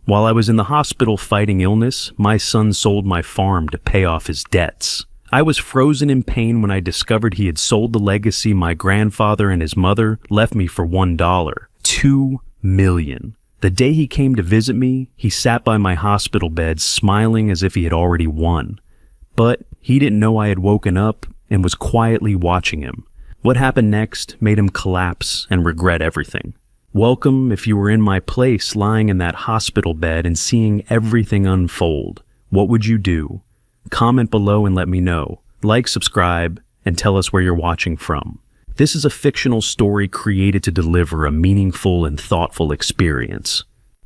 While I was in the hospital fighting illness, my son sold my farm to pay off his debts. I was frozen in pain when I discovered he had sold the legacy my grandfather and his mother left me for $1. $2 million. The day he came to visit me, he sat by my hospital bed smiling as if he had already won. But he didn't know I had woken up and was quietly watching him. What happened next made him collapse and regret everything. Welcome if you were in my place lying in that hospital bed and seeing everything unfold. What would you do? Comment below and let me know. Like, subscribe, and tell us where you're watching from. This is a fictional story created to deliver a meaningful and thoughtful experience.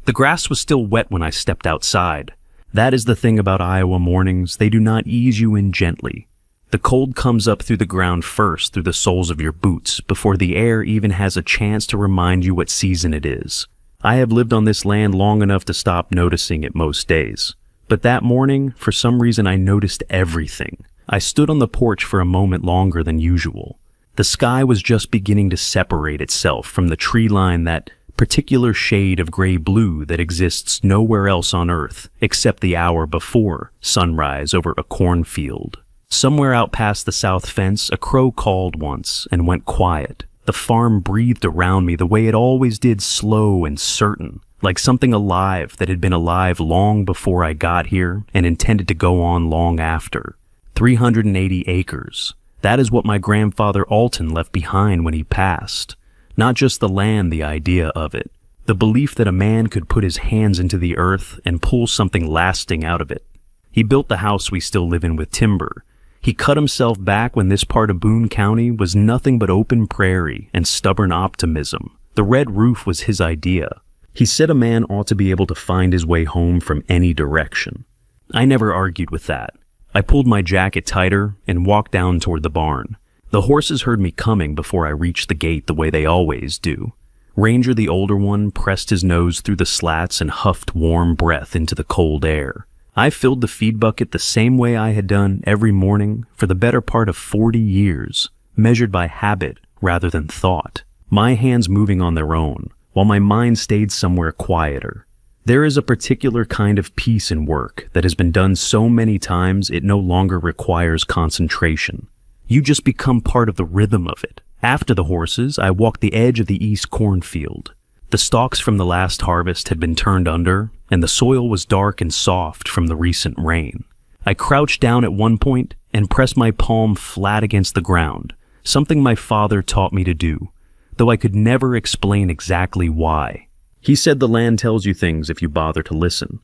The grass was still wet when I stepped outside. That is the thing about Iowa mornings, they do not ease you in gently. The cold comes up through the ground first through the soles of your boots before the air even has a chance to remind you what season it is. I have lived on this land long enough to stop noticing it most days. But that morning, for some reason I noticed everything. I stood on the porch for a moment longer than usual. The sky was just beginning to separate itself from the tree line, that particular shade of gray-blue that exists nowhere else on Earth except the hour before sunrise over a cornfield. Somewhere out past the south fence, a crow called once and went quiet. The farm breathed around me the way it always did, slow and certain, like something alive that had been alive long before I got here and intended to go on long after. 380 acres. That is what my grandfather Alton left behind when he passed. Not just the land, the idea of it. The belief that a man could put his hands into the earth and pull something lasting out of it. He built the house we still live in with timber. He cut himself back when this part of Boone County was nothing but open prairie and stubborn optimism. The red roof was his idea. He said a man ought to be able to find his way home from any direction. I never argued with that. I pulled my jacket tighter and walked down toward the barn. The horses heard me coming before I reached the gate the way they always do. Ranger, the older one, pressed his nose through the slats and huffed warm breath into the cold air. I filled the feed bucket the same way I had done every morning for the better part of 40 years, measured by habit rather than thought, my hands moving on their own, while my mind stayed somewhere quieter. There is a particular kind of peace in work that has been done so many times it no longer requires concentration. You just become part of the rhythm of it. After the horses, I walked the edge of the east cornfield. The stalks from the last harvest had been turned under, and the soil was dark and soft from the recent rain. I crouched down at one point and pressed my palm flat against the ground, something my father taught me to do, though I could never explain exactly why. He said the land tells you things if you bother to listen.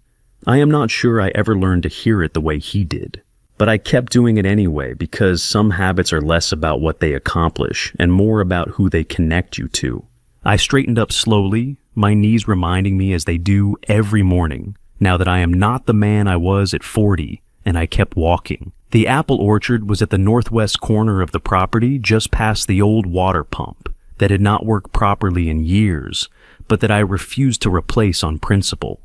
I am not sure I ever learned to hear it the way he did, but I kept doing it anyway because some habits are less about what they accomplish and more about who they connect you to. I straightened up slowly, my knees reminding me as they do every morning, now that I am not the man I was at 40, and I kept walking. The apple orchard was at the northwest corner of the property, just past the old water pump that had not worked properly in years, but that I refused to replace on principle.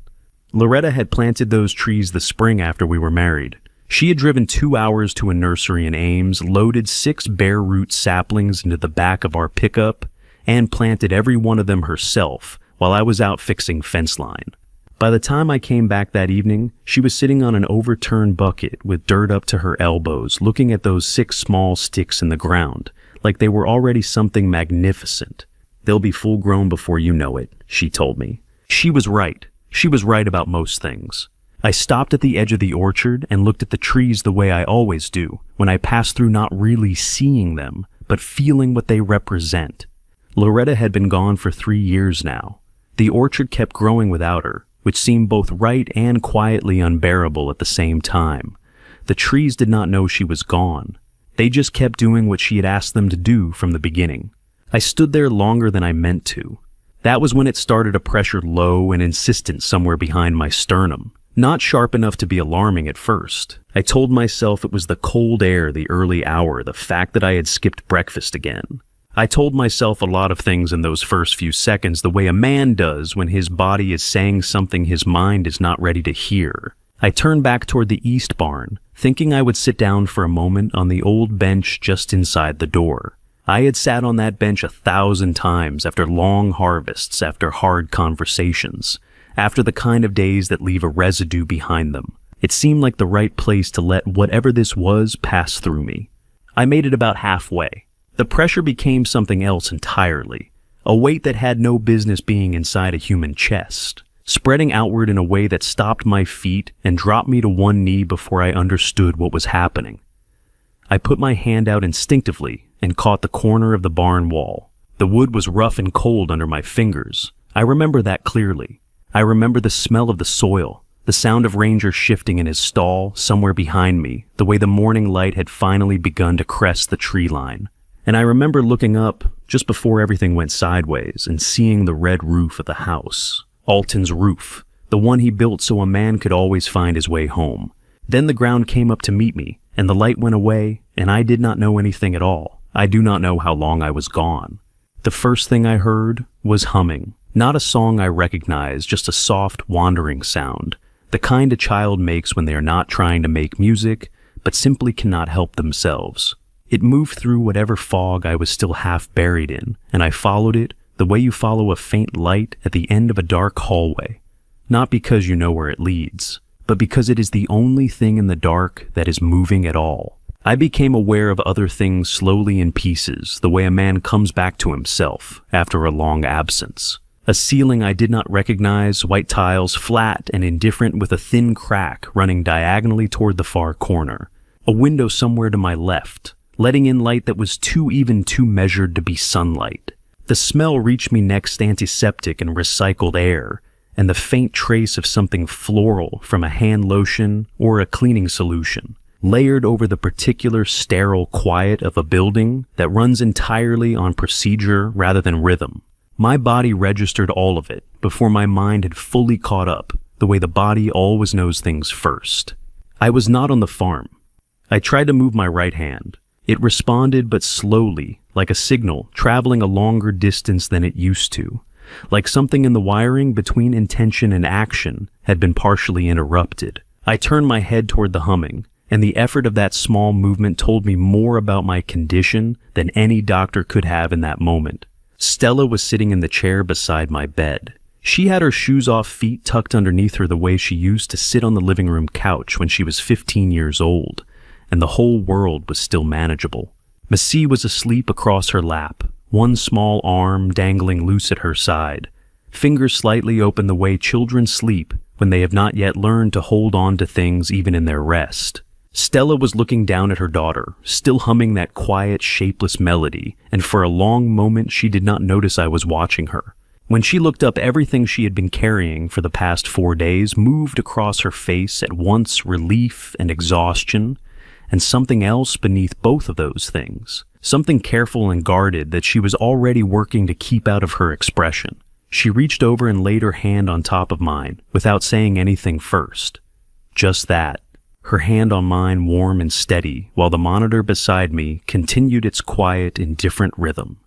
Loretta had planted those trees the spring after we were married. She had driven 2 hours to a nursery in Ames, loaded 6 bare root saplings into the back of our pickup, and planted every one of them herself while I was out fixing fence line. By the time I came back that evening, she was sitting on an overturned bucket with dirt up to her elbows, looking at those 6 small sticks in the ground, like they were already something magnificent. They'll be full grown before you know it, she told me. She was right. She was right about most things. I stopped at the edge of the orchard and looked at the trees the way I always do, when I pass through not really seeing them, but feeling what they represent. Loretta had been gone for 3 years now. The orchard kept growing without her, which seemed both right and quietly unbearable at the same time. The trees did not know she was gone. They just kept doing what she had asked them to do from the beginning. I stood there longer than I meant to. That was when it started to pressure low and insistent somewhere behind my sternum. Not sharp enough to be alarming at first. I told myself it was the cold air, the early hour, the fact that I had skipped breakfast again. I told myself a lot of things in those first few seconds the way a man does when his body is saying something his mind is not ready to hear. I turned back toward the east barn, thinking I would sit down for a moment on the old bench just inside the door. I had sat on that bench 1,000 times after long harvests, after hard conversations. after the kind of days that leave a residue behind them. It seemed like the right place to let whatever this was pass through me. I made it about halfway. The pressure became something else entirely, a weight that had no business being inside a human chest, spreading outward in a way that stopped my feet and dropped me to one knee before I understood what was happening. I put my hand out instinctively and caught the corner of the barn wall. The wood was rough and cold under my fingers. I remember that clearly. I remember the smell of the soil, the sound of Ranger shifting in his stall somewhere behind me, the way the morning light had finally begun to crest the tree line. And I remember looking up just before everything went sideways and seeing the red roof of the house. Alton's roof, the one he built so a man could always find his way home. Then the ground came up to meet me, and the light went away, and I did not know anything at all. I do not know how long I was gone. The first thing I heard was humming. Not a song I recognized, just a soft, wandering sound. The kind a child makes when they are not trying to make music, but simply cannot help themselves. It moved through whatever fog I was still half buried in, and I followed it the way you follow a faint light at the end of a dark hallway. Not because you know where it leads, but because it is the only thing in the dark that is moving at all. I became aware of other things slowly in pieces, the way a man comes back to himself after a long absence. A ceiling I did not recognize, white tiles, flat and indifferent with a thin crack running diagonally toward the far corner. A window somewhere to my left, letting in light that was too measured to be sunlight. The smell reached me next, antiseptic and recycled air, and the faint trace of something floral from a hand lotion or a cleaning solution, layered over the particular sterile quiet of a building that runs entirely on procedure rather than rhythm. My body registered all of it before my mind had fully caught up, the way the body always knows things first. I was not on the farm. I tried to move my right hand. It responded but slowly, like a signal traveling a longer distance than it used to, like something in the wiring between intention and action had been partially interrupted. I turned my head toward the humming, and the effort of that small movement told me more about my condition than any doctor could have in that moment. Stella was sitting in the chair beside my bed. She had her shoes-off feet tucked underneath her the way she used to sit on the living room couch when she was 15 years old, and the whole world was still manageable. Massey was asleep across her lap, one small arm dangling loose at her side, fingers slightly open the way children sleep when they have not yet learned to hold on to things even in their rest. Stella was looking down at her daughter, still humming that quiet, shapeless melody, and for a long moment she did not notice I was watching her. When she looked up, everything she had been carrying for the past 4 days moved across her face, at once relief and exhaustion, and something else beneath both of those things, something careful and guarded that she was already working to keep out of her expression. She reached over and laid her hand on top of mine, without saying anything first. Just that. Her hand on mine warm and steady, while the monitor beside me continued its quiet, indifferent rhythm.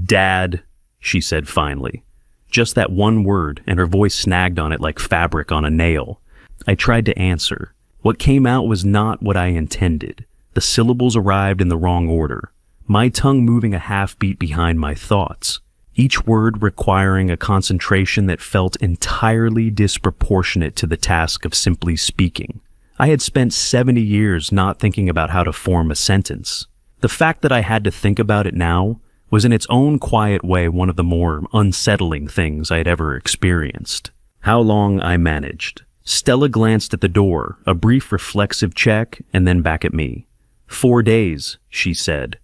"Dad," she said finally. Just that one word, and her voice snagged on it like fabric on a nail. I tried to answer. What came out was not what I intended. The syllables arrived in the wrong order, my tongue moving a half beat behind my thoughts, each word requiring a concentration that felt entirely disproportionate to the task of simply speaking. I had spent 70 years not thinking about how to form a sentence. The fact that I had to think about it now was in its own quiet way one of the more unsettling things I had ever experienced. How long I managed. Stella glanced at the door, a brief reflexive check, and then back at me. 4 days, she said.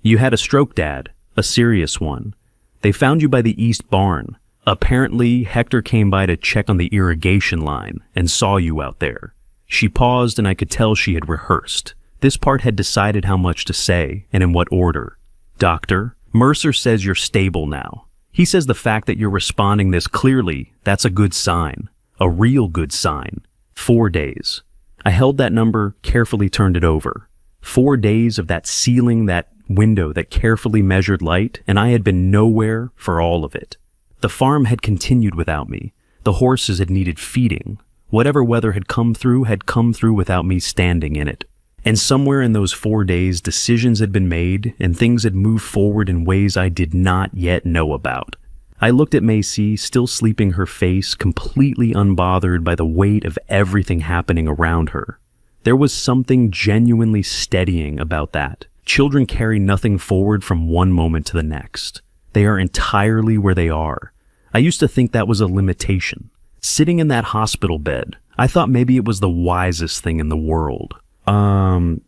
You had a stroke, Dad. A serious one. They found you by the east barn. Apparently, Hector came by to check on the irrigation line and saw you out there. She paused, and I could tell she had rehearsed. This part had decided how much to say, and in what order. Doctor, Mercer says you're stable now. He says the fact that you're responding this clearly, that's a good sign. A real good sign. 4 days. I held that number, carefully turned it over. 4 days of that ceiling, that window, that carefully measured light, and I had been nowhere for all of it. The farm had continued without me. The horses had needed feeding. Whatever weather had come through without me standing in it. And somewhere in those 4 days, decisions had been made and things had moved forward in ways I did not yet know about. I looked at Macy, still sleeping, her face completely unbothered by the weight of everything happening around her. There was something genuinely steadying about that. Children carry nothing forward from one moment to the next. They are entirely where they are. I used to think that was a limitation. Sitting in that hospital bed, I thought maybe it was the wisest thing in the world.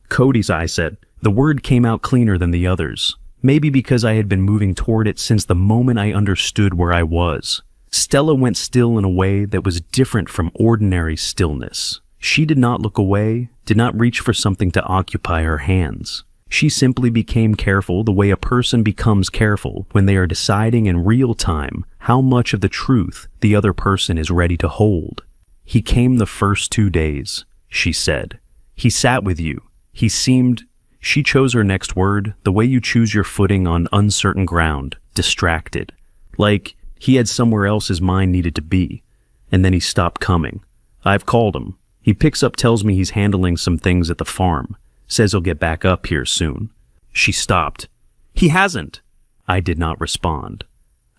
Cody's, I said. The word came out cleaner than the others. Maybe because I had been moving toward it since the moment I understood where I was. Stella went still in a way that was different from ordinary stillness. She did not look away, did not reach for something to occupy her hands. She simply became careful the way a person becomes careful when they are deciding in real time how much of the truth the other person is ready to hold. He came the first 2 days, she said. He sat with you. He seemed... She chose her next word, the way you choose your footing on uncertain ground, distracted. Like he had somewhere else his mind needed to be. And then he stopped coming. I've called him. He picks up, tells me he's handling some things at the farm. Says he'll get back up here soon. She stopped. He hasn't. I did not respond.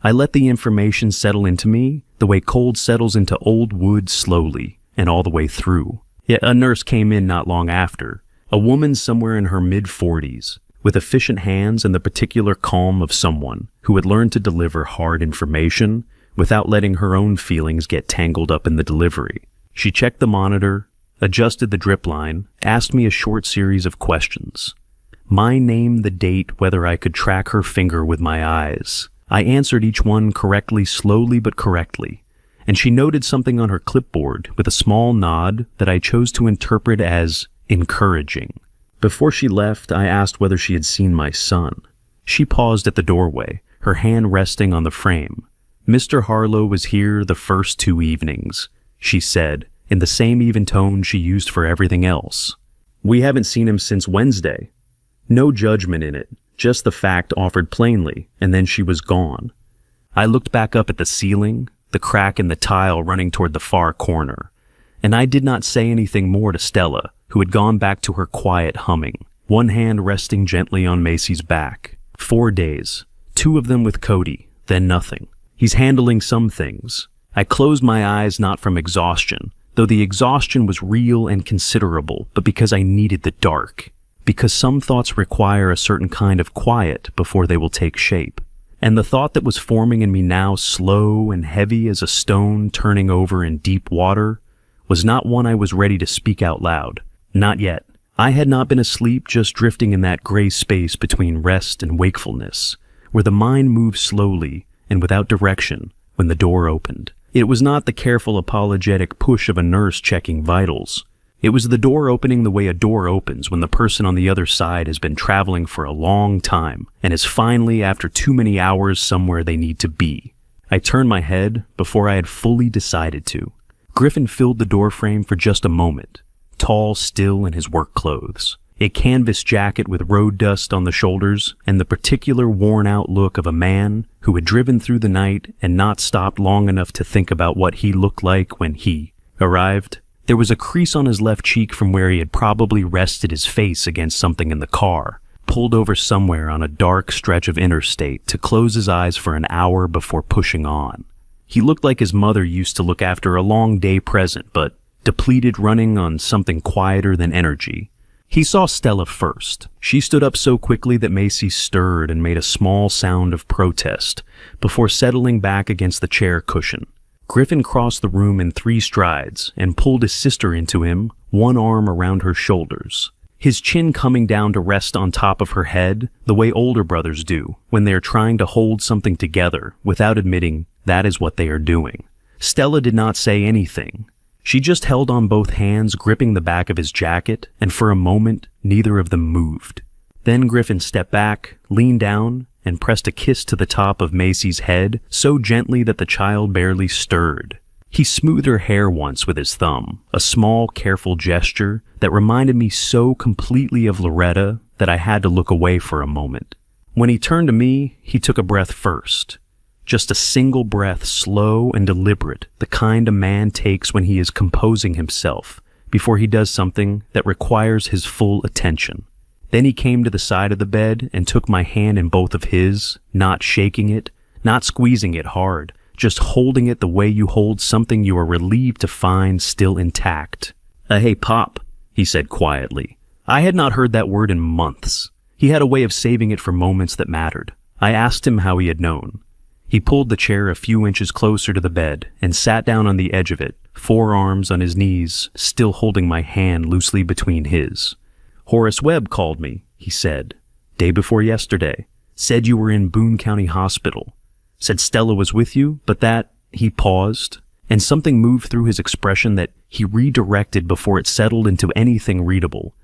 I let the information settle into me the way cold settles into old wood slowly and all the way through. Yet a nurse came in not long after. A woman somewhere in her mid-40s, with efficient hands and the particular calm of someone who had learned to deliver hard information without letting her own feelings get tangled up in the delivery. She checked the monitor, adjusted the drip line, asked me a short series of questions. My name, the date, whether I could track her finger with my eyes. I answered each one correctly, slowly but correctly, and she noted something on her clipboard with a small nod that I chose to interpret as encouraging. Before she left, I asked whether she had seen my son. She paused at the doorway, her hand resting on the frame. Mr. Harlow was here the first 2 evenings, she said, in the same even tone she used for everything else. We haven't seen him since Wednesday. No judgment in it, just the fact offered plainly, and then she was gone. I looked back up at the ceiling, the crack in the tile running toward the far corner, and I did not say anything more to Stella, who had gone back to her quiet humming, one hand resting gently on Macy's back. 4 days, 2 of them with Cody, then nothing. He's handling some things. I closed my eyes not from exhaustion, though the exhaustion was real and considerable, but because I needed the dark. Because some thoughts require a certain kind of quiet before they will take shape. And the thought that was forming in me now, slow and heavy as a stone turning over in deep water, was not one I was ready to speak out loud. Not yet. I had not been asleep, just drifting in that gray space between rest and wakefulness, where the mind moves slowly and without direction when the door opened. It was not the careful apologetic push of a nurse checking vitals. It was the door opening the way a door opens when the person on the other side has been traveling for a long time and is finally, after too many hours, somewhere they need to be. I turned my head before I had fully decided to. Griffin filled the doorframe for just a moment. Tall, still in his work clothes, a canvas jacket with road dust on the shoulders, and the particular worn-out look of a man who had driven through the night and not stopped long enough to think about what he looked like when he arrived. There was a crease on his left cheek from where he had probably rested his face against something in the car, pulled over somewhere on a dark stretch of interstate to close his eyes for an hour before pushing on. He looked like his mother used to look after a long day present, but depleted, running on something quieter than energy. He saw Stella first. She stood up so quickly that Macy stirred and made a small sound of protest before settling back against the chair cushion. Griffin crossed the room in 3 strides and pulled his sister into him, one arm around her shoulders, his chin coming down to rest on top of her head the way older brothers do when they are trying to hold something together without admitting that is what they are doing. Stella did not say anything. She just held on both hands, gripping the back of his jacket, and for a moment, neither of them moved. Then Griffin stepped back, leaned down, and pressed a kiss to the top of Macy's head so gently that the child barely stirred. He smoothed her hair once with his thumb, a small, careful gesture that reminded me so completely of Loretta that I had to look away for a moment. When he turned to me, he took a breath first. Just a single breath, slow and deliberate, the kind a man takes when he is composing himself before he does something that requires his full attention. Then he came to the side of the bed and took my hand in both of his, not shaking it, not squeezing it hard, just holding it the way you hold something you are relieved to find still intact. Hey, Pop," he said quietly. I had not heard that word in months. He had a way of saving it for moments that mattered. I asked him how he had known. He pulled the chair a few inches closer to the bed and sat down on the edge of it, forearms on his knees, still holding my hand loosely between his. "Horace Webb called me," he said. "Day before yesterday. Said you were in Boone County Hospital. Said Stella was with you, but that..." He paused, and something moved through his expression that he redirected before it settled into anything readable.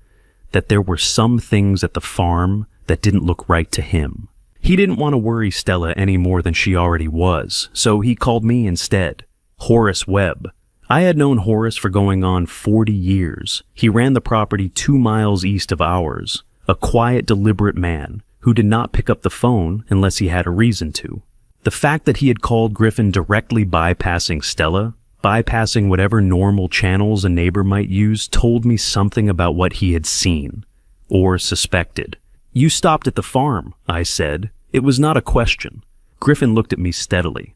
That there were some things at the farm that didn't look right to him. He didn't want to worry Stella any more than she already was, so he called me instead. Horace Webb. I had known Horace for going on 40 years. He ran the property 2 miles east of ours. A quiet, deliberate man who did not pick up the phone unless he had a reason to. The fact that he had called Griffin directly bypassing Stella, bypassing whatever normal channels a neighbor might use, told me something about what he had seen, or suspected. "You stopped at the farm," I said. It was not a question. Griffin looked at me steadily.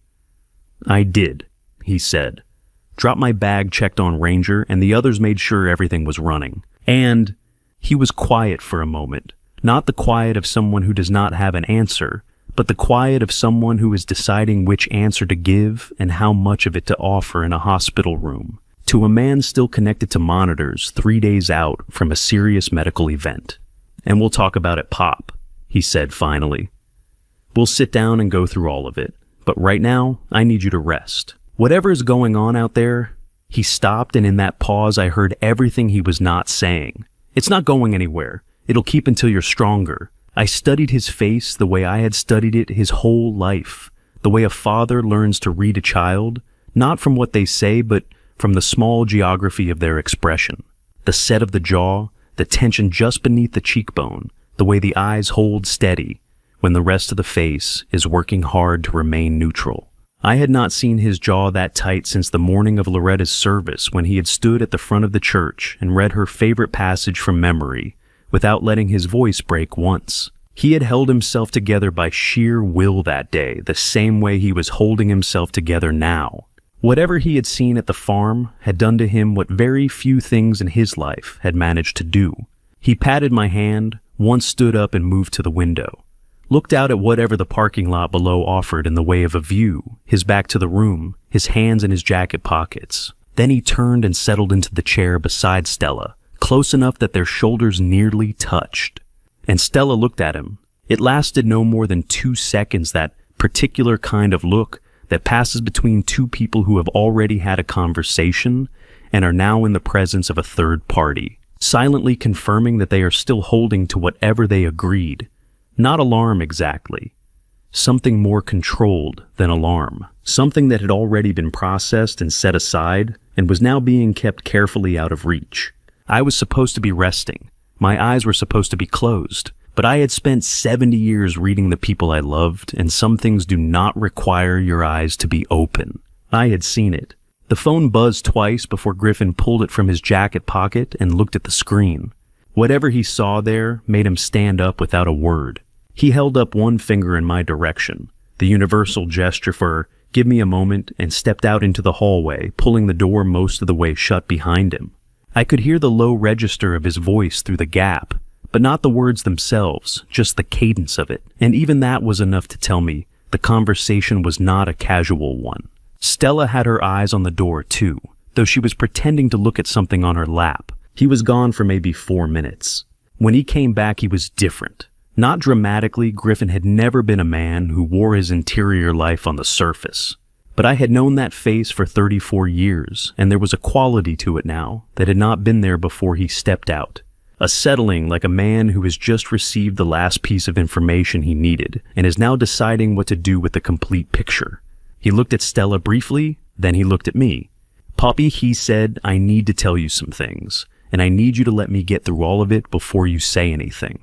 "I did," he said. Dropped my bag, checked on Ranger, and the others made sure everything was running. And he was quiet for a moment. Not the quiet of someone who does not have an answer, but the quiet of someone who is deciding which answer to give and how much of it to offer in a hospital room, to a man still connected to monitors 3 days out from a serious medical event. "And we'll talk about it, Pop," he said finally. "We'll sit down and go through all of it, but right now, I need you to rest. Whatever is going on out there..." He stopped, and in that pause I heard everything he was not saying. "It's not going anywhere. It'll keep until you're stronger." I studied his face the way I had studied it his whole life, the way a father learns to read a child, not from what they say, but from the small geography of their expression. The set of the jaw, the tension just beneath the cheekbone, the way the eyes hold steady, when the rest of the face is working hard to remain neutral. I had not seen his jaw that tight since the morning of Loretta's service, when he had stood at the front of the church and read her favorite passage from memory, without letting his voice break once. He had held himself together by sheer will that day, the same way he was holding himself together now. Whatever he had seen at the farm had done to him what very few things in his life had managed to do. He patted my hand, once stood up and moved to the window. Looked out at whatever the parking lot below offered in the way of a view, his back to the room, his hands in his jacket pockets. Then he turned and settled into the chair beside Stella, close enough that their shoulders nearly touched. And Stella looked at him. It lasted no more than 2 seconds, that particular kind of look that passes between two people who have already had a conversation and are now in the presence of a third party, silently confirming that they are still holding to whatever they agreed. Not alarm exactly. Something more controlled than alarm. Something that had already been processed and set aside and was now being kept carefully out of reach. I was supposed to be resting. My eyes were supposed to be closed. But I had spent 70 years reading the people I loved, and some things do not require your eyes to be open. I had seen it. The phone buzzed twice before Griffin pulled it from his jacket pocket and looked at the screen. Whatever he saw there made him stand up without a word. He held up one finger in my direction, the universal gesture for "give me a moment," and stepped out into the hallway, pulling the door most of the way shut behind him. I could hear the low register of his voice through the gap, but not the words themselves, just the cadence of it, and even that was enough to tell me the conversation was not a casual one. Stella had her eyes on the door too, though she was pretending to look at something on her lap. He was gone for maybe 4 minutes. When he came back, he was different. Not dramatically, Griffin had never been a man who wore his interior life on the surface. But I had known that face for 34 years, and there was a quality to it now that had not been there before he stepped out. A settling like a man who has just received the last piece of information he needed and is now deciding what to do with the complete picture. He looked at Stella briefly, then he looked at me. "Poppy," he said, "I need to tell you some things, and I need you to let me get through all of it before you say anything."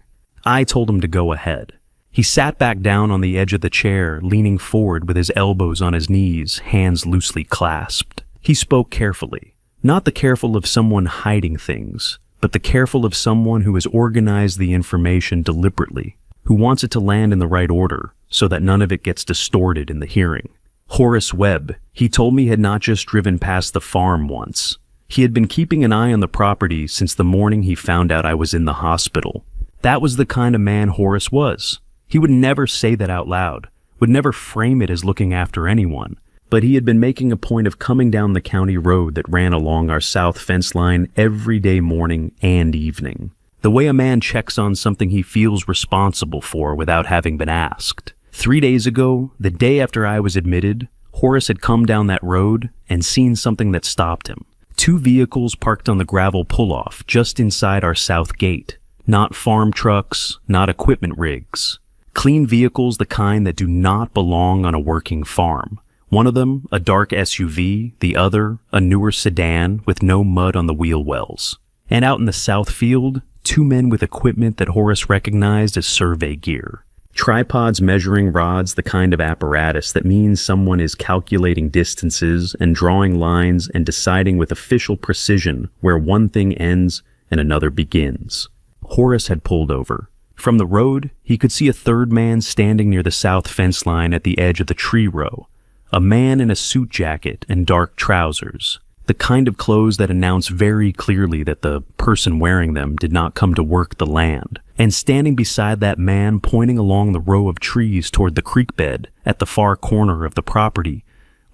I told him to go ahead. He sat back down on the edge of the chair, leaning forward with his elbows on his knees, hands loosely clasped. He spoke carefully, not the careful of someone hiding things, but the careful of someone who has organized the information deliberately. who wants it to land in the right order so that none of it gets distorted in the hearing. Horace Webb, he told me, had not just driven past the farm once. He had been keeping an eye on the property since the morning he found out I was in the hospital. That was the kind of man Horace was. He would never say that out loud, would never frame it as looking after anyone, but he had been making a point of coming down the county road that ran along our south fence line every day morning and evening. The way a man checks on something he feels responsible for without having been asked. 3 days ago, the day after I was admitted, Horace had come down that road and seen something that stopped him. 2 vehicles parked on the gravel pull-off just inside our south gate. Not farm trucks, not equipment rigs. Clean vehicles, the kind that do not belong on a working farm. One of them, a dark SUV, the other, a newer sedan with no mud on the wheel wells. And out in the south field, 2 men with equipment that Horace recognized as survey gear. Tripods, measuring rods, the kind of apparatus that means someone is calculating distances and drawing lines and deciding with official precision where one thing ends and another begins. Horace had pulled over. From the road, he could see a third man standing near the south fence line at the edge of the tree row. A man in a suit jacket and dark trousers. The kind of clothes that announce very clearly that the person wearing them did not come to work the land. And standing beside that man, pointing along the row of trees toward the creek bed at the far corner of the property,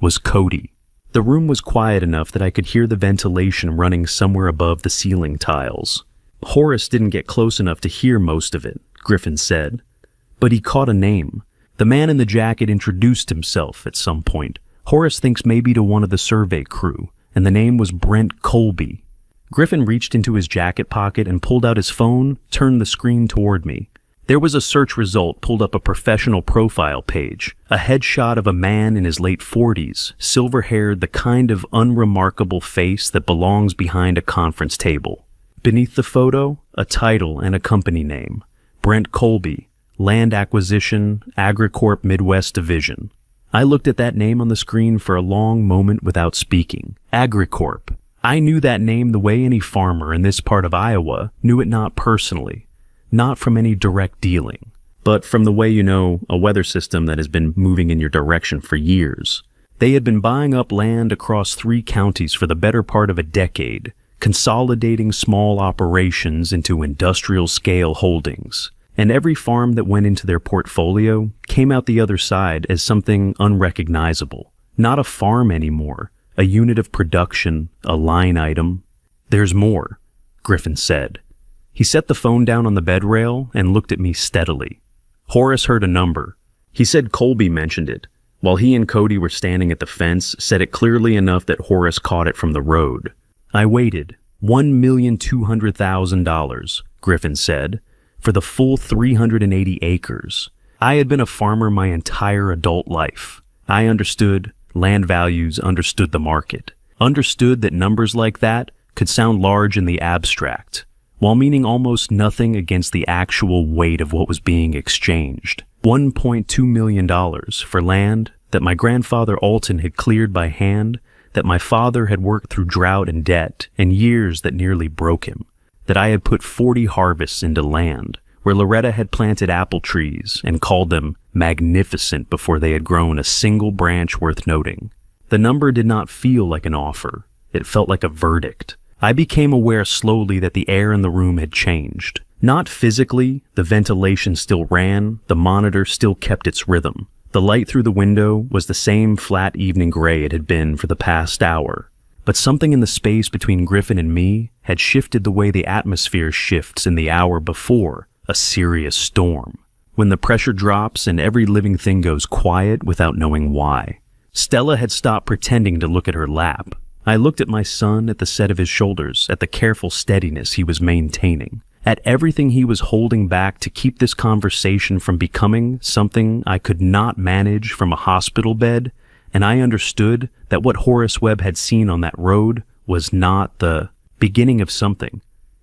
was Cody. The room was quiet enough that I could hear the ventilation running somewhere above the ceiling tiles. Horace didn't get close enough to hear most of it, Griffin said. But he caught a name. The man in the jacket introduced himself at some point. Horace thinks maybe to one of the survey crew, and the name was Brent Colby. Griffin reached into his jacket pocket and pulled out his phone, turned the screen toward me. There was a search result pulled up a professional profile page, a headshot of a man in his late 40s, silver-haired, the kind of unremarkable face that belongs behind a conference table. Beneath the photo, a title and a company name. Brent Colby, Land Acquisition, AgriCorp Midwest Division. I looked at that name on the screen for a long moment without speaking. AgriCorp. I knew that name the way any farmer in this part of Iowa knew it, not personally, not from any direct dealing, but from the way you know a weather system that has been moving in your direction for years. They had been buying up land across 3 counties for the better part of a decade, consolidating small operations into industrial-scale holdings. And every farm that went into their portfolio came out the other side as something unrecognizable. Not a farm anymore, a unit of production, a line item. "There's more," Griffin said. He set the phone down on the bed rail and looked at me steadily. Horace heard a number. He said Colby mentioned it, while he and Cody were standing at the fence, said it clearly enough that Horace caught it from the road. I waited. $1,200,000, Griffin said, for the full 380 acres. I had been a farmer my entire adult life. I understood land values, understood the market, understood that numbers like that could sound large in the abstract, while meaning almost nothing against the actual weight of what was being exchanged. $1.2 million for land that my grandfather Alton had cleared by hand, that my father had worked through drought and debt and years that nearly broke him, that I had put 40 harvests into land, where Loretta had planted apple trees and called them magnificent before they had grown a single branch worth noting. The number did not feel like an offer. It felt like a verdict. I became aware slowly that the air in the room had changed. Not physically, the ventilation still ran, the monitor still kept its rhythm. The light through the window was the same flat evening gray it had been for the past hour. But something in the space between Griffin and me had shifted the way the atmosphere shifts in the hour before a serious storm, when the pressure drops and every living thing goes quiet without knowing why. Stella had stopped pretending to look at her lap. I looked at my son, at the set of his shoulders, at the careful steadiness he was maintaining, at everything he was holding back to keep this conversation from becoming something I could not manage from a hospital bed, and I understood that what Horace Webb had seen on that road was not the beginning of something.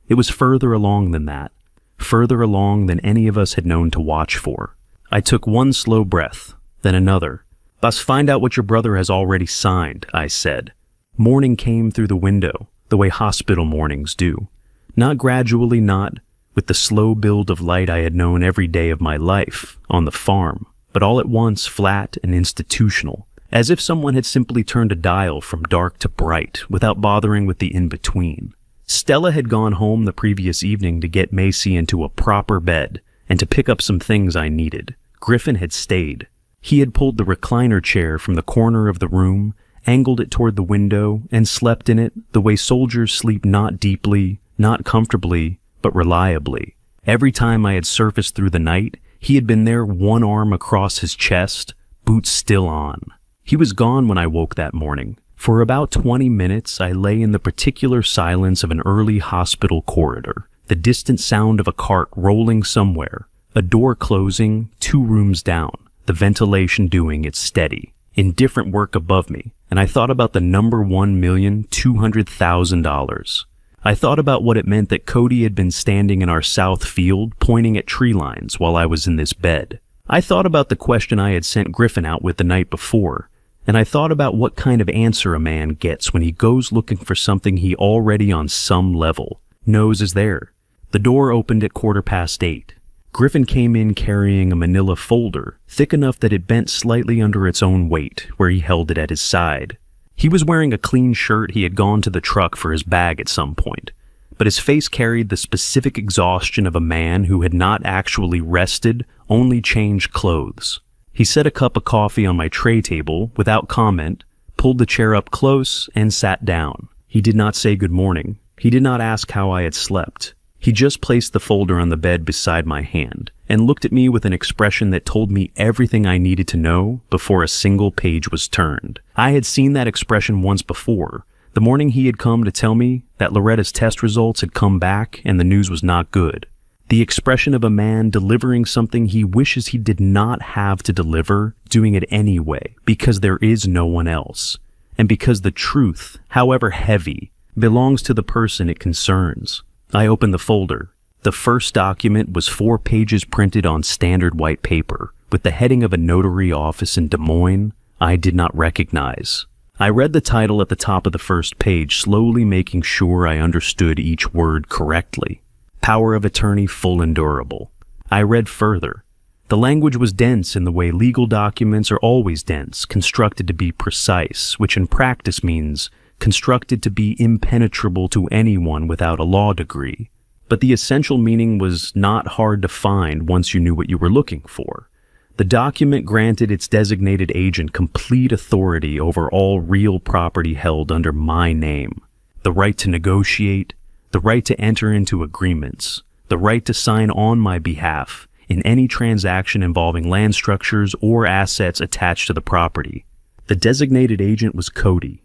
It was further along than that, further along than any of us had known to watch for. I took one slow breath, then another. "Bus, find out what your brother has already signed," I said. Morning came through the window, the way hospital mornings do. Not gradually, not with the slow build of light I had known every day of my life, on the farm, but all at once flat and institutional, as if someone had simply turned a dial from dark to bright without bothering with the in-between. Stella had gone home the previous evening to get Macy into a proper bed and to pick up some things I needed. Griffin had stayed. He had pulled the recliner chair from the corner of the room, angled it toward the window, and slept in it the way soldiers sleep, not deeply, not comfortably, but reliably. Every time I had surfaced through the night, he had been there, one arm across his chest, boots still on. He was gone when I woke that morning. For about 20 minutes, I lay in the particular silence of an early hospital corridor, the distant sound of a cart rolling somewhere, a door closing 2 rooms down, the ventilation doing its steady, indifferent work above me, and I thought about the number $1,200,000. I thought about what it meant that Cody had been standing in our south field pointing at tree lines while I was in this bed. I thought about the question I had sent Griffin out with the night before, and I thought about what kind of answer a man gets when he goes looking for something he already on some level knows is there. The door opened at 8:15. Griffin came in carrying a manila folder, thick enough that it bent slightly under its own weight where he held it at his side. He was wearing a clean shirt. He had gone to the truck for his bag at some point, but his face carried the specific exhaustion of a man who had not actually rested, only changed clothes. He set a cup of coffee on my tray table without comment, pulled the chair up close, and sat down. He did not say good morning. He did not ask how I had slept. He just placed the folder on the bed beside my hand and looked at me with an expression that told me everything I needed to know before a single page was turned. I had seen that expression once before, the morning he had come to tell me that Loretta's test results had come back and the news was not good. The expression of a man delivering something he wishes he did not have to deliver, doing it anyway, because there is no one else, and because the truth, however heavy, belongs to the person it concerns. I opened the folder. The first document was 4 pages printed on standard white paper, with the heading of a notary office in Des Moines I did not recognize. I read the title at the top of the first page, slowly making sure I understood each word correctly. Power of attorney full and durable. I read further. The language was dense in the way legal documents are always dense, constructed to be precise, which in practice means constructed to be impenetrable to anyone without a law degree. But the essential meaning was not hard to find once you knew what you were looking for. The document granted its designated agent complete authority over all real property held under my name, the right to negotiate, the right to enter into agreements, the right to sign on my behalf in any transaction involving land structures or assets attached to the property. The designated agent was Cody.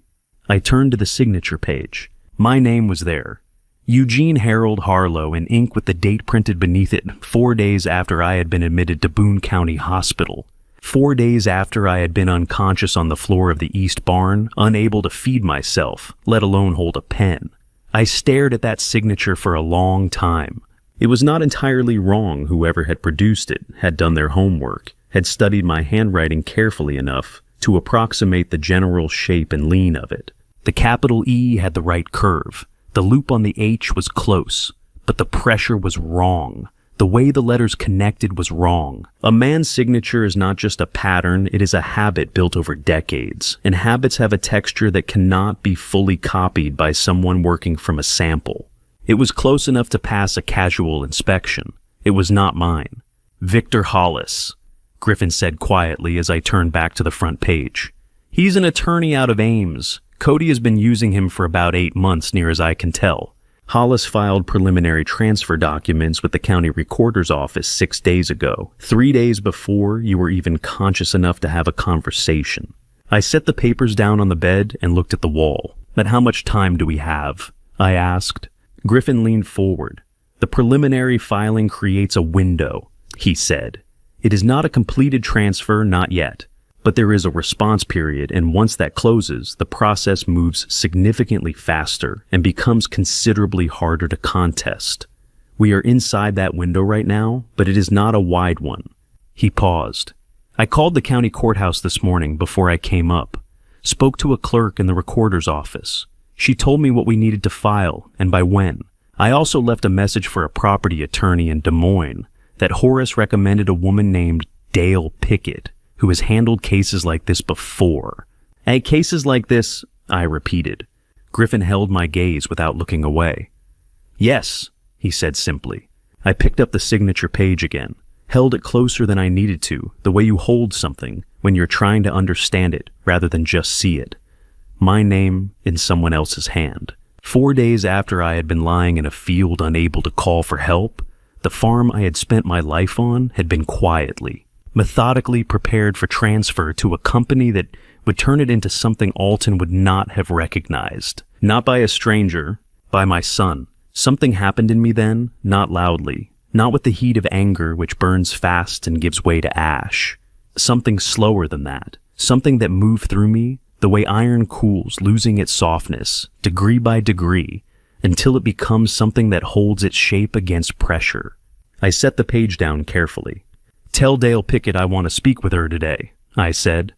I turned to the signature page. My name was there. Eugene Harold Harlow in ink with the date printed beneath it 4 days after I had been admitted to Boone County Hospital. 4 days after I had been unconscious on the floor of the East Barn, unable to feed myself, let alone hold a pen. I stared at that signature for a long time. It was not entirely wrong. Whoever had produced it had done their homework, had studied my handwriting carefully enough to approximate the general shape and lean of it. The capital E had the right curve. The loop on the H was close, but the pressure was wrong. The way the letters connected was wrong. A man's signature is not just a pattern, it is a habit built over decades, and habits have a texture that cannot be fully copied by someone working from a sample. It was close enough to pass a casual inspection. It was not mine. Victor Hollis, Griffin said quietly as I turned back to the front page. He's an attorney out of Ames. Cody has been using him for about 8 months, near as I can tell. Hollis filed preliminary transfer documents with the county recorder's office 6 days ago, 3 days before you were even conscious enough to have a conversation. I set the papers down on the bed and looked at the wall. "But how much time do we have?" I asked. Griffin leaned forward. "The preliminary filing creates a window," he said. "It is not a completed transfer, not yet. But there is a response period, and once that closes, the process moves significantly faster and becomes considerably harder to contest. We are inside that window right now, but it is not a wide one." He paused. "I called the county courthouse this morning before I came up. Spoke to a clerk in the recorder's office. She told me what we needed to file and by when. I also left a message for a property attorney in Des Moines that Horace recommended a woman named Dale Pickett, who has handled cases like this before. Cases like this, I repeated. Griffin held my gaze without looking away. Yes, he said simply. I picked up the signature page again, held it closer than I needed to, the way you hold something when you're trying to understand it rather than just see it. My name in someone else's hand. 4 days after I had been lying in a field unable to call for help, the farm I had spent my life on had been quietly, methodically prepared for transfer to a company that would turn it into something Alton would not have recognized. Not by a stranger, by my son. Something happened in me then, not loudly, not with the heat of anger which burns fast and gives way to ash. Something slower than that, something that moved through me the way iron cools, losing its softness, degree by degree, until it becomes something that holds its shape against pressure. I set the page down carefully. Tell Dale Pickett I want to speak with her today, I said.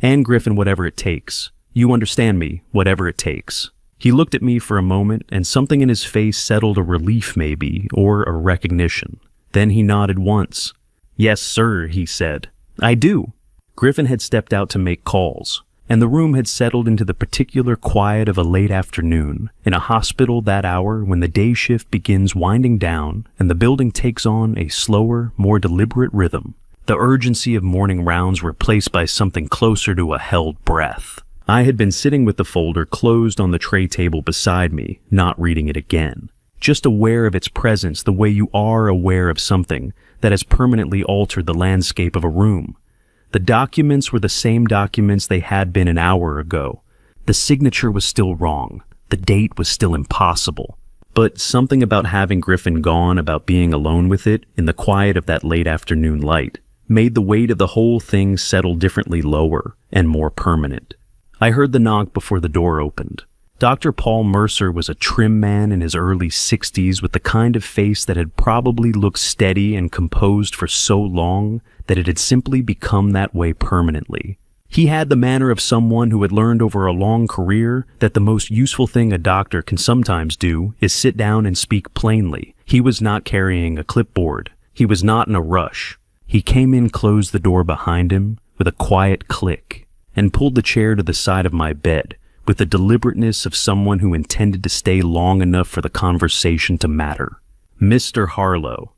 Anne Griffin, whatever it takes. You understand me, whatever it takes. He looked at me for a moment, and something in his face settled, a relief maybe, or a recognition. Then he nodded once. Yes, sir, he said. I do. Griffin had stepped out to make calls, and the room had settled into the particular quiet of a late afternoon, in a hospital that hour when the day shift begins winding down and the building takes on a slower, more deliberate rhythm. The urgency of morning rounds replaced by something closer to a held breath. I had been sitting with the folder closed on the tray table beside me, not reading it again, just aware of its presence the way you are aware of something that has permanently altered the landscape of a room. The documents were the same documents they had been an hour ago. The signature was still wrong. The date was still impossible. But something about having Griffin gone, about being alone with it, in the quiet of that late afternoon light, made the weight of the whole thing settle differently lower and more permanent. I heard the knock before the door opened. Dr. Paul Mercer was a trim man in his early 60s with the kind of face that had probably looked steady and composed for so long that it had simply become that way permanently. He had the manner of someone who had learned over a long career that the most useful thing a doctor can sometimes do is sit down and speak plainly. He was not carrying a clipboard. He was not in a rush. He came in, closed the door behind him with a quiet click, and pulled the chair to the side of my bed with the deliberateness of someone who intended to stay long enough for the conversation to matter. Mr. Harlow,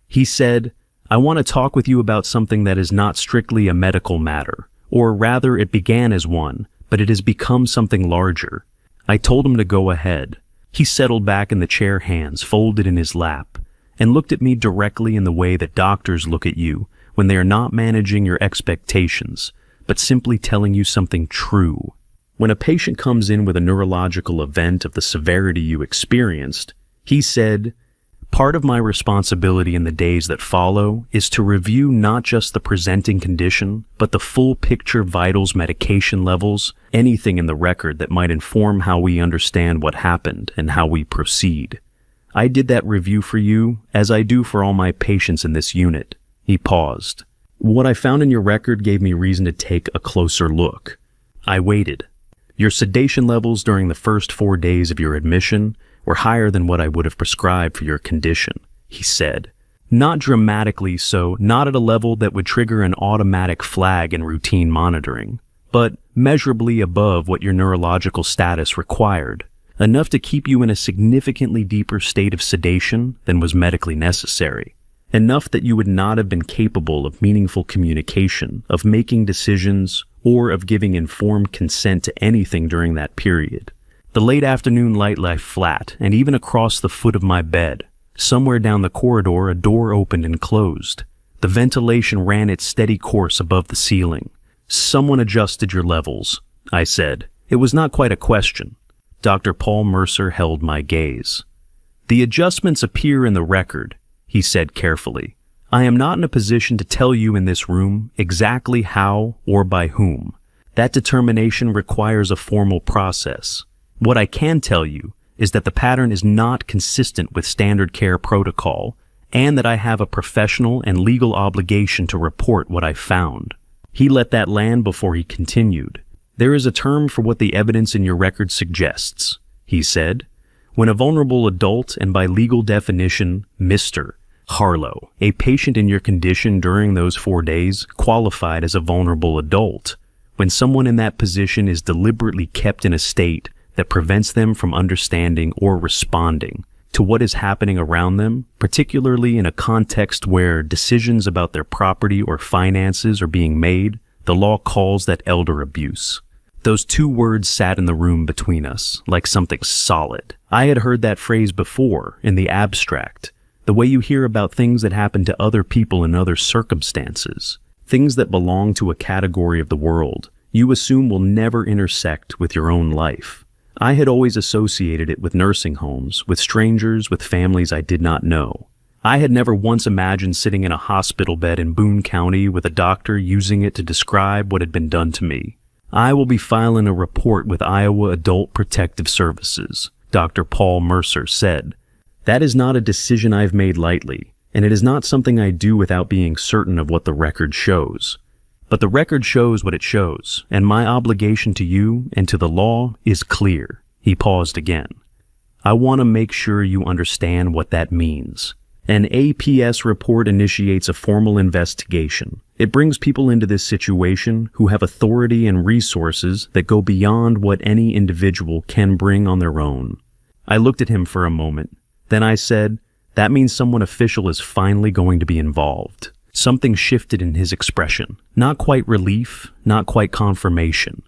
he said, I want to talk with you about something that is not strictly a medical matter, or rather it began as one, but it has become something larger. I told him to go ahead. He settled back in the chair, hands folded in his lap, and looked at me directly in the way that doctors look at you when they are not managing your expectations, but simply telling you something true. When a patient comes in with a neurological event of the severity you experienced, he said, part of my responsibility in the days that follow is to review not just the presenting condition, but the full picture vitals, medication levels, anything in the record that might inform how we understand what happened and how we proceed. I did that review for you, as I do for all my patients in this unit. He paused. What I found in your record gave me reason to take a closer look. I waited. Your sedation levels during the first 4 days of your admission were higher than what I would have prescribed for your condition, he said. Not dramatically so, not at a level that would trigger an automatic flag in routine monitoring, but measurably above what your neurological status required, enough to keep you in a significantly deeper state of sedation than was medically necessary, enough that you would not have been capable of meaningful communication, of making decisions, or of giving informed consent to anything during that period. The late afternoon light lay flat, and even across the foot of my bed. Somewhere down the corridor, a door opened and closed. The ventilation ran its steady course above the ceiling. Someone adjusted your levels, I said. It was not quite a question. Dr. Paul Mercer held my gaze. The adjustments appear in the record, he said carefully. I am not in a position to tell you in this room exactly how or by whom. That determination requires a formal process. What I can tell you is that the pattern is not consistent with standard care protocol, and that I have a professional and legal obligation to report what I found. He let that land before he continued. There is a term for what the evidence in your record suggests, he said. When a vulnerable adult, and by legal definition, Mr. Harlow, a patient in your condition during those 4 days, qualified as a vulnerable adult, when someone in that position is deliberately kept in a state that prevents them from understanding or responding to what is happening around them, particularly in a context where decisions about their property or finances are being made, the law calls that elder abuse. Those 2 words sat in the room between us, like something solid. I had heard that phrase before, in the abstract, the way you hear about things that happen to other people in other circumstances, things that belong to a category of the world you assume will never intersect with your own life. I had always associated it with nursing homes, with strangers, with families I did not know. I had never once imagined sitting in a hospital bed in Boone County with a doctor using it to describe what had been done to me. I will be filing a report with Iowa Adult Protective Services, Dr. Paul Mercer said. That is not a decision I've made lightly, and it is not something I do without being certain of what the record shows. But the record shows what it shows, and my obligation to you and to the law is clear. He paused again. I want to make sure you understand what that means. An APS report initiates a formal investigation. It brings people into this situation who have authority and resources that go beyond what any individual can bring on their own. I looked at him for a moment. Then I said, that means someone official is finally going to be involved. Something shifted in his expression. Not quite relief, not quite confirmation.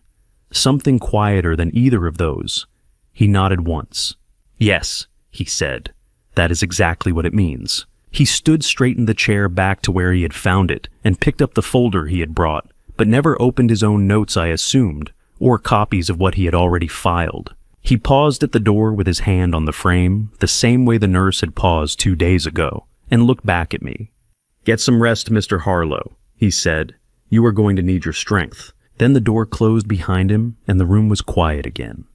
Something quieter than either of those. He nodded once. Yes, he said. That is exactly what it means. He stood straight in the chair back to where he had found it and picked up the folder he had brought, but never opened his own notes, I assumed, or copies of what he had already filed. He paused at the door with his hand on the frame, the same way the nurse had paused 2 days ago, and looked back at me. Get some rest, Mr. Harlow, he said. You are going to need your strength. Then the door closed behind him, and the room was quiet again.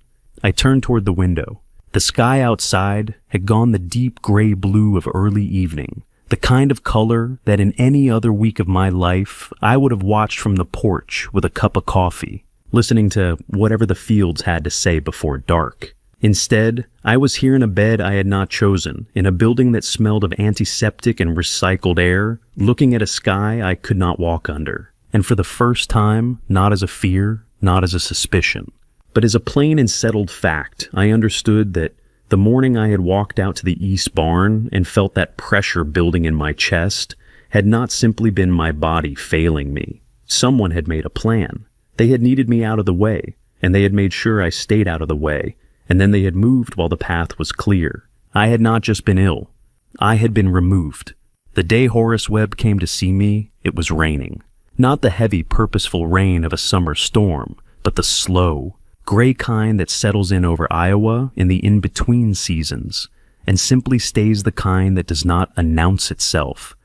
I turned toward the window. The sky outside had gone the deep gray blue of early evening, the kind of color that in any other week of my life I would have watched from the porch with a cup of coffee, listening to whatever the fields had to say before dark. Instead, I was here in a bed I had not chosen, in a building that smelled of antiseptic and recycled air, looking at a sky I could not walk under. And for the first time, not as a fear, not as a suspicion, but as a plain and settled fact, I understood that the morning I had walked out to the east barn and felt that pressure building in my chest had not simply been my body failing me. Someone had made a plan. They had needed me out of the way, and they had made sure I stayed out of the way. And then they had moved while the path was clear. I had not just been ill. I had been removed. The day Horace Webb came to see me, it was raining. Not the heavy, purposeful rain of a summer storm, but the slow, gray kind that settles in over Iowa in the in-between seasons, and simply stays the kind that does not announce itself,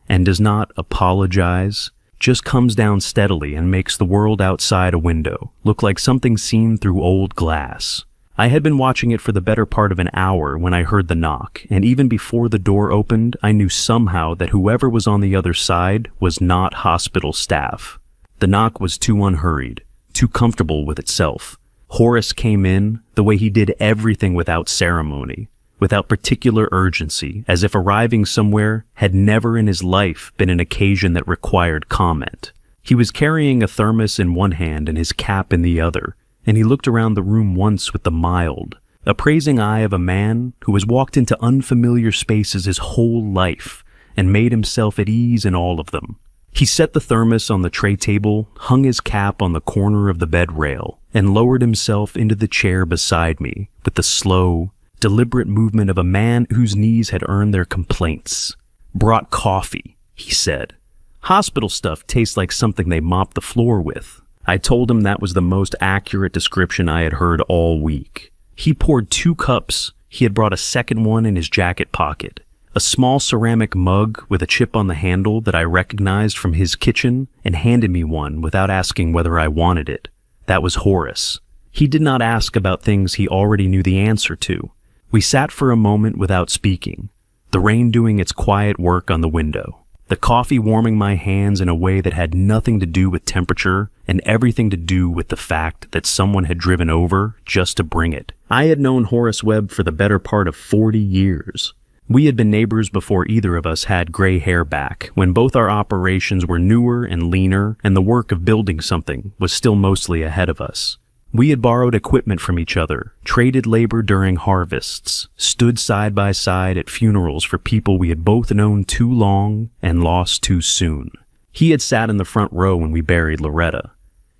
and does not apologize, just comes down steadily and makes the world outside a window look like something seen through old glass. I had been watching it for the better part of an hour when I heard the knock, and even before the door opened, I knew somehow that whoever was on the other side was not hospital staff. The knock was too unhurried, too comfortable with itself. Horace came in the way he did everything without ceremony, without particular urgency, as if arriving somewhere had never in his life been an occasion that required comment. He was carrying a thermos in one hand and his cap in the other, and he looked around the room once with the mild, appraising eye of a man who has walked into unfamiliar spaces his whole life and made himself at ease in all of them. He set the thermos on the tray table, hung his cap on the corner of the bed rail, and lowered himself into the chair beside me with the slow, deliberate movement of a man whose knees had earned their complaints. Brought coffee, he said. Hospital stuff tastes like something they mop the floor with. I told him that was the most accurate description I had heard all week. He poured 2 cups. He had brought a second one in his jacket pocket. A small ceramic mug with a chip on the handle that I recognized from his kitchen, and handed me one without asking whether I wanted it. That was Horace. He did not ask about things he already knew the answer to. We sat for a moment without speaking, the rain doing its quiet work on the window, the coffee warming my hands in a way that had nothing to do with temperature and everything to do with the fact that someone had driven over just to bring it. I had known Horace Webb for the better part of 40 years. We had been neighbors before either of us had gray hair back, when both our operations were newer and leaner, and the work of building something was still mostly ahead of us. We had borrowed equipment from each other, traded labor during harvests, stood side by side at funerals for people we had both known too long and lost too soon. He had sat in the front row when we buried Loretta.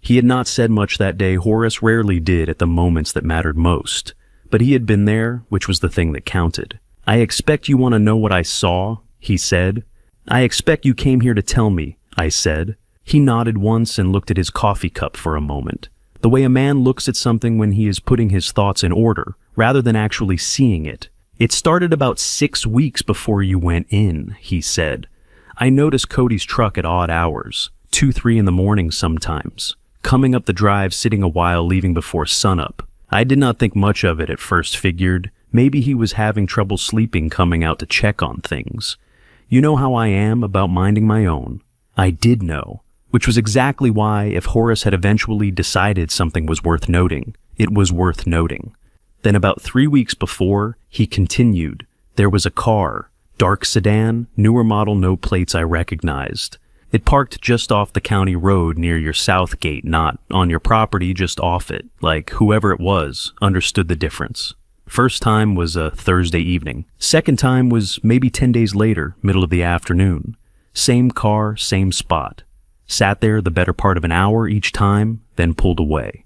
He had not said much that day. Horace rarely did at the moments that mattered most, but he had been there, which was the thing that counted. "I expect you want to know what I saw," he said. "I expect you came here to tell me," I said. He nodded once and looked at his coffee cup for a moment, the way a man looks at something when he is putting his thoughts in order, rather than actually seeing it. "It started about 6 weeks before you went in," he said. "I noticed Cody's truck at odd hours, 2, 3 in the morning sometimes, coming up the drive, sitting a while, leaving before sunup. I did not think much of it at first, figured maybe he was having trouble sleeping, coming out to check on things. You know how I am about minding my own." I did know, which was exactly why, if Horace had eventually decided something was worth noting, it was worth noting. Then about 3 weeks before, he continued, "There was a car, dark sedan, newer model, no plates I recognized. It parked just off the county road near your south gate, not on your property, just off it, like whoever it was understood the difference. First time was a Thursday evening. Second time was maybe 10 days later, middle of the afternoon. Same car, same spot. Sat there the better part of an hour each time, then pulled away."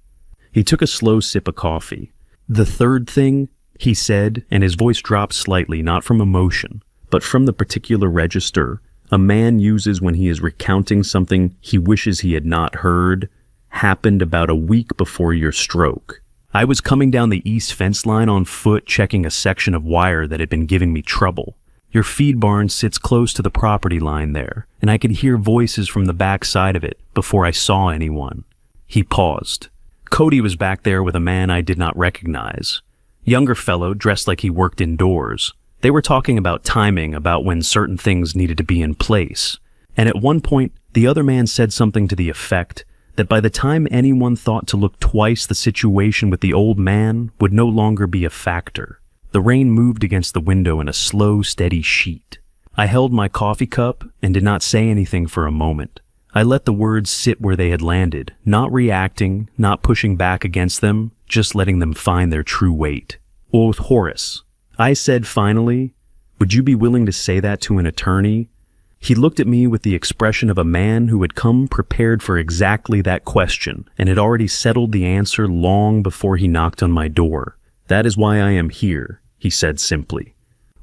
He took a slow sip of coffee. "The third thing," he said, and his voice dropped slightly, not from emotion, but from the particular register a man uses when he is recounting something he wishes he had not heard, "happened about a week before your stroke. I was coming down the east fence line on foot, checking a section of wire that had been giving me trouble. Your feed barn sits close to the property line there, and I could hear voices from the back side of it before I saw anyone." He paused. "Cody was back there with a man I did not recognize. Younger fellow, dressed like he worked indoors. They were talking about timing, about when certain things needed to be in place. And at one point, the other man said something to the effect that by the time anyone thought to look twice, the situation with the old man would no longer be a factor. The rain moved against the window in a slow, steady sheet. I held my coffee cup and did not say anything for a moment. I let the words sit where they had landed, not reacting, not pushing back against them, just letting them find their true weight. "Oh, Horace," I said finally, "would you be willing to say that to an attorney?" He looked at me with the expression of a man who had come prepared for exactly that question and had already settled the answer long before he knocked on my door. "That is why I am here," he said simply.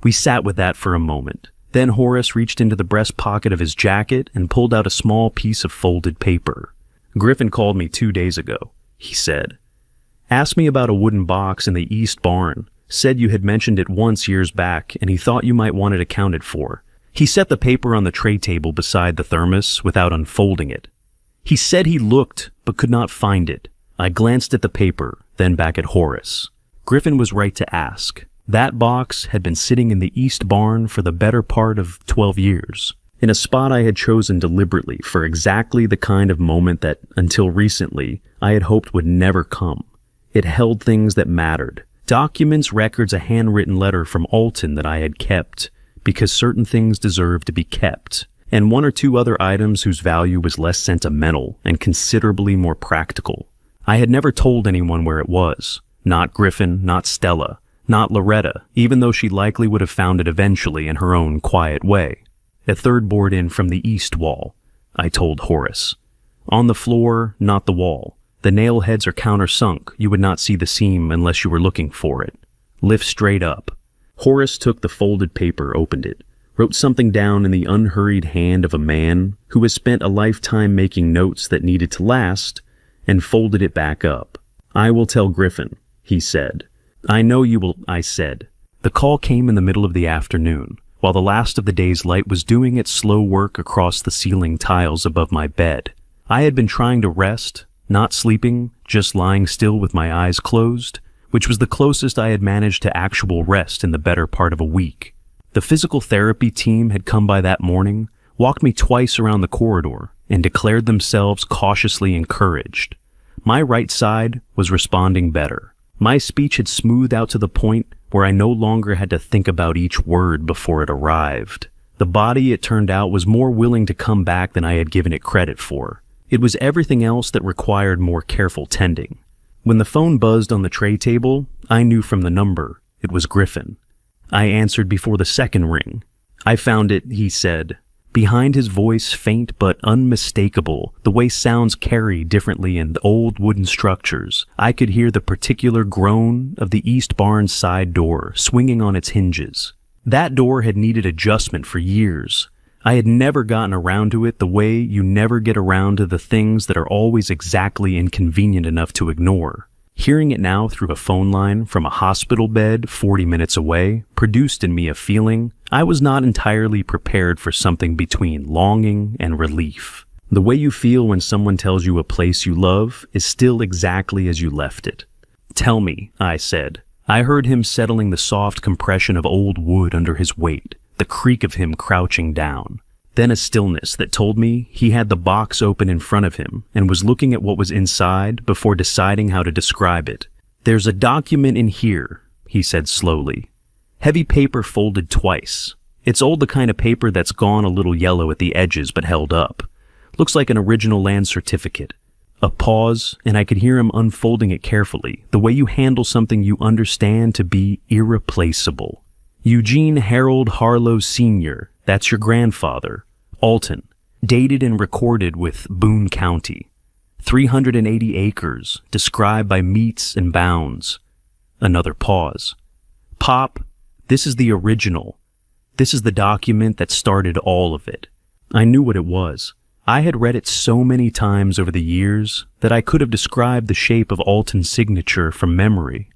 We sat with that for a moment. Then Horace reached into the breast pocket of his jacket and pulled out a small piece of folded paper. "Griffin called me 2 days ago," he said. "Asked me about a wooden box in the east barn. Said you had mentioned it once years back, and he thought you might want it accounted for." He set the paper on the tray table beside the thermos without unfolding it. He said he looked, but could not find it. I glanced at the paper, then back at Horace. Griffin was right to ask. That box had been sitting in the east barn for the better part of 12 years, in a spot I had chosen deliberately for exactly the kind of moment that, until recently, I had hoped would never come. It held things that mattered. Documents, records, a handwritten letter from Alton that I had kept, because certain things deserved to be kept, and 1 or 2 other items whose value was less sentimental and considerably more practical. I had never told anyone where it was. Not Griffin, not Stella, not Loretta, even though she likely would have found it eventually in her own quiet way. "A third board in from the east wall," I told Horace. "On the floor, not the wall. The nail heads are countersunk. You would not see the seam unless you were looking for it. Lift straight up." Horace took the folded paper, opened it, wrote something down in the unhurried hand of a man who has spent a lifetime making notes that needed to last, and folded it back up. "I will tell Griffin," he said. "I know you will," I said. The call came in the middle of the afternoon, while the last of the day's light was doing its slow work across the ceiling tiles above my bed. I had been trying to rest, not sleeping, just lying still with my eyes closed, which was the closest I had managed to actual rest in the better part of a week. The physical therapy team had come by that morning, walked me twice around the corridor, and declared themselves cautiously encouraged. My right side was responding better. My speech had smoothed out to the point where I no longer had to think about each word before it arrived. The body, it turned out, was more willing to come back than I had given it credit for. It was everything else that required more careful tending. When the phone buzzed on the tray table, I knew from the number it was Griffin. I answered before the second ring. "I found it," he said. Behind his voice, faint but unmistakable, the way sounds carry differently in old wooden structures, I could hear the particular groan of the east barn side door swinging on its hinges. That door had needed adjustment for years. I had never gotten around to it the way you never get around to the things that are always exactly inconvenient enough to ignore. Hearing it now through a phone line from a hospital bed 40 minutes away produced in me a feeling I was not entirely prepared for, something between longing and relief. The way you feel when someone tells you a place you love is still exactly as you left it. "Tell me," I said. I heard him settling the soft compression of old wood under his weight, the creak of him crouching down. Then a stillness that told me he had the box open in front of him and was looking at what was inside before deciding how to describe it. "There's a document in here," he said slowly. "Heavy paper folded twice. It's old, the kind of paper that's gone a little yellow at the edges but held up. Looks like an original land certificate." A pause, and I could hear him unfolding it carefully, the way you handle something you understand to be irreplaceable. "Eugene Harold Harlow Sr., that's your grandfather. Alton. Dated and recorded with Boone County. 380 acres, described by meets and bounds." Another pause. "Pop, this is the original. This is the document that started all of it." I knew what it was. I had read it so many times over the years that I could have described the shape of Alton's signature from memory.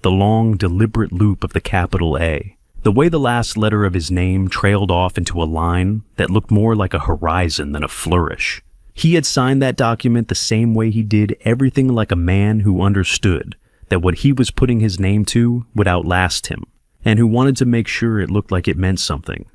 The long, deliberate loop of the capital A. The way the last letter of his name trailed off into a line that looked more like a horizon than a flourish. He had signed that document the same way he did everything, like a man who understood that what he was putting his name to would outlast him, and who wanted to make sure it looked like it meant something.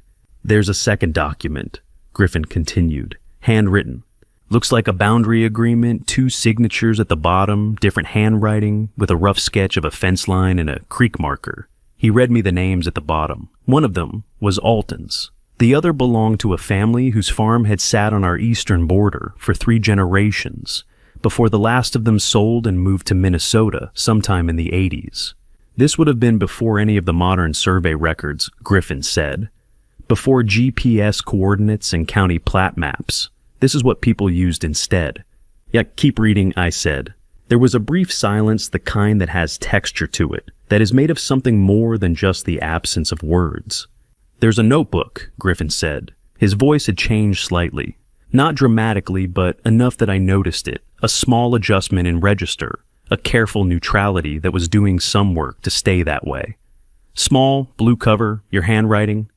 "There's a second document," Griffin continued, "handwritten. Looks like a boundary agreement, 2 signatures at the bottom, different handwriting, with a rough sketch of a fence line and a creek marker." He read me the names at the bottom. One of them was Alton's. The other belonged to a family whose farm had sat on our eastern border for 3 generations, before the last of them sold and moved to Minnesota sometime in the 80s. This would have been before any of the modern survey records, Griffin said. Before GPS coordinates and county plat maps. This is what people used instead. "Yeah, keep reading," I said. There was a brief silence, the kind that has texture to it, that is made of something more than just the absence of words. "There's a notebook," Griffin said. His voice had changed slightly. Not dramatically, but enough that I noticed it. A small adjustment in register. A careful neutrality that was doing some work to stay that way. "Small, blue cover, your handwriting."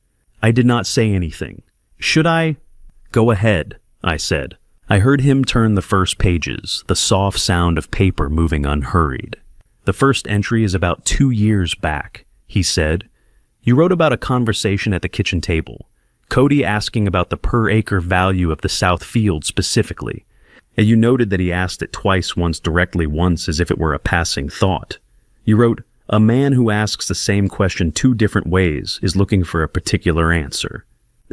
I did not say anything. "Should I?" "Go ahead," I said. I heard him turn the first pages, the soft sound of paper moving unhurried. "The first entry is about 2 years back," he said. "You wrote about a conversation at the kitchen table. Cody asking about the per-acre value of the South Field specifically. And you noted that he asked it twice, once directly, once as if it were a passing thought. You wrote, 'A man who asks the same question 2 different ways is looking for a particular answer.'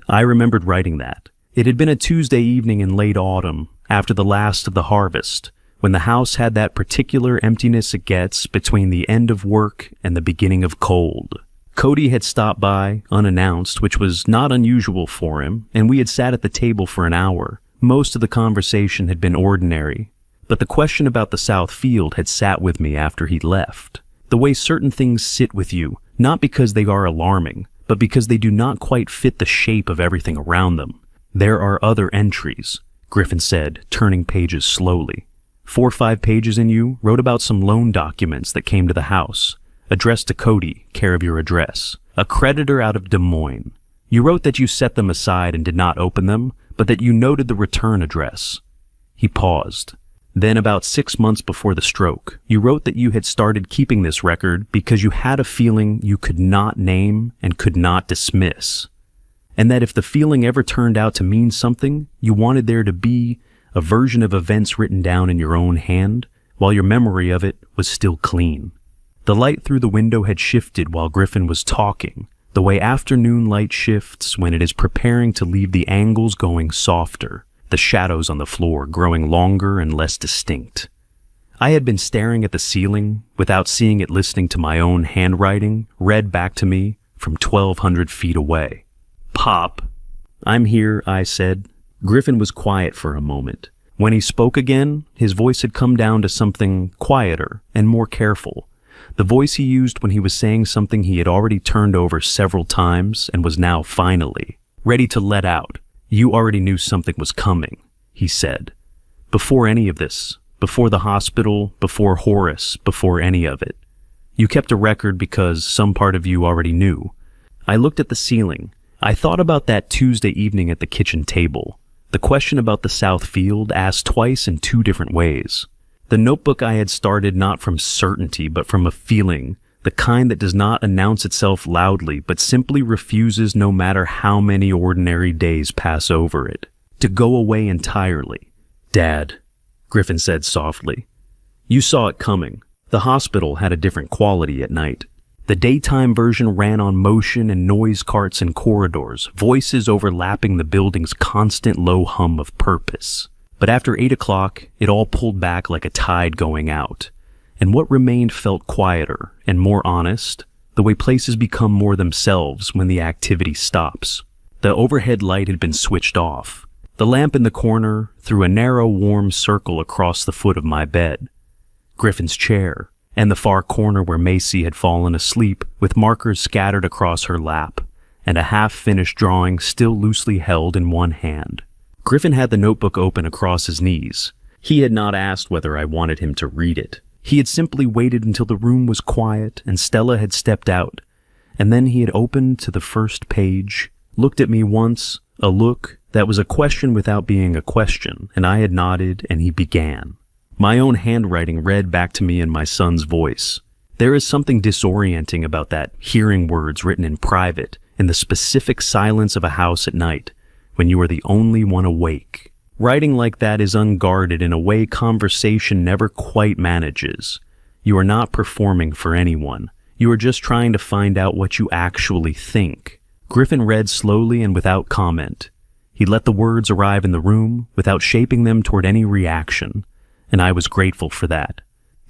I remembered writing that. It had been a Tuesday evening in late autumn, after the last of the harvest, when the house had that particular emptiness it gets between the end of work and the beginning of cold. Cody had stopped by, unannounced, which was not unusual for him, and we had sat at the table for an hour. Most of the conversation had been ordinary, but the question about the South Field had sat with me after he left. The way certain things sit with you, not because they are alarming, but because they do not quite fit the shape of everything around them. "There are other entries," Griffin said, turning pages slowly. 4 or 5 pages in you wrote about some loan documents that came to the house, addressed to Cody, care of your address, a creditor out of Des Moines. You wrote that you set them aside and did not open them, but that you noted the return address. He paused. Then, about 6 months before the stroke, you wrote that you had started keeping this record because you had a feeling you could not name and could not dismiss. And that if the feeling ever turned out to mean something, you wanted there to be a version of events written down in your own hand, while your memory of it was still clean. The light through the window had shifted while Griffin was talking, the way afternoon light shifts when it is preparing to leave the angles going softer, the shadows on the floor growing longer and less distinct. I had been staring at the ceiling without seeing it, listening to my own handwriting read back to me from 1,200 feet away. "Pop." "I'm here," I said. Griffin was quiet for a moment. When he spoke again, his voice had come down to something quieter and more careful. The voice he used when he was saying something he had already turned over several times and was now finally ready to let out. "You already knew something was coming," he said. "Before any of this, before the hospital, before Horace, before any of it. You kept a record because some part of you already knew." I looked at the ceiling. I thought about that Tuesday evening at the kitchen table. The question about the South Field asked twice in two different ways. The notebook I had started not from certainty but from a feeling, the kind that does not announce itself loudly but simply refuses, no matter how many ordinary days pass over it, to go away entirely. "Dad," Griffin said softly, "you saw it coming. The hospital had a different quality at night. The daytime version ran on motion and noise carts and corridors, voices overlapping the building's constant low hum of purpose. But after 8 o'clock, it all pulled back like a tide going out, and what remained felt quieter and more honest, the way places become more themselves when the activity stops. The overhead light had been switched off. The lamp in the corner threw a narrow, warm circle across the foot of my bed. Griffin's chair, and the far corner where Macy had fallen asleep with markers scattered across her lap, and a half-finished drawing still loosely held in one hand. Griffin had the notebook open across his knees. He had not asked whether I wanted him to read it. He had simply waited until the room was quiet and Stella had stepped out, and then he had opened to the first page, looked at me once, a look that was a question without being a question, and I had nodded, and he began. My own handwriting read back to me in my son's voice. There is something disorienting about that, hearing words written in private, in the specific silence of a house at night, when you are the only one awake. Writing like that is unguarded in a way conversation never quite manages. You are not performing for anyone. You are just trying to find out what you actually think. Griffin read slowly and without comment. He let the words arrive in the room without shaping them toward any reaction, and I was grateful for that.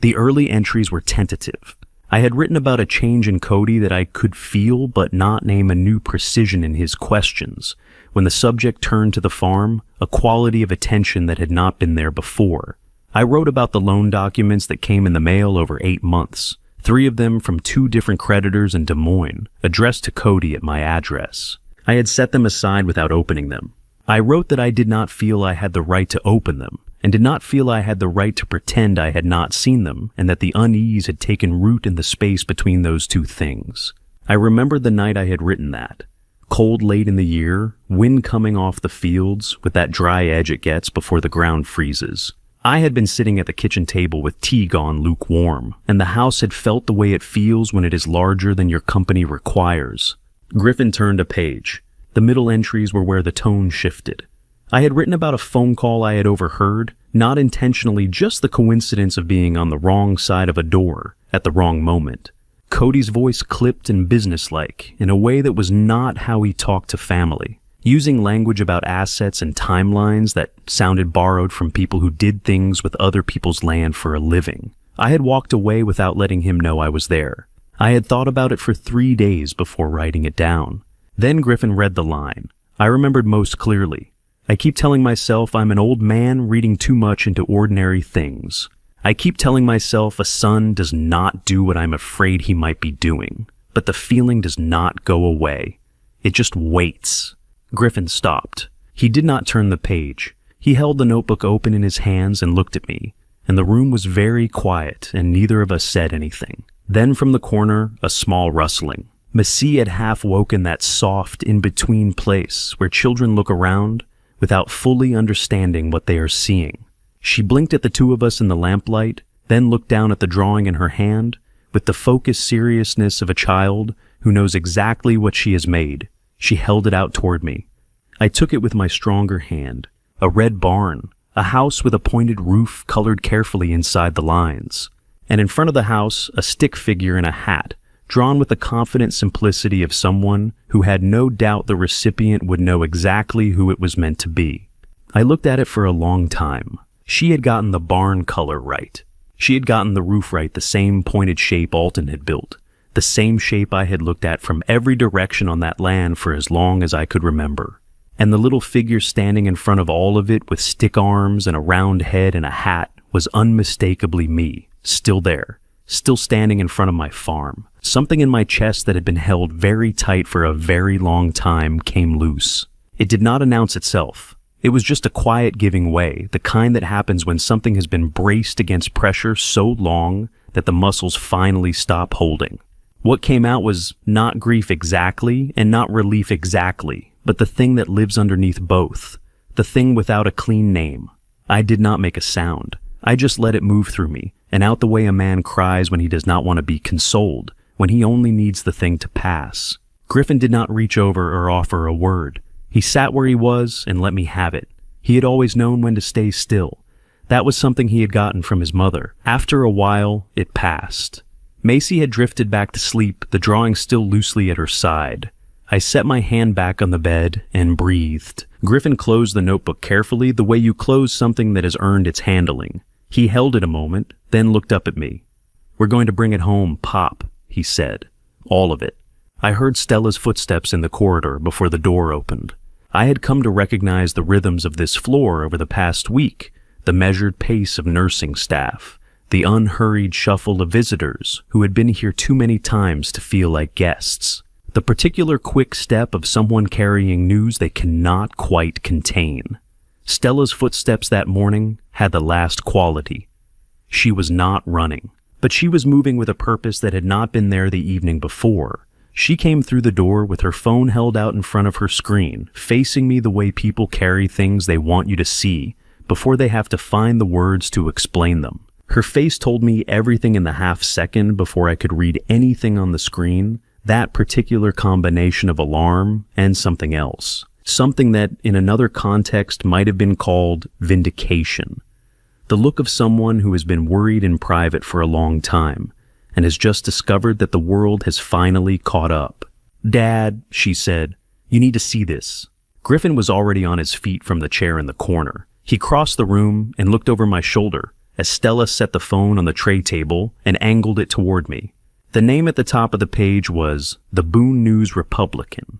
The early entries were tentative. I had written about a change in Cody that I could feel but not name a new precision in his questions. When the subject turned to the farm, a quality of attention that had not been there before. I wrote about the loan documents that came in the mail over 8 months, 3 of them from 2 different creditors in Des Moines, addressed to Cody at my address. I had set them aside without opening them. I wrote that I did not feel I had the right to open them, and did not feel I had the right to pretend I had not seen them, and that the unease had taken root in the space between those 2 things. I remembered the night I had written that. Cold late in the year, wind coming off the fields with that dry edge it gets before the ground freezes. I had been sitting at the kitchen table with tea gone lukewarm, and the house had felt the way it feels when it is larger than your company requires. Griffin turned a page. The middle entries were where the tone shifted. I had written about a phone call I had overheard, not intentionally, just the coincidence of being on the wrong side of a door at the wrong moment. Cody's voice clipped and businesslike in a way that was not how he talked to family, using language about assets and timelines that sounded borrowed from people who did things with other people's land for a living. I had walked away without letting him know I was there. I had thought about it for 3 days before writing it down. Then Griffin read the line. I remembered most clearly. I keep telling myself I'm an old man reading too much into ordinary things. I keep telling myself a son does not do what I'm afraid he might be doing, but the feeling does not go away. It just waits. Griffin stopped. He did not turn the page. He held the notebook open in his hands and looked at me, and the room was very quiet, and neither of us said anything. Then from the corner, a small rustling. Macy had half woken that soft, in-between place where children look around without fully understanding what they are seeing. She blinked at the 2 of us in the lamplight, then looked down at the drawing in her hand with the focused seriousness of a child who knows exactly what she has made. She held it out toward me. I took it with my stronger hand. A red barn, a house with a pointed roof colored carefully inside the lines. And in front of the house, a stick figure in a hat, drawn with the confident simplicity of someone who had no doubt the recipient would know exactly who it was meant to be. I looked at it for a long time. She had gotten the barn color right. She had gotten the roof right, the same pointed shape Alton had built, the same shape I had looked at from every direction on that land for as long as I could remember. And the little figure standing in front of all of it with stick arms and a round head and a hat was unmistakably me, still there, still standing in front of my farm. Something in my chest that had been held very tight for a very long time came loose. It did not announce itself. It was just a quiet giving way, the kind that happens when something has been braced against pressure so long that the muscles finally stop holding. What came out was not grief exactly and not relief exactly, but the thing that lives underneath both, the thing without a clean name. I did not make a sound. I just let it move through me, and out the way a man cries when he does not want to be consoled, when he only needs the thing to pass. Griffin did not reach over or offer a word. He sat where he was and let me have it. He had always known when to stay still. That was something he had gotten from his mother. After a while, it passed. Macy had drifted back to sleep, the drawing still loosely at her side. I set my hand back on the bed and breathed. Griffin closed the notebook carefully, the way you close something that has earned its handling. He held it a moment, then looked up at me. "We're going to bring it home, Pop," he said. "All of it." I heard Stella's footsteps in the corridor before the door opened. I had come to recognize the rhythms of this floor over the past week, the measured pace of nursing staff, the unhurried shuffle of visitors who had been here too many times to feel like guests, the particular quick step of someone carrying news they cannot quite contain. Stella's footsteps that morning had the last quality. She was not running, but she was moving with a purpose that had not been there the evening before. She came through the door with her phone held out in front of her screen, facing me the way people carry things they want you to see before they have to find the words to explain them. Her face told me everything in the half second before I could read anything on the screen, that particular combination of alarm and something else. Something that, in another context, might have been called vindication. The look of someone who has been worried in private for a long time, and has just discovered that the world has finally caught up. "Dad," she said, "you need to see this." Griffin was already on his feet from the chair in the corner. He crossed the room and looked over my shoulder as Stella set the phone on the tray table and angled it toward me. The name at the top of the page was The Boone News-Republican.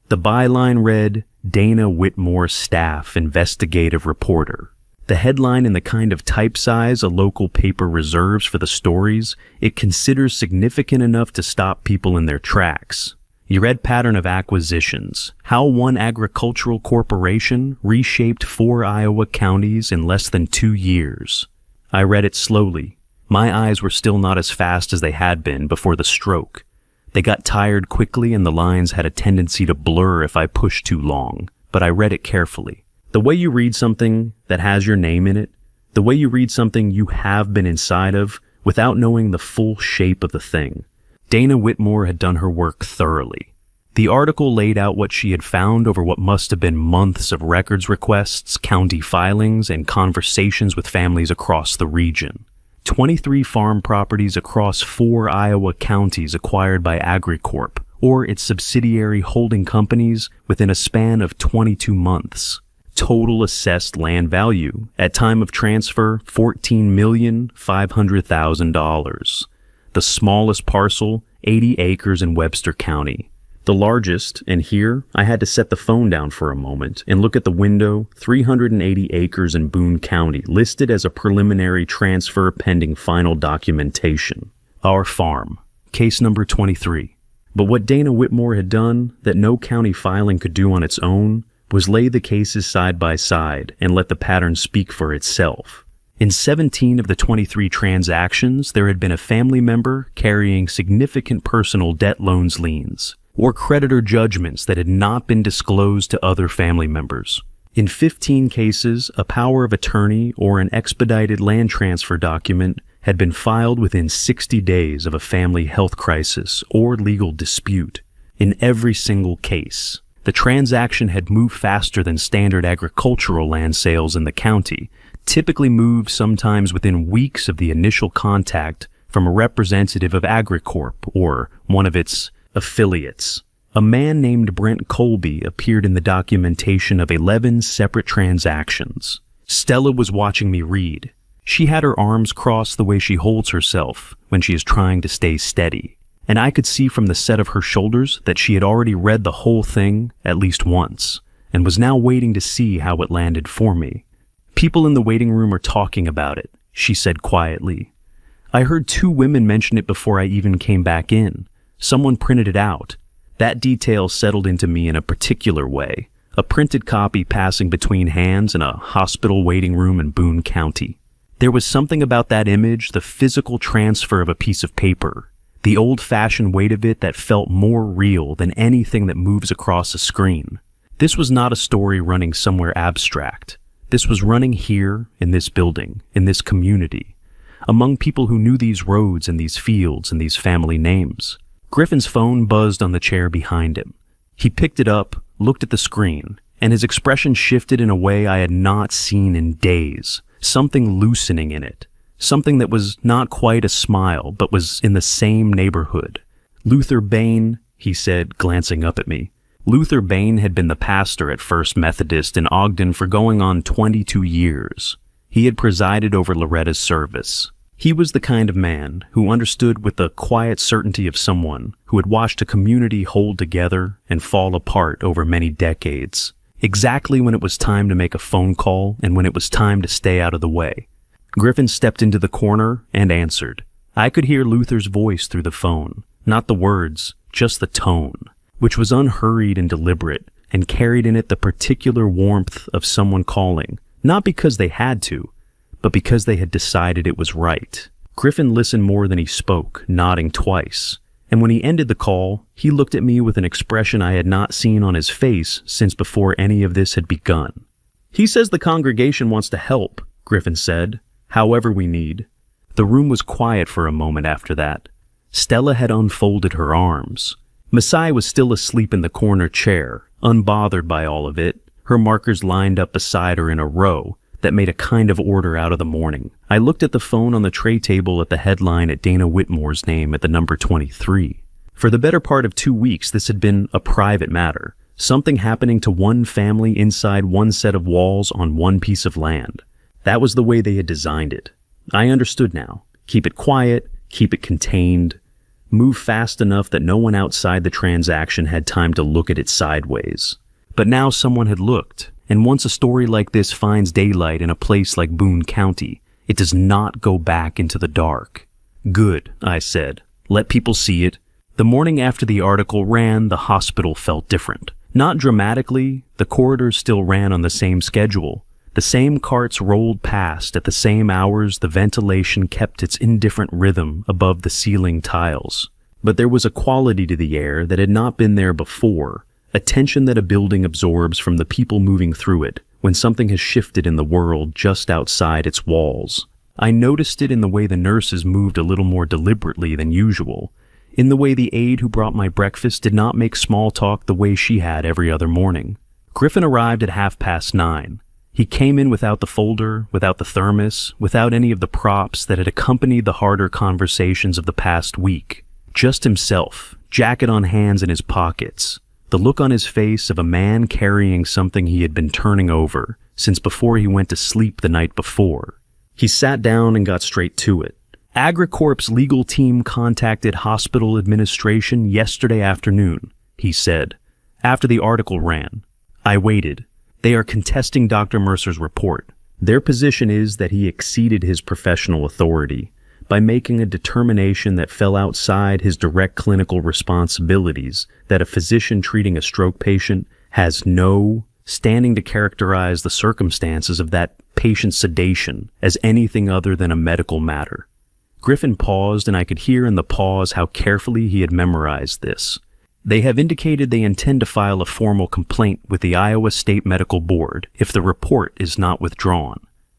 The byline read, "Dana Whitmore Staff Investigative Reporter." The headline in the kind of type size a local paper reserves for the stories it considers significant enough to stop people in their tracks. You read pattern of acquisitions, how one agricultural corporation reshaped 4 Iowa counties in less than 2 years. I read it slowly. My eyes were still not as fast as they had been before the stroke. They got tired quickly and the lines had a tendency to blur if I pushed too long, but I read it carefully. The way you read something that has your name in it, the way you read something you have been inside of without knowing the full shape of the thing. Dana Whitmore had done her work thoroughly. The article laid out what she had found over what must have been months of records requests, county filings, and conversations with families across the region. 23 farm properties across 4 Iowa counties acquired by AgriCorp, or its subsidiary holding companies, within a span of 22 months. Total assessed land value, at time of transfer, $14,500,000. The smallest parcel, 80 acres in Webster County. The largest, and here I had to set the phone down for a moment and look at the window, 380 acres in Boone County, listed as a preliminary transfer pending final documentation. Our farm. Case number 23. But what Dana Whitmore had done that no county filing could do on its own was lay the cases side by side and let the pattern speak for itself. In 17 of the 23 transactions, there had been a family member carrying significant personal debt loans liens, or creditor judgments that had not been disclosed to other family members. In 15 cases, a power of attorney or an expedited land transfer document had been filed within 60 days of a family health crisis or legal dispute. In every single case, the transaction had moved faster than standard agricultural land sales in the county, typically moved sometimes within weeks of the initial contact from a representative of Agricorp, or one of its affiliates. A man named Brent Colby appeared in the documentation of 11 separate transactions. Stella was watching me read. She had her arms crossed the way she holds herself when she is trying to stay steady, and I could see from the set of her shoulders that she had already read the whole thing at least once, and was now waiting to see how it landed for me. "People in the waiting room are talking about it," she said quietly. "I heard 2 women mention it before I even came back in. Someone printed it out. That detail settled into me in a particular way, a printed copy passing between hands in a hospital waiting room in Boone County. There was something about that image, the physical transfer of a piece of paper, the old-fashioned weight of it that felt more real than anything that moves across a screen. This was not a story running somewhere abstract. This was running here, in this building, in this community, among people who knew these roads and these fields and these family names." Griffin's phone buzzed on the chair behind him. He picked it up, looked at the screen, and his expression shifted in a way I had not seen in days, something loosening in it, something that was not quite a smile, but was in the same neighborhood. "Luther Bain," he said, glancing up at me. Luther Bain had been the pastor at First Methodist in Ogden for going on 22 years. He had presided over Loretta's service. He was the kind of man who understood with the quiet certainty of someone who had watched a community hold together and fall apart over many decades, exactly when it was time to make a phone call and when it was time to stay out of the way. Griffin stepped into the corner and answered. I could hear Luther's voice through the phone, not the words, just the tone, which was unhurried and deliberate and carried in it the particular warmth of someone calling, not because they had to, but because they had decided it was right. Griffin listened more than he spoke, nodding twice, and when he ended the call, he looked at me with an expression I had not seen on his face since before any of this had begun. "He says the congregation wants to help," Griffin said, "however we need." The room was quiet for a moment after that. Stella had unfolded her arms. Masai was still asleep in the corner chair, unbothered by all of it, her markers lined up beside her in a row that made a kind of order out of the morning. I looked at the phone on the tray table at the headline at Dana Whitmore's name at the number 23. For the better part of 2 weeks, this had been a private matter, something happening to one family inside one set of walls on one piece of land. That was the way they had designed it. I understood now. Keep it quiet, keep it contained, move fast enough that no one outside the transaction had time to look at it sideways. But now someone had looked, and once a story like this finds daylight in a place like Boone County, it does not go back into the dark. Good, I said. Let people see it. The morning after the article ran, the hospital felt different. Not dramatically, the corridors still ran on the same schedule. The same carts rolled past at the same hours, the ventilation kept its indifferent rhythm above the ceiling tiles. But there was a quality to the air that had not been there before, a tension that a building absorbs from the people moving through it when something has shifted in the world just outside its walls. I noticed it in the way the nurses moved a little more deliberately than usual, in the way the aide who brought my breakfast did not make small talk the way she had every other morning. Griffin arrived at 9:30. He came in without the folder, without the thermos, without any of the props that had accompanied the harder conversations of the past week. Just himself, jacket on hands in his pockets, the look on his face of a man carrying something he had been turning over since before he went to sleep the night before. He sat down and got straight to it. Agricorp's legal team contacted hospital administration yesterday afternoon, he said, after the article ran. I waited. They are contesting Dr. Mercer's report. Their position is that he exceeded his professional authority by making a determination that fell outside his direct clinical responsibilities, that a physician treating a stroke patient has no standing to characterize the circumstances of that patient's sedation as anything other than a medical matter. Griffin paused, and I could hear in the pause how carefully he had memorized this. They have indicated they intend to file a formal complaint with the Iowa State Medical Board if the report is not withdrawn.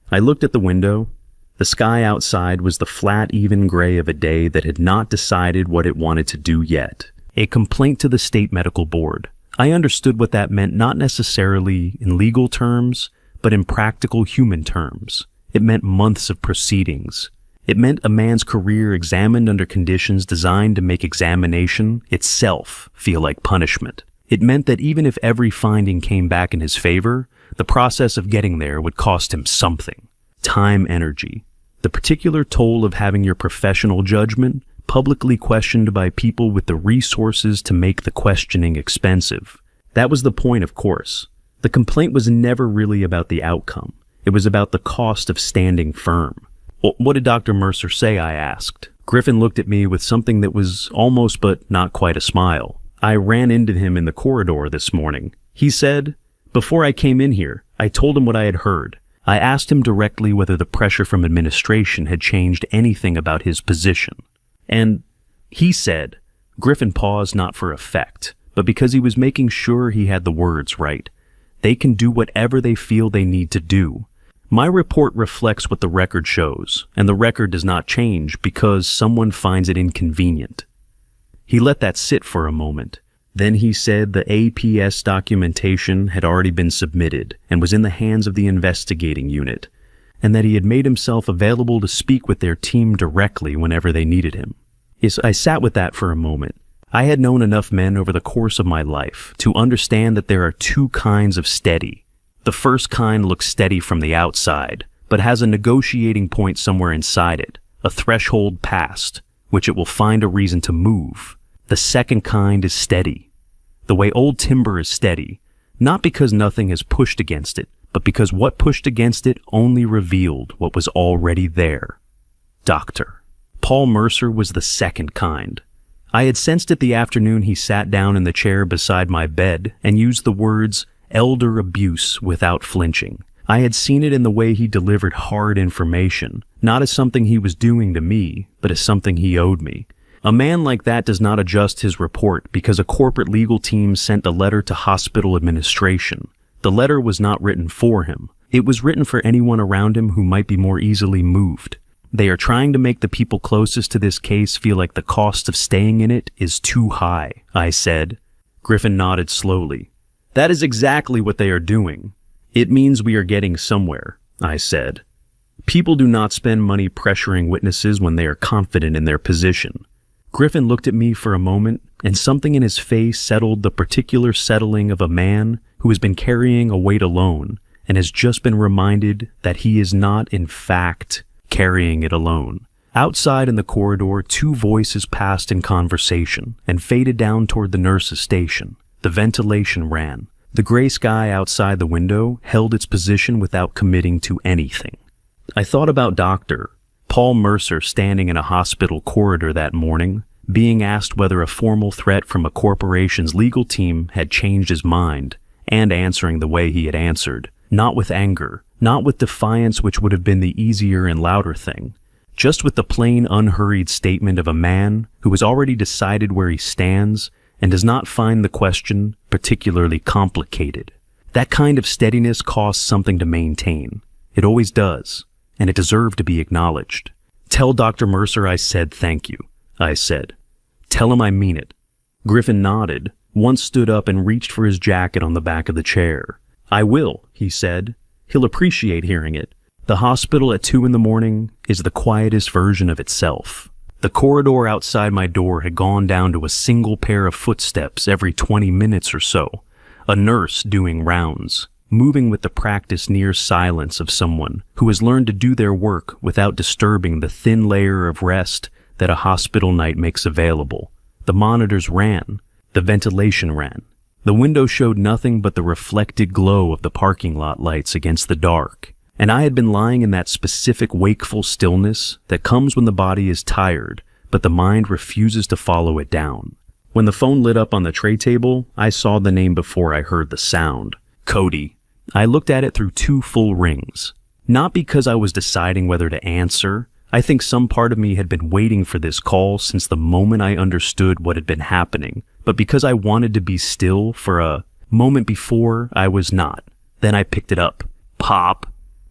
I looked at the window. The sky outside was the flat, even gray of a day that had not decided what it wanted to do yet. A complaint to the State Medical Board. I understood what that meant, not necessarily in legal terms, but in practical human terms. It meant months of proceedings. It meant a man's career examined under conditions designed to make examination itself feel like punishment. It meant that even if every finding came back in his favor, the process of getting there would cost him something. Time, energy. The particular toll of having your professional judgment publicly questioned by people with the resources to make the questioning expensive. That was the point, of course. The complaint was never really about the outcome. It was about the cost of standing firm. What did Dr. Mercer say? I asked. Griffin looked at me with something that was almost but not quite a smile. I ran into him in the corridor this morning. He said, "Before I came in here, I told him what I had heard. I asked him directly whether the pressure from administration had changed anything about his position. And he said," Griffin paused not for effect, but because he was making sure he had the words right, "they can do whatever they feel they need to do. My report reflects what the record shows, and the record does not change because someone finds it inconvenient." He let that sit for a moment. Then he said the APS documentation had already been submitted and was in the hands of the investigating unit, and that he had made himself available to speak with their team directly whenever they needed him. Yes, I sat with that for a moment. I had known enough men over the course of my life to understand that there are two kinds of steady. The first kind looks steady from the outside, but has a negotiating point somewhere inside it, a threshold past, which it will find a reason to move. The second kind is steady. The way old timber is steady, not because nothing has pushed against it, but because what pushed against it only revealed what was already there. Doctor. Paul Mercer was the second kind. I had sensed it the afternoon he sat down in the chair beside my bed and used the words elder abuse without flinching. I had seen it in the way he delivered hard information, not as something he was doing to me, but as something he owed me. A man like that does not adjust his report because a corporate legal team sent a letter to hospital administration. The letter was not written for him. It was written for anyone around him who might be more easily moved. They are trying to make the people closest to this case feel like the cost of staying in it is too high, I said. Griffin nodded slowly. That is exactly what they are doing. It means we are getting somewhere, I said. People do not spend money pressuring witnesses when they are confident in their position. Griffin looked at me for a moment, and something in his face settled the particular settling of a man who has been carrying a weight alone and has just been reminded that he is not, in fact, carrying it alone. Outside in the corridor, two voices passed in conversation and faded down toward the nurse's station. The ventilation ran. The gray sky outside the window held its position without committing to anything. I thought about Dr. Paul Mercer standing in a hospital corridor that morning, being asked whether a formal threat from a corporation's legal team had changed his mind, and answering the way he had answered, not with anger, not with defiance, which would have been the easier and louder thing, just with the plain, unhurried statement of a man who has already decided where he stands and does not find the question particularly complicated. That kind of steadiness costs something to maintain. It always does, and it deserved to be acknowledged. Tell Dr. Mercer I said thank you, I said. Tell him I mean it. Griffin nodded, once stood up and reached for his jacket on the back of the chair. I will, he said. He'll appreciate hearing it. The hospital at 2 a.m. is the quietest version of itself. The corridor outside my door had gone down to a single pair of footsteps every 20 minutes or so, a nurse doing rounds, moving with the practiced near silence of someone who has learned to do their work without disturbing the thin layer of rest that a hospital night makes available. The monitors ran. The ventilation ran. The window showed nothing but the reflected glow of the parking lot lights against the dark. And I had been lying in that specific wakeful stillness that comes when the body is tired, but the mind refuses to follow it down. When the phone lit up on the tray table, I saw the name before I heard the sound. Cody. I looked at it through 2 full rings. Not because I was deciding whether to answer. I think some part of me had been waiting for this call since the moment I understood what had been happening, but because I wanted to be still for a moment before I was not. Then I picked it up. Pop.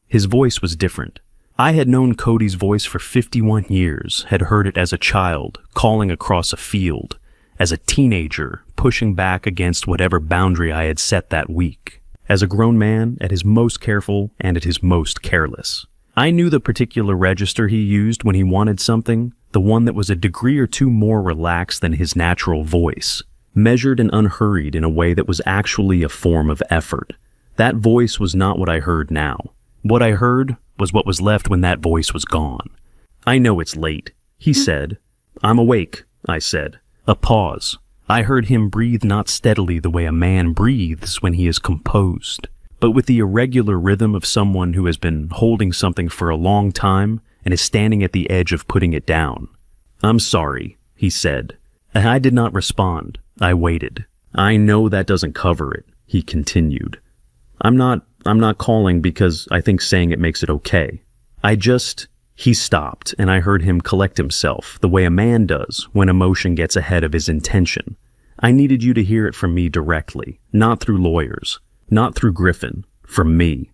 His voice was different. I had known Cody's voice for 51 years, had heard it as a child, calling across a field, as a teenager, pushing back against whatever boundary I had set that week, as a grown man at his most careful and at his most careless. I knew the particular register he used when he wanted something, the one that was a degree or two more relaxed than his natural voice, measured and unhurried in a way that was actually a form of effort. That voice was not what I heard now. What I heard was what was left when that voice was gone. "I know it's late," he said. "I'm awake," I said. A pause. I heard him breathe not steadily the way a man breathes when he is composed, but with the irregular rhythm of someone who has been holding something for a long time and is standing at the edge of putting it down. "I'm sorry," he said. I did not respond. I waited. "I know that doesn't cover it," he continued. I'm not calling because I think saying it makes it okay. He stopped, and I heard him collect himself the way a man does when emotion gets ahead of his intention. "I needed you to hear it from me directly, not through lawyers, not through Griffin, from me."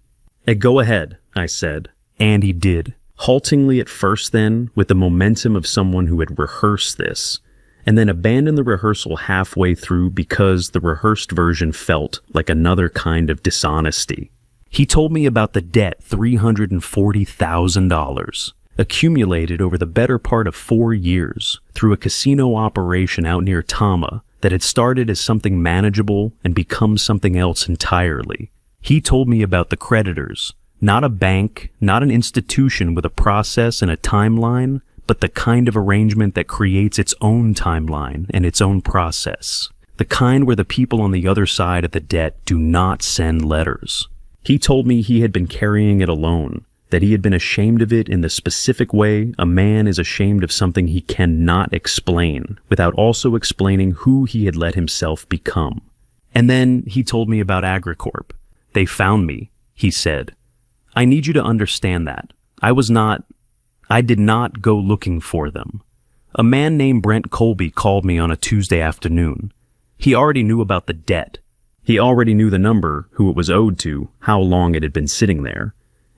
"Go ahead," I said. And he did. Haltingly at first then, with the momentum of someone who had rehearsed this, and then abandoned the rehearsal halfway through because the rehearsed version felt like another kind of dishonesty. He told me about the debt $340,000, accumulated over the better part of 4 years through a casino operation out near Tama that had started as something manageable and become something else entirely. He told me about the creditors, not a bank, not an institution with a process and a timeline, but the kind of arrangement that creates its own timeline and its own process. The kind where the people on the other side of the debt do not send letters. He told me he had been carrying it alone, that he had been ashamed of it in the specific way a man is ashamed of something he cannot explain, without also explaining who he had let himself become. And then he told me about Agricorp. "They found me," he said. "I need you to understand that. I did not go looking for them. A man named Brent Colby called me on a Tuesday afternoon. He already knew about the debt. He already knew the number, who it was owed to, how long it had been sitting there.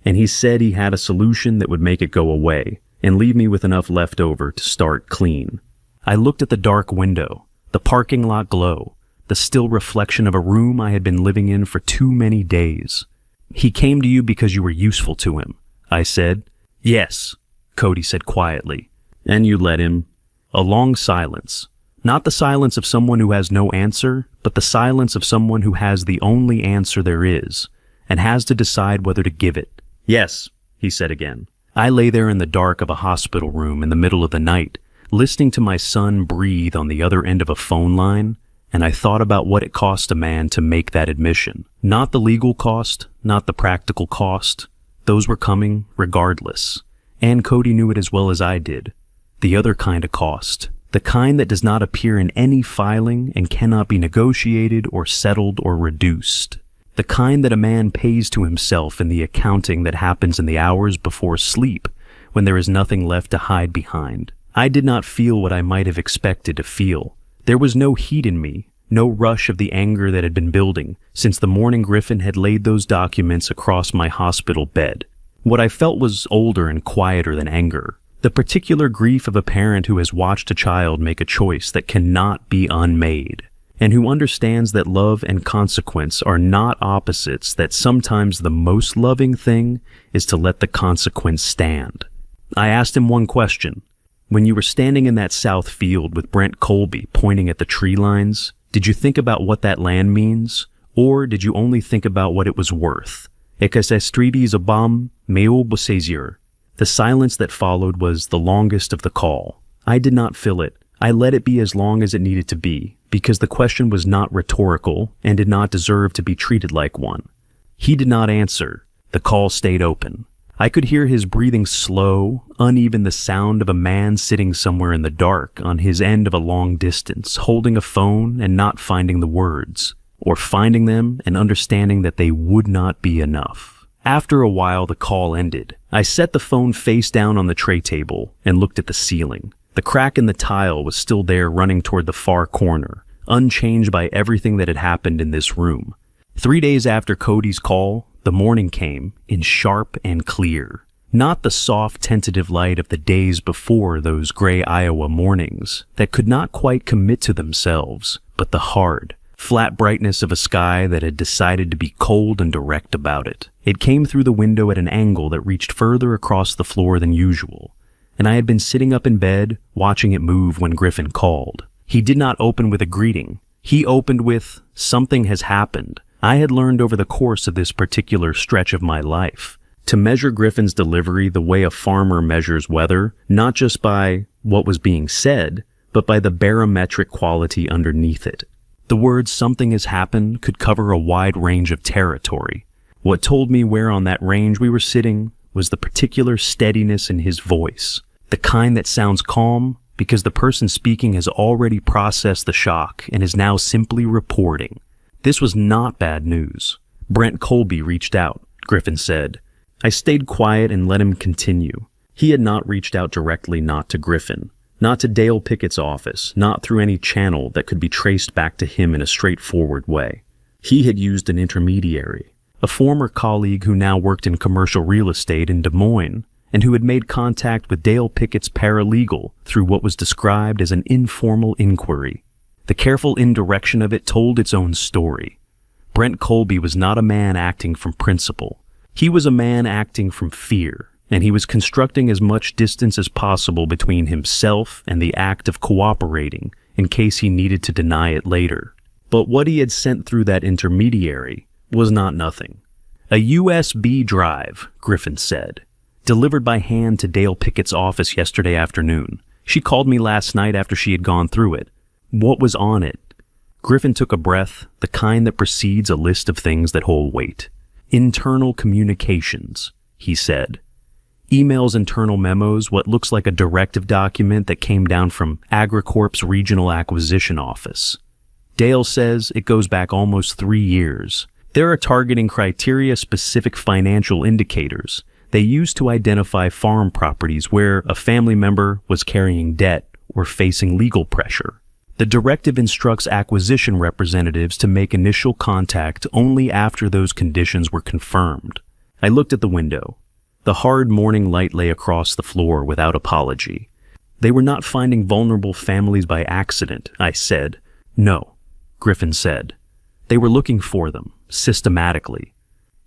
And he said he had a solution that would make it go away and leave me with enough left over to start clean." I looked at the dark window, the parking lot glow, the still reflection of a room I had been living in for too many days. "He came to you because you were useful to him," I said. "Yes," Cody said quietly. "And you let him?" A long silence. Not the silence of someone who has no answer, but the silence of someone who has the only answer there is, and has to decide whether to give it. "Yes," he said again. I lay there in the dark of a hospital room in the middle of the night, listening to my son breathe on the other end of a phone line, and I thought about what it cost a man to make that admission. Not the legal cost, not the practical cost. Those were coming regardless. And Cody knew it as well as I did. The other kind of cost. The kind that does not appear in any filing and cannot be negotiated or settled or reduced. The kind that a man pays to himself in the accounting that happens in the hours before sleep, when there is nothing left to hide behind. I did not feel what I might have expected to feel. There was no heat in me, no rush of the anger that had been building since the morning Griffin had laid those documents across my hospital bed. What I felt was older and quieter than anger. The particular grief of a parent who has watched a child make a choice that cannot be unmade, and who understands that love and consequence are not opposites, that sometimes the most loving thing is to let the consequence stand. I asked him one question. "When you were standing in that south field with Brent Colby pointing at the tree lines, did you think about what that land means? Or did you only think about what it was worth? Ekasestridis abam meo bosezir." The silence that followed was the longest of the call. I did not fill it. I let it be as long as it needed to be, because the question was not rhetorical and did not deserve to be treated like one. He did not answer. The call stayed open. I could hear his breathing slow, uneven, the sound of a man sitting somewhere in the dark on his end of a long distance, holding a phone and not finding the words, or finding them and understanding that they would not be enough. After a while, the call ended. I set the phone face down on the tray table and looked at the ceiling. The crack in the tile was still there, running toward the far corner, unchanged by everything that had happened in this room. 3 days after Cody's call, the morning came, in sharp and clear. Not the soft, tentative light of the days before those gray Iowa mornings that could not quite commit to themselves, but the hard, flat brightness of a sky that had decided to be cold and direct about it. It came through the window at an angle that reached further across the floor than usual, and I had been sitting up in bed, watching it move when Griffin called. He did not open with a greeting. He opened with, "Something has happened." I had learned over the course of this particular stretch of my life to measure Griffin's delivery the way a farmer measures weather, not just by what was being said, but by the barometric quality underneath it. The words "something has happened" could cover a wide range of territory. What told me where on that range we were sitting was the particular steadiness in his voice, the kind that sounds calm because the person speaking has already processed the shock and is now simply reporting. This was not bad news. "Brent Colby reached out," Griffin said. I stayed quiet and let him continue. He had not reached out directly, not to Griffin, not to Dale Pickett's office, not through any channel that could be traced back to him in a straightforward way. He had used an intermediary, a former colleague who now worked in commercial real estate in Des Moines, and who had made contact with Dale Pickett's paralegal through what was described as an informal inquiry. The careful indirection of it told its own story. Brent Colby was not a man acting from principle. He was a man acting from fear, and he was constructing as much distance as possible between himself and the act of cooperating in case he needed to deny it later. But what he had sent through that intermediary was not nothing. "A USB drive," Griffin said, "delivered by hand to Dale Pickett's office yesterday afternoon. She called me last night after she had gone through it. What was on it?" Griffin took a breath, the kind that precedes a list of things that hold weight. "Internal communications," he said. "Emails, internal memos, what looks like a directive document that came down from AgriCorp's Regional Acquisition Office. Dale says it goes back almost 3 years. There are targeting criteria specific financial indicators they use to identify farm properties where a family member was carrying debt or facing legal pressure. The directive instructs acquisition representatives to make initial contact only after those conditions were confirmed." I looked at the window. The hard morning light lay across the floor without apology. "They were not finding vulnerable families by accident," I said. "No," Griffin said. "They were looking for them, systematically."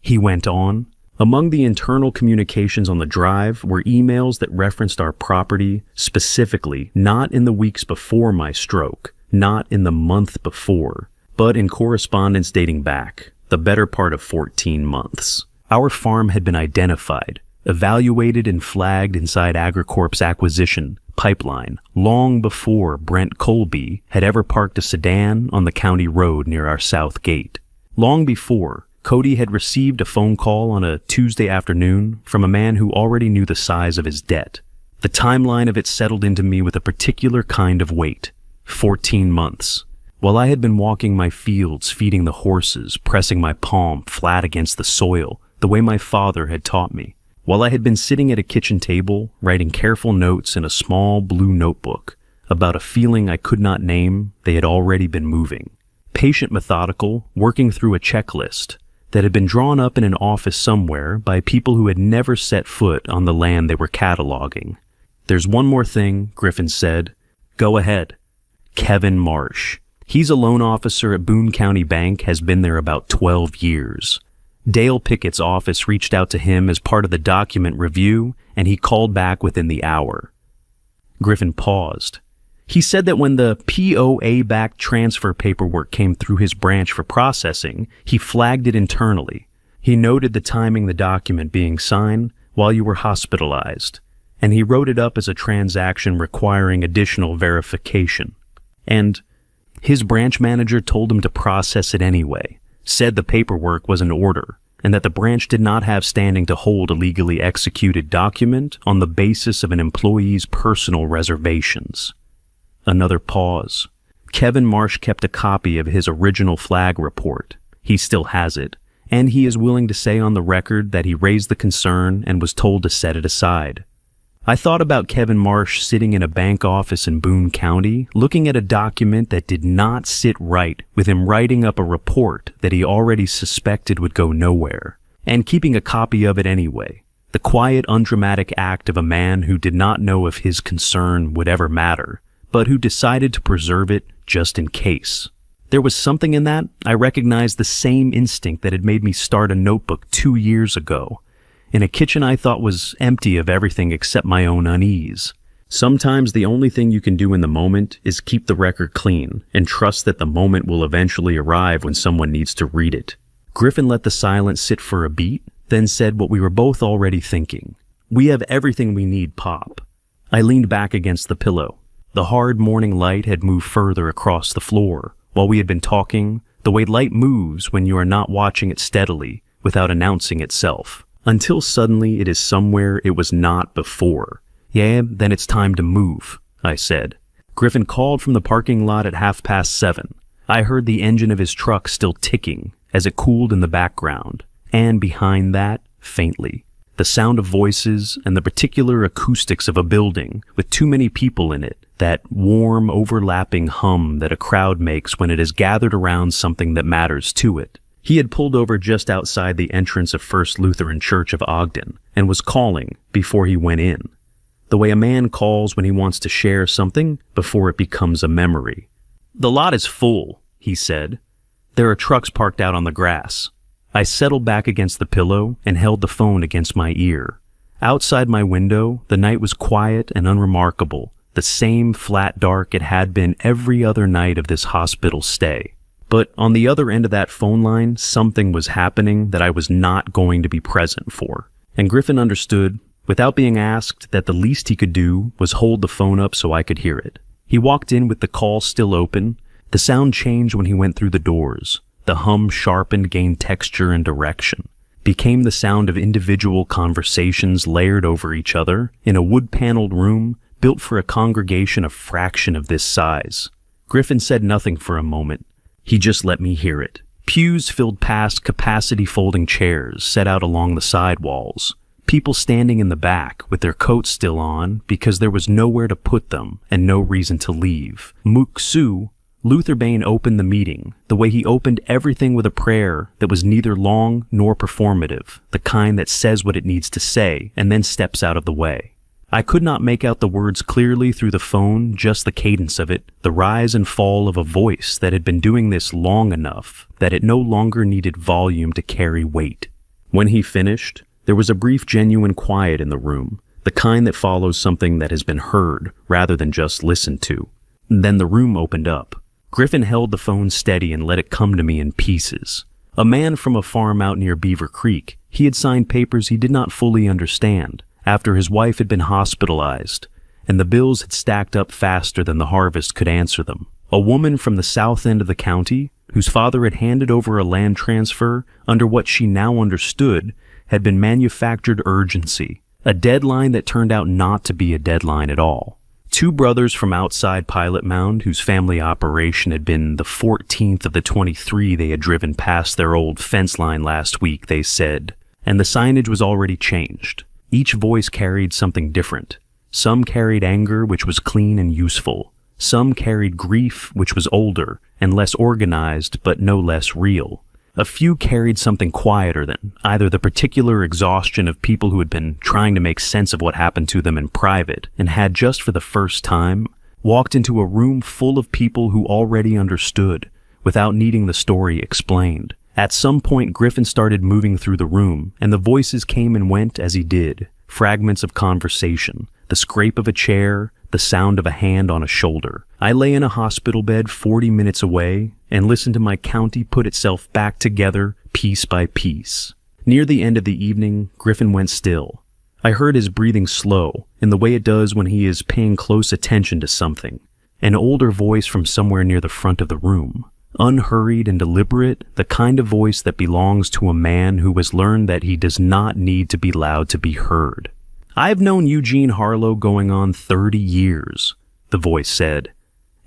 He went on, "Among the internal communications on the drive were emails that referenced our property specifically, not in the weeks before my stroke, not in the month before, but in correspondence dating back, the better part of 14 months. Our farm had been identified, evaluated and flagged inside AgriCorp's acquisition pipeline long before Brent Colby had ever parked a sedan on the county road near our south gate. Long before, Cody had received a phone call on a Tuesday afternoon from a man who already knew the size of his debt. The timeline of it settled into me with a particular kind of weight. 14 months. While I had been walking my fields, feeding the horses, pressing my palm flat against the soil, the way my father had taught me. While I had been sitting at a kitchen table, writing careful notes in a small blue notebook about a feeling I could not name, they had already been moving. Patient, methodical, working through a checklist that had been drawn up in an office somewhere by people who had never set foot on the land they were cataloging. "There's one more thing," Griffin said. "Go ahead." Kevin Marsh. He's a loan officer at Boone County Bank, has been there about 12 years. Dale Pickett's office reached out to him as part of the document review, and he called back within the hour. Griffin paused. He said that when the POA-backed transfer paperwork came through his branch for processing, he flagged it internally. He noted the timing the document being signed while you were hospitalized, and he wrote it up as a transaction requiring additional verification. And his branch manager told him to process it anyway, said the paperwork was in order, and that the branch did not have standing to hold a legally executed document on the basis of an employee's personal reservations. Another pause. Kevin Marsh kept a copy of his original flag report. He still has it, and he is willing to say on the record that he raised the concern and was told to set it aside. I thought about Kevin Marsh sitting in a bank office in Boone County, looking at a document that did not sit right with him writing up a report that he already suspected would go nowhere, and keeping a copy of it anyway. The quiet, undramatic act of a man who did not know if his concern would ever matter, but who decided to preserve it just in case. There was something in that. I recognized the same instinct that had made me start a notebook 2 years ago, in a kitchen I thought was empty of everything except my own unease. Sometimes the only thing you can do in the moment is keep the record clean and trust that the moment will eventually arrive when someone needs to read it. Griffin let the silence sit for a beat, then said what we were both already thinking. "We have everything we need, Pop." I leaned back against the pillow. The hard morning light had moved further across the floor. While we had been talking, the way light moves when you are not watching it steadily without announcing itself, until suddenly it is somewhere it was not before. "Yeah, then it's time to move," I said. Griffin called from the parking lot at 7:30. I heard the engine of his truck still ticking as it cooled in the background, and behind that, faintly, the sound of voices and the particular acoustics of a building with too many people in it, that warm, overlapping hum that a crowd makes when it is gathered around something that matters to it. He had pulled over just outside the entrance of First Lutheran Church of Ogden and was calling before he went in. The way a man calls when he wants to share something before it becomes a memory. "The lot is full," he said. "There are trucks parked out on the grass." I settled back against the pillow and held the phone against my ear. Outside my window, the night was quiet and unremarkable, the same flat dark it had been every other night of this hospital stay. But on the other end of that phone line, something was happening that I was not going to be present for. And Griffin understood, without being asked, that the least he could do was hold the phone up so I could hear it. He walked in with the call still open. The sound changed when he went through the doors. The hum sharpened, gained texture and direction, became the sound of individual conversations layered over each other in a wood-paneled room built for a congregation a fraction of this size. Griffin said nothing for a moment. He just let me hear it. Pews filled past capacity-folding chairs set out along the side walls. People standing in the back with their coats still on because there was nowhere to put them and no reason to leave. Muk-Su, Luther Bain, opened the meeting the way he opened everything, with a prayer that was neither long nor performative, the kind that says what it needs to say and then steps out of the way. I could not make out the words clearly through the phone, just the cadence of it, the rise and fall of a voice that had been doing this long enough that it no longer needed volume to carry weight. When he finished, there was a brief, genuine quiet in the room, the kind that follows something that has been heard rather than just listened to. Then the room opened up. Griffin held the phone steady and let it come to me in pieces. A man from a farm out near Beaver Creek, he had signed papers he did not fully understand after his wife had been hospitalized, and the bills had stacked up faster than the harvest could answer them. A woman from the south end of the county, whose father had handed over a land transfer under what she now understood had been manufactured urgency, a deadline that turned out not to be a deadline at all. Two brothers from outside Pilot Mound, whose family operation had been the 14th of the 23 they had driven past their old fence line last week, they said, and the signage was already changed. Each voice carried something different. Some carried anger, which was clean and useful. Some carried grief, which was older and less organized, but no less real. A few carried something quieter than either the particular exhaustion of people who had been trying to make sense of what happened to them in private and had just for the first time walked into a room full of people who already understood without needing the story explained. At some point, Griffin started moving through the room, and the voices came and went as he did, fragments of conversation, the scrape of a chair, the sound of a hand on a shoulder. I lay in a hospital bed 40 minutes away and listened to my county put itself back together piece by piece. Near the end of the evening, Griffin went still. I heard his breathing slow, in the way it does when he is paying close attention to something. An older voice from somewhere near the front of the room. Unhurried and deliberate, the kind of voice that belongs to a man who has learned that he does not need to be loud to be heard. "I've known Eugene Harlow going on 30 years, the voice said,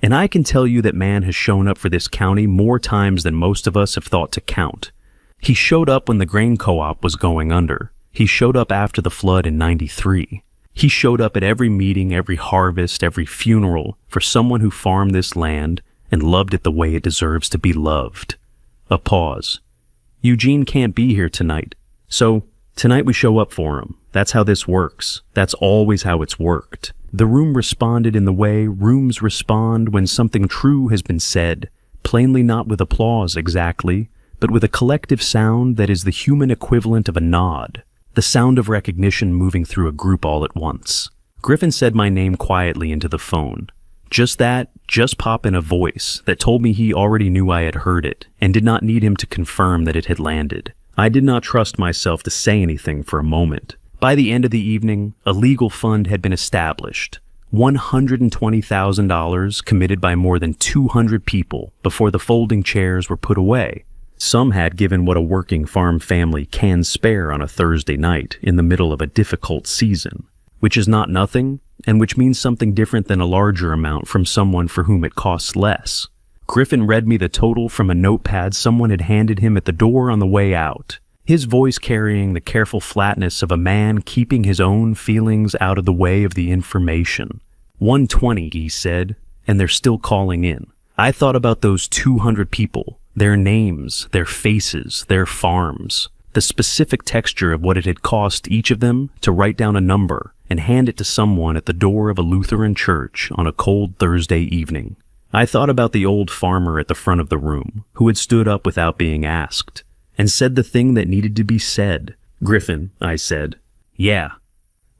"and I can tell you that man has shown up for this county more times than most of us have thought to count. He showed up when the grain co-op was going under. He showed up after the flood in '93. He showed up at every meeting, every harvest, every funeral for someone who farmed this land and loved it the way it deserves to be loved." A pause. "Eugene can't be here tonight, so tonight we show up for him. That's how this works. That's always how it's worked." The room responded in the way rooms respond when something true has been said, plainly not with applause exactly, but with a collective sound that is the human equivalent of a nod, the sound of recognition moving through a group all at once. Griffin said my name quietly into the phone. Just that, just pop in a voice that told me he already knew I had heard it and did not need him to confirm that it had landed. I did not trust myself to say anything for a moment. By the end of the evening, a legal fund had been established. $120,000 committed by more than 200 people before the folding chairs were put away. Some had given what a working farm family can spare on a Thursday night in the middle of a difficult season, which is not nothing, and which means something different than a larger amount from someone for whom it costs less. Griffin read me the total from a notepad someone had handed him at the door on the way out, his voice carrying the careful flatness of a man keeping his own feelings out of the way of the information. 120, he said, and they're still calling in. I thought about those 200 people, their names, their faces, their farms, the specific texture of what it had cost each of them to write down a number and hand it to someone at the door of a Lutheran church on a cold Thursday evening. I thought about the old farmer at the front of the room, who had stood up without being asked, and said the thing that needed to be said. Griffin, I said, yeah.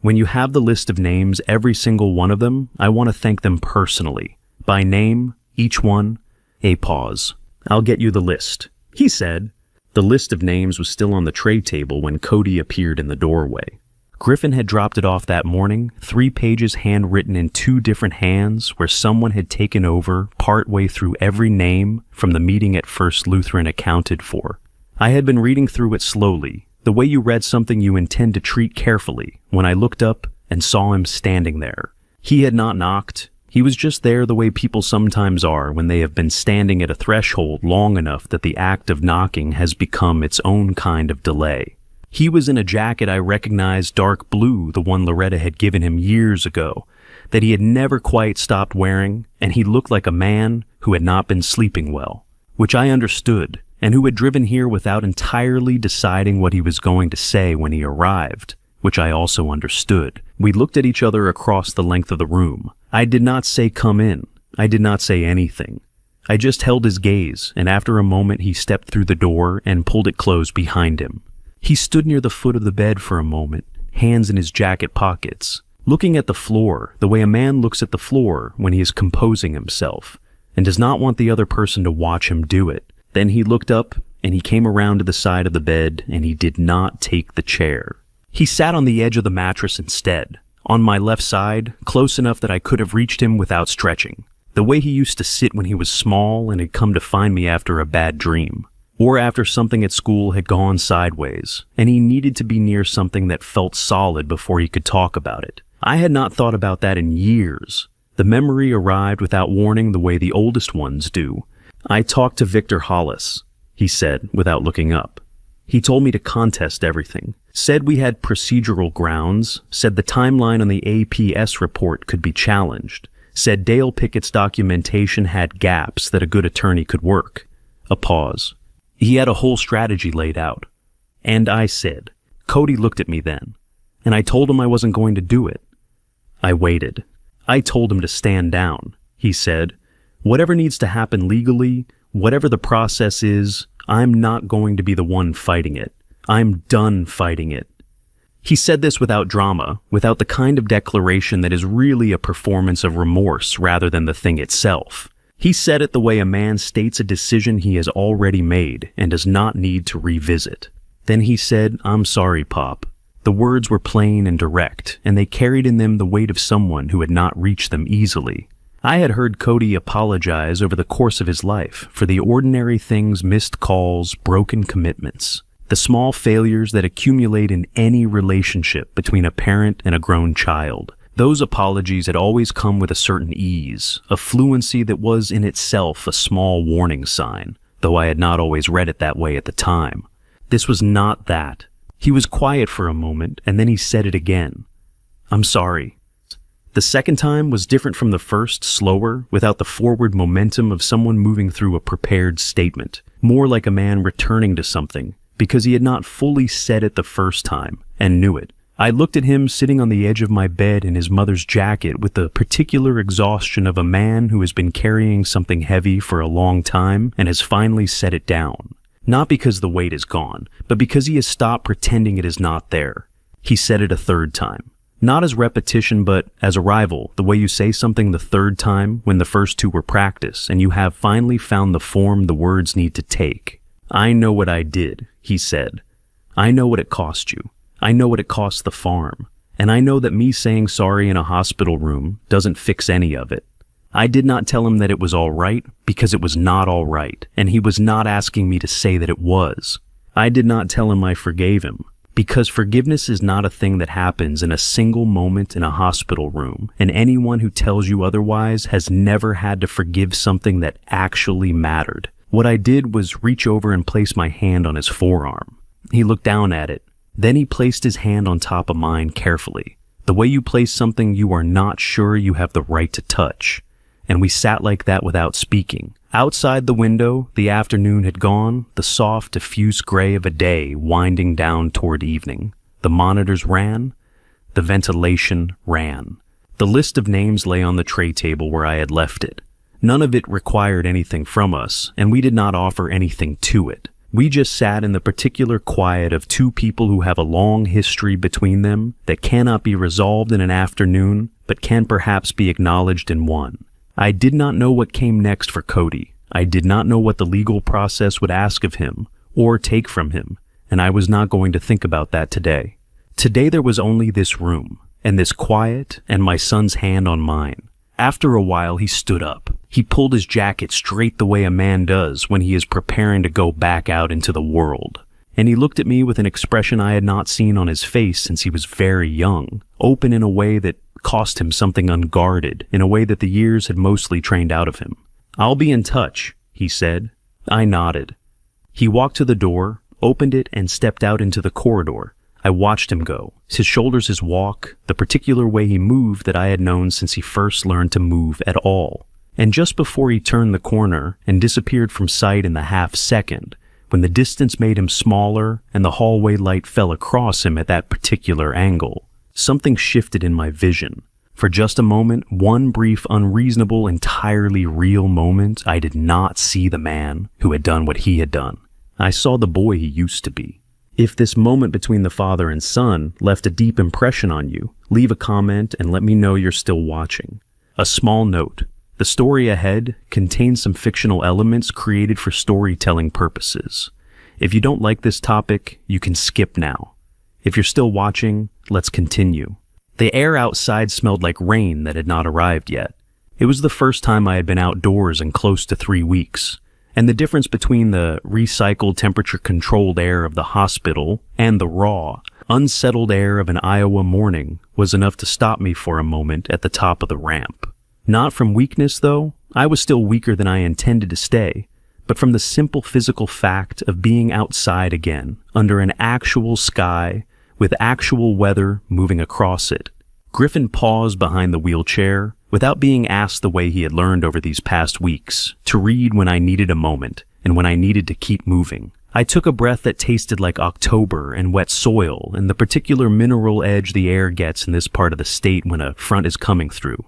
When you have the list of names, every single one of them, I want to thank them personally. By name, each one, a pause. I'll get you the list, he said. The list of names was still on the tray table when Cody appeared in the doorway. Griffin had dropped it off that morning, 3 pages handwritten in 2 different hands where someone had taken over partway through every name from the meeting at First Lutheran accounted for. I had been reading through it slowly, the way you read something you intend to treat carefully, when I looked up and saw him standing there. He had not knocked. He was just there the way people sometimes are when they have been standing at a threshold long enough that the act of knocking has become its own kind of delay. He was in a jacket I recognized dark blue, the one Loretta had given him years ago, that he had never quite stopped wearing, and he looked like a man who had not been sleeping well, which I understood, and who had driven here without entirely deciding what he was going to say when he arrived, which I also understood. We looked at each other across the length of the room. I did not say come in. I did not say anything. I just held his gaze, and after a moment he stepped through the door and pulled it closed behind him. He stood near the foot of the bed for a moment, hands in his jacket pockets, looking at the floor the way a man looks at the floor when he is composing himself, and does not want the other person to watch him do it. Then he looked up, and he came around to the side of the bed, and he did not take the chair. He sat on the edge of the mattress instead, on my left side, close enough that I could have reached him without stretching, the way he used to sit when he was small and had come to find me after a bad dream, or after something at school had gone sideways, and he needed to be near something that felt solid before he could talk about it. I had not thought about that in years. The memory arrived without warning the way the oldest ones do. I talked to Victor Hollis, he said, without looking up. He told me to contest everything, said we had procedural grounds, said the timeline on the APS report could be challenged, said Dale Pickett's documentation had gaps that a good attorney could work. A pause. He had a whole strategy laid out. And I said, Cody looked at me then, and I told him I wasn't going to do it. I waited. I told him to stand down, he said. Whatever needs to happen legally, whatever the process is, I'm not going to be the one fighting it. I'm done fighting it. He said this without drama, without the kind of declaration that is really a performance of remorse rather than the thing itself. He said it the way a man states a decision he has already made and does not need to revisit. Then he said, I'm sorry, Pop. The words were plain and direct, and they carried in them the weight of someone who had not reached them easily. I had heard Cody apologize over the course of his life for the ordinary things, missed calls, broken commitments, the small failures that accumulate in any relationship between a parent and a grown child. Those apologies had always come with a certain ease, a fluency that was in itself a small warning sign, though I had not always read it that way at the time. This was not that. He was quiet for a moment, and then he said it again. I'm sorry. The second time was different from the first, slower, without the forward momentum of someone moving through a prepared statement, more like a man returning to something, because he had not fully said it the first time, and knew it. I looked at him sitting on the edge of my bed in his mother's jacket with the particular exhaustion of a man who has been carrying something heavy for a long time and has finally set it down. Not because the weight is gone, but because he has stopped pretending it is not there. He said it a third time. Not as repetition, but as arrival, the way you say something the third time when the first two were practice, and you have finally found the form the words need to take. I know what I did, he said. I know what it cost you. I know what it cost the farm. And I know that me saying sorry in a hospital room doesn't fix any of it. I did not tell him that it was all right because it was not all right, and he was not asking me to say that it was. I did not tell him I forgave him, because forgiveness is not a thing that happens in a single moment in a hospital room, and anyone who tells you otherwise has never had to forgive something that actually mattered. What I did was reach over and place my hand on his forearm. He looked down at it. Then he placed his hand on top of mine carefully, the way you place something you are not sure you have the right to touch. And we sat like that without speaking. Outside the window, the afternoon had gone, the soft, diffuse gray of a day winding down toward evening. The monitors ran. The ventilation ran. The list of names lay on the tray table where I had left it. None of it required anything from us, and we did not offer anything to it. We just sat in the particular quiet of two people who have a long history between them that cannot be resolved in an afternoon, but can perhaps be acknowledged in one. I did not know what came next for Cody. I did not know what the legal process would ask of him or take from him, and I was not going to think about that today. Today there was only this room, and this quiet, and my son's hand on mine. After a while he stood up. He pulled his jacket straight the way a man does when he is preparing to go back out into the world. And he looked at me with an expression I had not seen on his face since he was very young, open in a way that cost him something unguarded, in a way that the years had mostly trained out of him. "I'll be in touch," he said. I nodded. He walked to the door, opened it, and stepped out into the corridor. I watched him go, his shoulders, his walk, the particular way he moved that I had known since he first learned to move at all. And just before he turned the corner and disappeared from sight in the half-second, when the distance made him smaller and the hallway light fell across him at that particular angle, something shifted in my vision. For just a moment, one brief, unreasonable, entirely real moment, I did not see the man who had done what he had done. I saw the boy he used to be. If this moment between the father and son left a deep impression on you, leave a comment and let me know you're still watching. A small note. The story ahead contains some fictional elements created for storytelling purposes. If you don't like this topic, you can skip now. If you're still watching, let's continue. The air outside smelled like rain that had not arrived yet. It was the first time I had been outdoors in close to 3 weeks, and the difference between the recycled temperature-controlled air of the hospital and the raw, unsettled air of an Iowa morning was enough to stop me for a moment at the top of the ramp. Not from weakness, though. I was still weaker than I intended to stay, but from the simple physical fact of being outside again, under an actual sky, with actual weather moving across it. Griffin paused behind the wheelchair, without being asked the way he had learned over these past weeks, to read when I needed a moment, and when I needed to keep moving. I took a breath that tasted like October and wet soil, and the particular mineral edge the air gets in this part of the state when a front is coming through.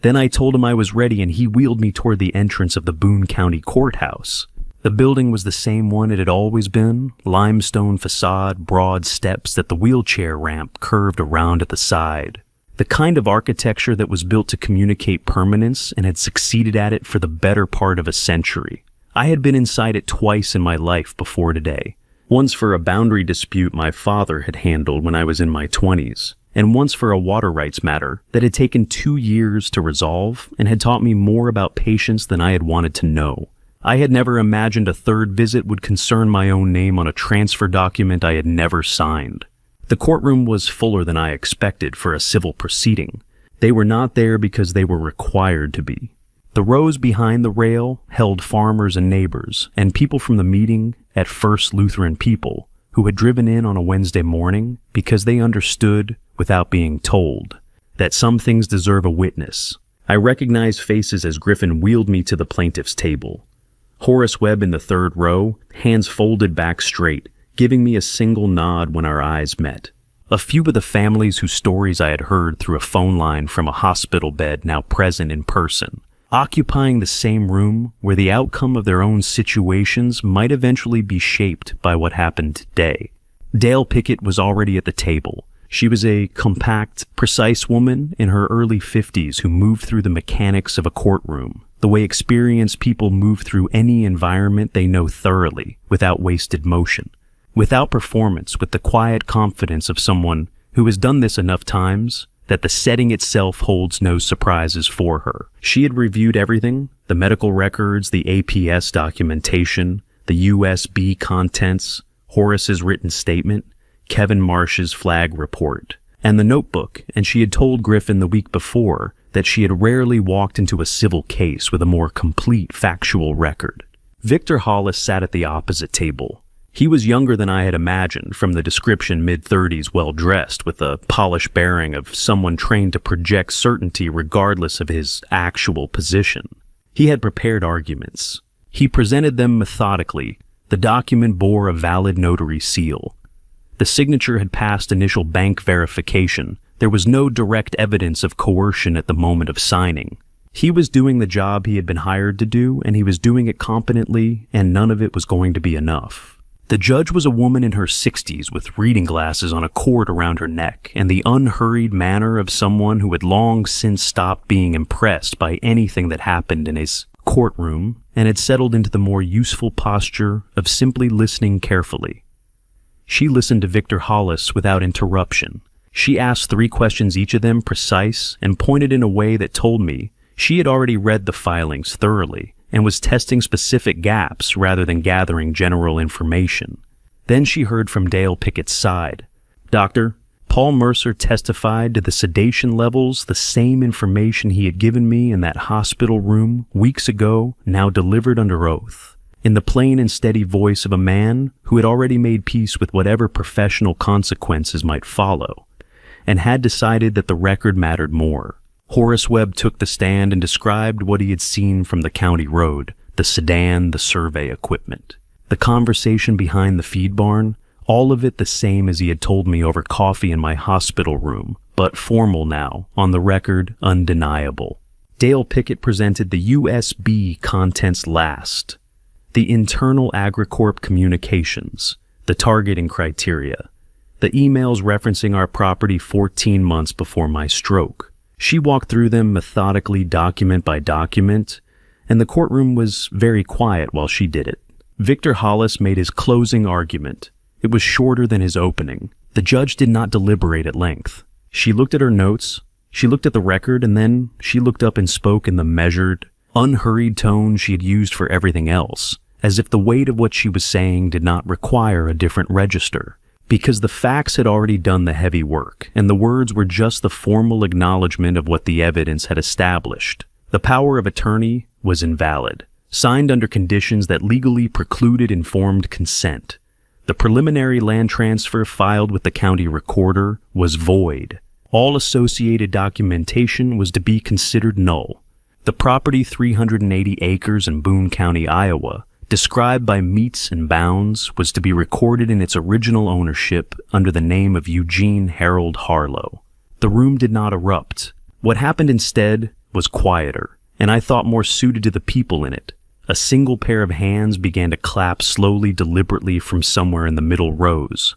Then I told him I was ready, and he wheeled me toward the entrance of the Boone County Courthouse. The building was the same one it had always been, limestone facade, broad steps that the wheelchair ramp curved around at the side. The kind of architecture that was built to communicate permanence and had succeeded at it for the better part of a century. I had been inside it twice in my life before today. Once for a boundary dispute my father had handled when I was in my 20s, and once for a water rights matter that had taken 2 years to resolve and had taught me more about patience than I had wanted to know. I had never imagined a third visit would concern my own name on a transfer document I had never signed. The courtroom was fuller than I expected for a civil proceeding. They were not there because they were required to be. The rows behind the rail held farmers and neighbors, and people from the meeting at First Lutheran People, who had driven in on a Wednesday morning because they understood, without being told, that some things deserve a witness. I recognized faces as Griffin wheeled me to the plaintiff's table. Horace Webb in the third row, hands folded back straight, giving me a single nod when our eyes met. A few of the families whose stories I had heard through a phone line from a hospital bed now present in person, occupying the same room where the outcome of their own situations might eventually be shaped by what happened today. Dale Pickett was already at the table. She was a compact, precise woman in her early 50s who moved through the mechanics of a courtroom, the way experienced people move through any environment they know thoroughly, without wasted motion, without performance, with the quiet confidence of someone who has done this enough times that the setting itself holds no surprises for her. She had reviewed everything, the medical records, the APS documentation, the USB contents, Horace's written statement, Kevin Marsh's flag report, and the notebook, and she had told Griffin the week before that she had rarely walked into a civil case with a more complete factual record. Victor Hollis sat at the opposite table. He was younger than I had imagined, from the description mid-30s, well-dressed, with a polished bearing of someone trained to project certainty regardless of his actual position. He had prepared arguments. He presented them methodically. The document bore a valid notary seal. The signature had passed initial bank verification. There was no direct evidence of coercion at the moment of signing. He was doing the job he had been hired to do, and he was doing it competently, and none of it was going to be enough. The judge was a woman in her 60s with reading glasses on a cord around her neck, and the unhurried manner of someone who had long since stopped being impressed by anything that happened in his courtroom and had settled into the more useful posture of simply listening carefully. She listened to Victor Hollis without interruption. She asked 3 questions, each of them precise, and pointed in a way that told me she had already read the filings thoroughly and was testing specific gaps rather than gathering general information. Then she heard from Dale Pickett's side. "Doctor, Paul Mercer testified to the sedation levels, the same information he had given me in that hospital room weeks ago, now delivered under oath, in the plain and steady voice of a man who had already made peace with whatever professional consequences might follow, and had decided that the record mattered more." Horace Webb took the stand and described what he had seen from the county road, the sedan, the survey equipment, the conversation behind the feed barn, all of it the same as he had told me over coffee in my hospital room, but formal now, on the record, undeniable. Dale Pickett presented the USB contents last, the internal AgriCorp communications, the targeting criteria, the emails referencing our property 14 months before my stroke. She walked through them methodically, document by document, and the courtroom was very quiet while she did it. Victor Hollis made his closing argument. It was shorter than his opening. The judge did not deliberate at length. She looked at her notes, she looked at the record, and then she looked up and spoke in the measured, unhurried tone she had used for everything else, as if the weight of what she was saying did not require a different register, because the facts had already done the heavy work, and the words were just the formal acknowledgement of what the evidence had established. The power of attorney was invalid, signed under conditions that legally precluded informed consent. The preliminary land transfer filed with the county recorder was void. All associated documentation was to be considered null. The property, 380 acres in Boone County, Iowa, described by meets and bounds, was to be recorded in its original ownership under the name of Eugene Harold Harlow. The room did not erupt. What happened instead was quieter, and I thought more suited to the people in it. A single pair of hands began to clap slowly, deliberately from somewhere in the middle rows.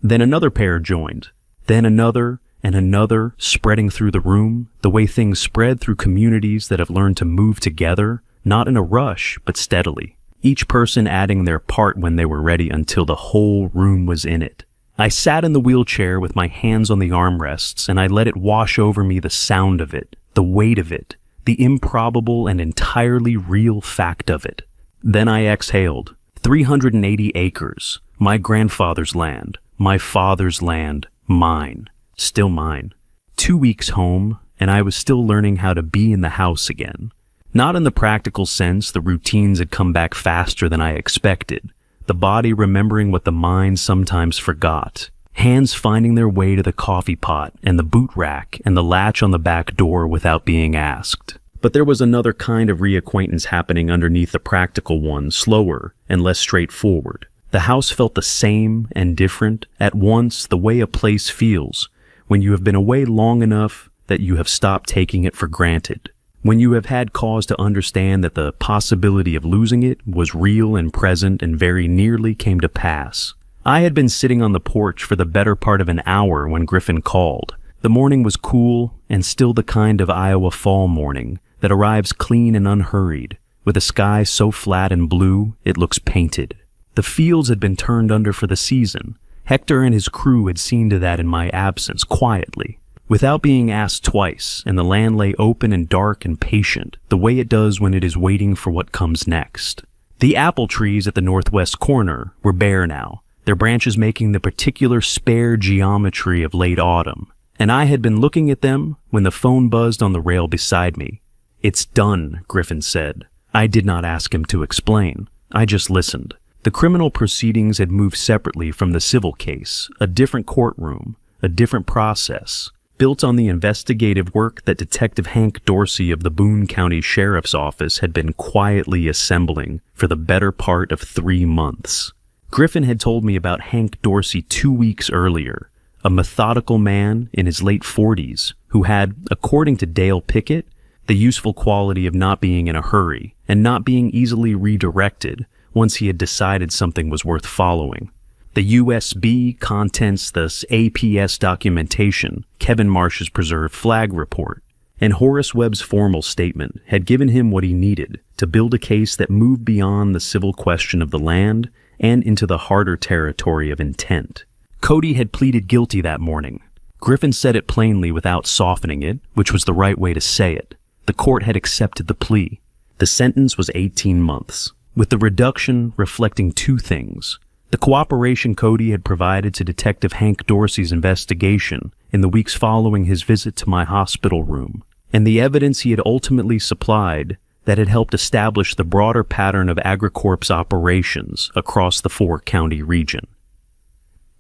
Then another pair joined, then another and another, spreading through the room, the way things spread through communities that have learned to move together, not in a rush, but steadily, each person adding their part when they were ready until the whole room was in it. I sat in the wheelchair with my hands on the armrests, and I let it wash over me, the sound of it, the weight of it, the improbable and entirely real fact of it. Then I exhaled. 380 acres, my grandfather's land, my father's land, mine, still mine. 2 weeks home, and I was still learning how to be in the house again. Not in the practical sense, the routines had come back faster than I expected, the body remembering what the mind sometimes forgot, hands finding their way to the coffee pot and the boot rack and the latch on the back door without being asked. But there was another kind of reacquaintance happening underneath the practical one, slower and less straightforward. The house felt the same and different at once, the way a place feels when you have been away long enough that you have stopped taking it for granted, when you have had cause to understand that the possibility of losing it was real and present and very nearly came to pass. I had been sitting on the porch for the better part of an hour when Griffin called. The morning was cool and still the kind of Iowa fall morning that arrives clean and unhurried, with a sky so flat and blue it looks painted. The fields had been turned under for the season. Hector and his crew had seen to that in my absence, quietly, without being asked twice, and the land lay open and dark and patient, the way it does when it is waiting for what comes next. The apple trees at the northwest corner were bare now, their branches making the particular spare geometry of late autumn, and I had been looking at them when the phone buzzed on the rail beside me. "It's done," Griffin said. I did not ask him to explain. I just listened. The criminal proceedings had moved separately from the civil case, a different courtroom, a different process, built on the investigative work that Detective Hank Dorsey of the Boone County Sheriff's Office had been quietly assembling for the better part of 3 months. Griffin had told me about Hank Dorsey 2 weeks earlier, a methodical man in his late 40s who had, according to Dale Pickett, the useful quality of not being in a hurry and not being easily redirected once he had decided something was worth following. The USB contents the APS documentation, Kevin Marsh's preserved flag report, and Horace Webb's formal statement had given him what he needed to build a case that moved beyond the civil question of the land and into the harder territory of intent. Cody had pleaded guilty that morning. Griffin said it plainly without softening it, which was the right way to say it. The court had accepted the plea. The sentence was 18 months, with the reduction reflecting 2 things: the cooperation Cody had provided to Detective Hank Dorsey's investigation in the weeks following his visit to my hospital room, and the evidence he had ultimately supplied that had helped establish the broader pattern of AgriCorp's operations across the 4-county region.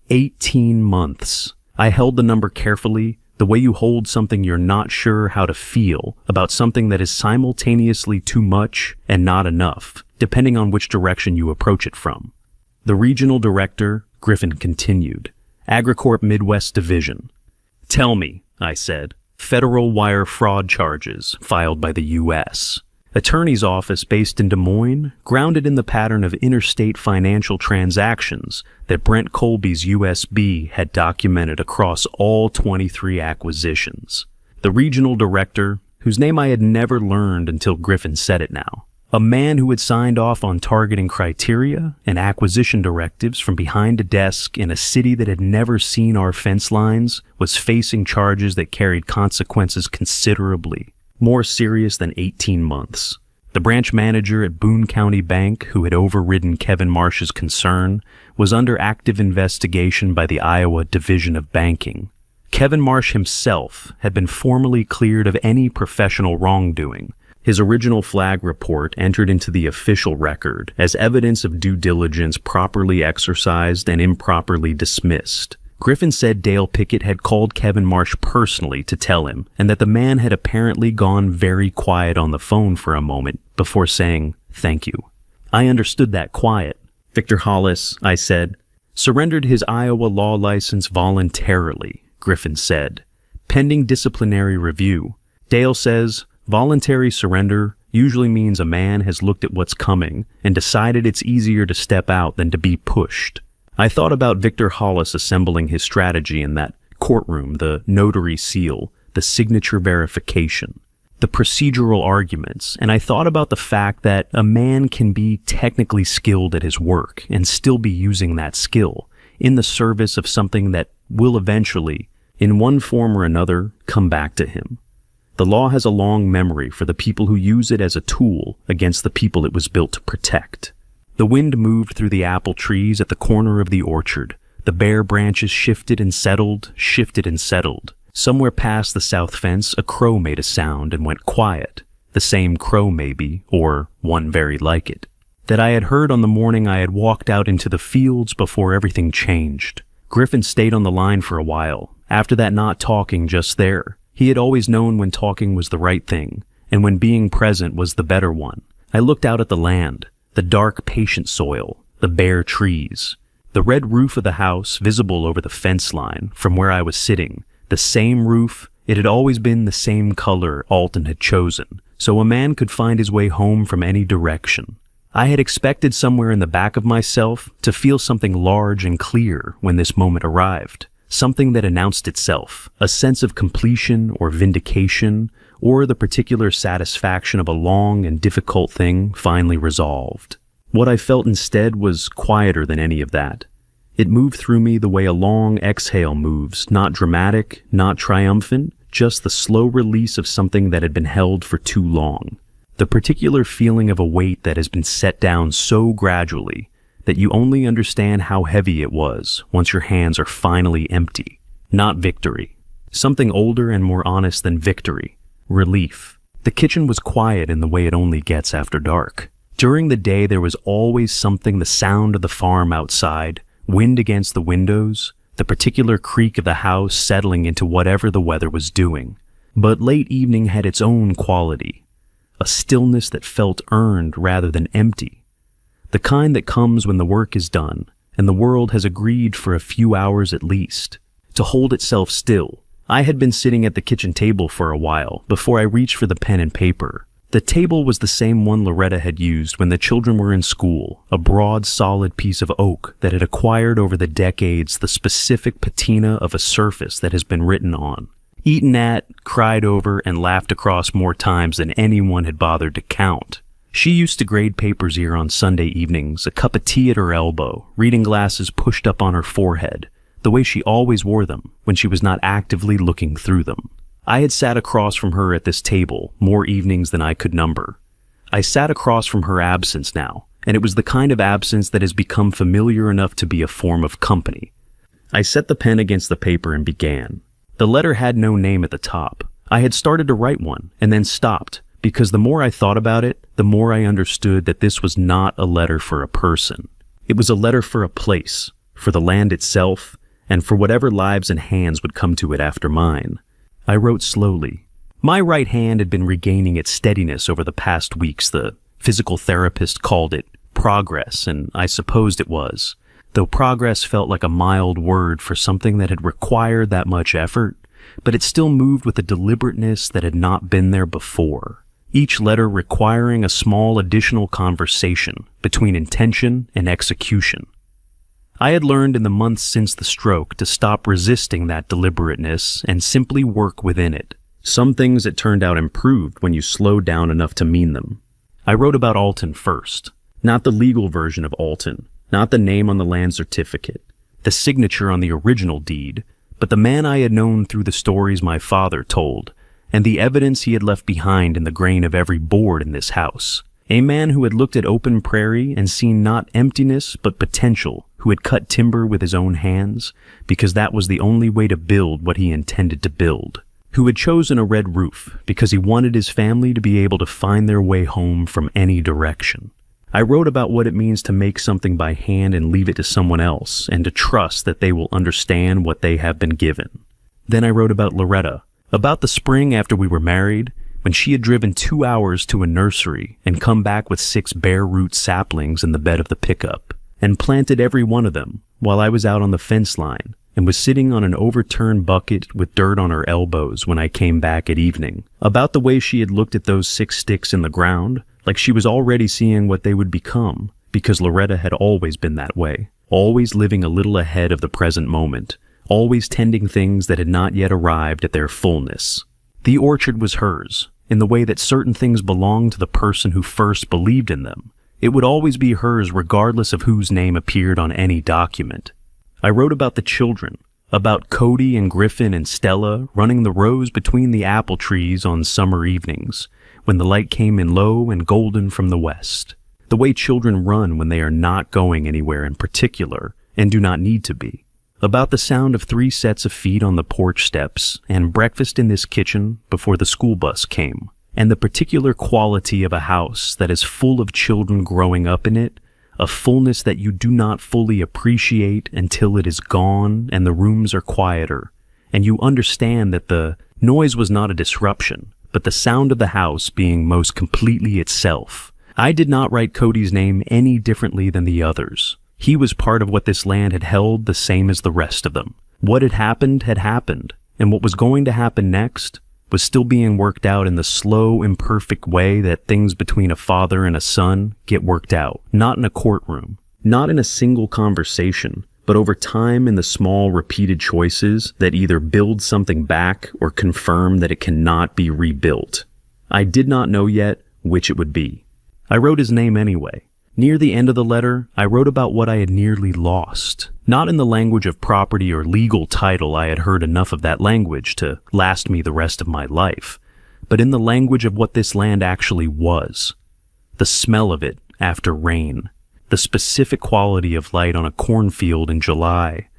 18 months. I held the number carefully, the way you hold something you're not sure how to feel about something that is simultaneously too much and not enough, depending on which direction you approach it from. The regional director, Griffin continued, AgriCorp Midwest Division. "Tell me," I said, "federal wire fraud charges filed by the U.S. Attorney's office based in Des Moines, grounded in the pattern of interstate financial transactions that Brent Colby's USB had documented across all 23 acquisitions." The regional director, whose name I had never learned until Griffin said it now, a man who had signed off on targeting criteria and acquisition directives from behind a desk in a city that had never seen our fence lines, was facing charges that carried consequences considerably more serious than 18 months. The branch manager at Boone County Bank, who had overridden Kevin Marsh's concern, was under active investigation by the Iowa Division of Banking. Kevin Marsh himself had been formally cleared of any professional wrongdoing. His original flag report entered into the official record as evidence of due diligence properly exercised and improperly dismissed. Griffin said Dale Pickett had called Kevin Marsh personally to tell him, and that the man had apparently gone very quiet on the phone for a moment before saying, "Thank you." I understood that quiet. Victor Hollis, I said, surrendered his Iowa law license voluntarily, Griffin said, pending disciplinary review. Dale says, voluntary surrender usually means a man has looked at what's coming and decided it's easier to step out than to be pushed. I thought about Victor Hollis assembling his strategy in that courtroom, the notary seal, the signature verification, the procedural arguments, and I thought about the fact that a man can be technically skilled at his work and still be using that skill in the service of something that will eventually, in one form or another, come back to him. The law has a long memory for the people who use it as a tool against the people it was built to protect. The wind moved through the apple trees at the corner of the orchard. The bare branches shifted and settled, shifted and settled. Somewhere past the south fence, a crow made a sound and went quiet. The same crow maybe, or one very like it, that I had heard on the morning I had walked out into the fields before everything changed. Griffin stayed on the line for a while, after that not talking just there. He had always known when talking was the right thing, and when being present was the better one. I looked out at the land, the dark, patient soil, the bare trees. The red roof of the house visible over the fence line from where I was sitting, the same roof, it had always been the same color Alton had chosen, so a man could find his way home from any direction. I had expected somewhere in the back of myself to feel something large and clear when this moment arrived, something that announced itself, a sense of completion or vindication, or the particular satisfaction of a long and difficult thing finally resolved. What I felt instead was quieter than any of that. It moved through me the way a long exhale moves, not dramatic, not triumphant, just the slow release of something that had been held for too long. The particular feeling of a weight that has been set down so gradually that you only understand how heavy it was once your hands are finally empty. Not victory. Something older and more honest than victory. Relief. The kitchen was quiet in the way it only gets after dark. During the day there was always something, the sound of the farm outside, wind against the windows, the particular creak of the house settling into whatever the weather was doing. But late evening had its own quality, a stillness that felt earned rather than empty, the kind that comes when the work is done and the world has agreed for a few hours at least to hold itself still. I had been sitting at the kitchen table for a while before I reached for the pen and paper. The table was the same one Loretta had used when the children were in school, a broad, solid piece of oak that had acquired over the decades the specific patina of a surface that has been written on, eaten at, cried over, and laughed across more times than anyone had bothered to count. She used to grade papers here on Sunday evenings, a cup of tea at her elbow, reading glasses pushed up on her forehead, the way she always wore them when she was not actively looking through them. I had sat across from her at this table more evenings than I could number. I sat across from her absence now, and it was the kind of absence that has become familiar enough to be a form of company. I set the pen against the paper and began. The letter had no name at the top. I had started to write one, and then stopped, because the more I thought about it, the more I understood that this was not a letter for a person. It was a letter for a place, for the land itself, and for whatever lives and hands would come to it after mine. I wrote slowly. My right hand had been regaining its steadiness over the past weeks. The physical therapist called it progress, and I supposed it was, though progress felt like a mild word for something that had required that much effort, but it still moved with a deliberateness that had not been there before, each letter requiring a small additional conversation between intention and execution. I had learned in the months since the stroke to stop resisting that deliberateness and simply work within it. Some things it turned out improved when you slowed down enough to mean them. I wrote about Alton first, not the legal version of Alton, not the name on the land certificate, the signature on the original deed, but the man I had known through the stories my father told, and the evidence he had left behind in the grain of every board in this house. A man who had looked at open prairie and seen not emptiness but potential, who had cut timber with his own hands, because that was the only way to build what he intended to build, who had chosen a red roof because he wanted his family to be able to find their way home from any direction. I wrote about what it means to make something by hand and leave it to someone else, and to trust that they will understand what they have been given. Then I wrote about Loretta, about the spring after we were married, when she had driven 2 hours to a nursery and come back with 6 bare root saplings in the bed of the pickup, and planted every one of them while I was out on the fence line and was sitting on an overturned bucket with dirt on her elbows when I came back at evening, about the way she had looked at those 6 sticks in the ground like she was already seeing what they would become, because Loretta had always been that way, always living a little ahead of the present moment, always tending things that had not yet arrived at their fullness. The orchard was hers, in the way that certain things belonged to the person who first believed in them. It would always be hers regardless of whose name appeared on any document. I wrote about the children, about Cody and Griffin and Stella running the rows between the apple trees on summer evenings, when the light came in low and golden from the west. The way children run when they are not going anywhere in particular, and do not need to be. About the sound of 3 sets of feet on the porch steps, and breakfast in this kitchen before the school bus came, and the particular quality of a house that is full of children growing up in it, a fullness that you do not fully appreciate until it is gone and the rooms are quieter, and you understand that the noise was not a disruption, but the sound of the house being most completely itself. I did not write Cody's name any differently than the others. He was part of what this land had held the same as the rest of them. What had happened, and what was going to happen next was still being worked out in the slow, imperfect way that things between a father and a son get worked out. Not in a courtroom, not in a single conversation, but over time in the small, repeated choices that either build something back or confirm that it cannot be rebuilt. I did not know yet which it would be. I wrote his name anyway. Near the end of the letter, I wrote about what I had nearly lost. Not in the language of property or legal title, I had heard enough of that language to last me the rest of my life, but in the language of what this land actually was. The smell of it after rain. The specific quality of light on a cornfield in July.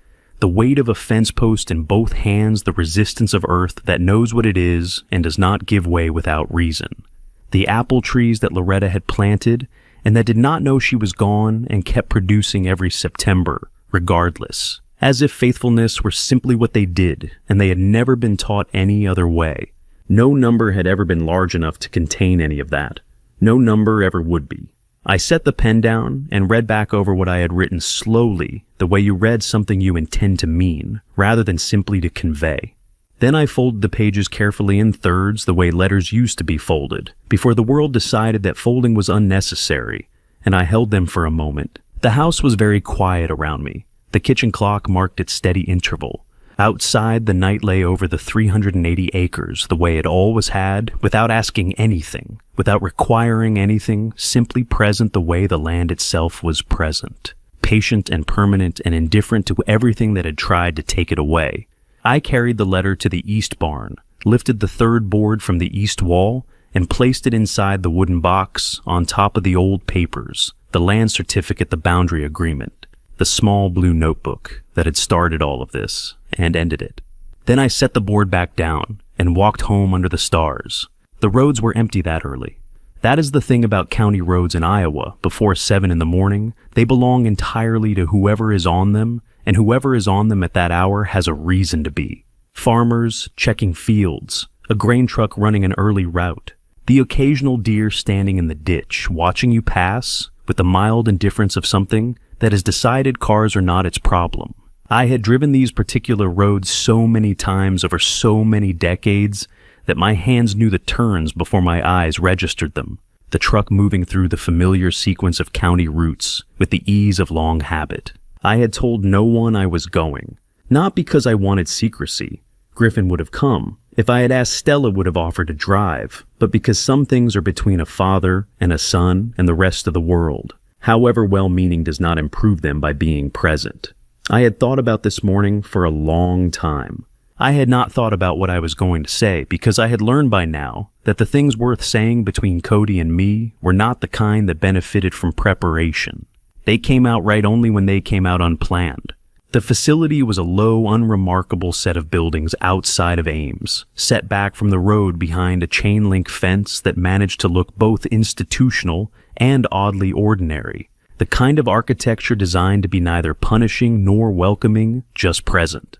The weight of a fence post in both hands, the resistance of earth that knows what it is and does not give way without reason. The apple trees that Loretta had planted and that did not know she was gone and kept producing every September, regardless. As if faithfulness were simply what they did and they had never been taught any other way. No number had ever been large enough to contain any of that. No number ever would be. I set the pen down and read back over what I had written slowly, the way you read something you intend to mean, rather than simply to convey. Then I folded the pages carefully in thirds the way letters used to be folded, before the world decided that folding was unnecessary, and I held them for a moment. The house was very quiet around me. The kitchen clock marked its steady interval. Outside, the night lay over the 380 acres the way it always had, without asking anything, without requiring anything, simply present the way the land itself was present. Patient and permanent and indifferent to everything that had tried to take it away. I carried the letter to the east barn, lifted the third board from the east wall, and placed it inside the wooden box on top of the old papers, the land certificate, the boundary agreement, the small blue notebook that had started all of this and ended it. Then I set the board back down and walked home under the stars. The roads were empty that early. That is the thing about county roads in Iowa. Before 7 in the morning, they belong entirely to whoever is on them, and whoever is on them at that hour has a reason to be. Farmers checking fields, a grain truck running an early route, the occasional deer standing in the ditch, watching you pass with the mild indifference of something that has decided cars are not its problem. I had driven these particular roads so many times over so many decades that my hands knew the turns before my eyes registered them, the truck moving through the familiar sequence of county routes with the ease of long habit. I had told no one I was going, not because I wanted secrecy. Griffin would have come. If I had asked, Stella would have offered to drive, but because some things are between a father and a son and the rest of the world. However well-meaning does not improve them by being present. I had thought about this morning for a long time. I had not thought about what I was going to say because I had learned by now that the things worth saying between Cody and me were not the kind that benefited from preparation. They came out right only when they came out unplanned. The facility was a low, unremarkable set of buildings outside of Ames, set back from the road behind a chain-link fence that managed to look both institutional and oddly ordinary. The kind of architecture designed to be neither punishing nor welcoming, just present.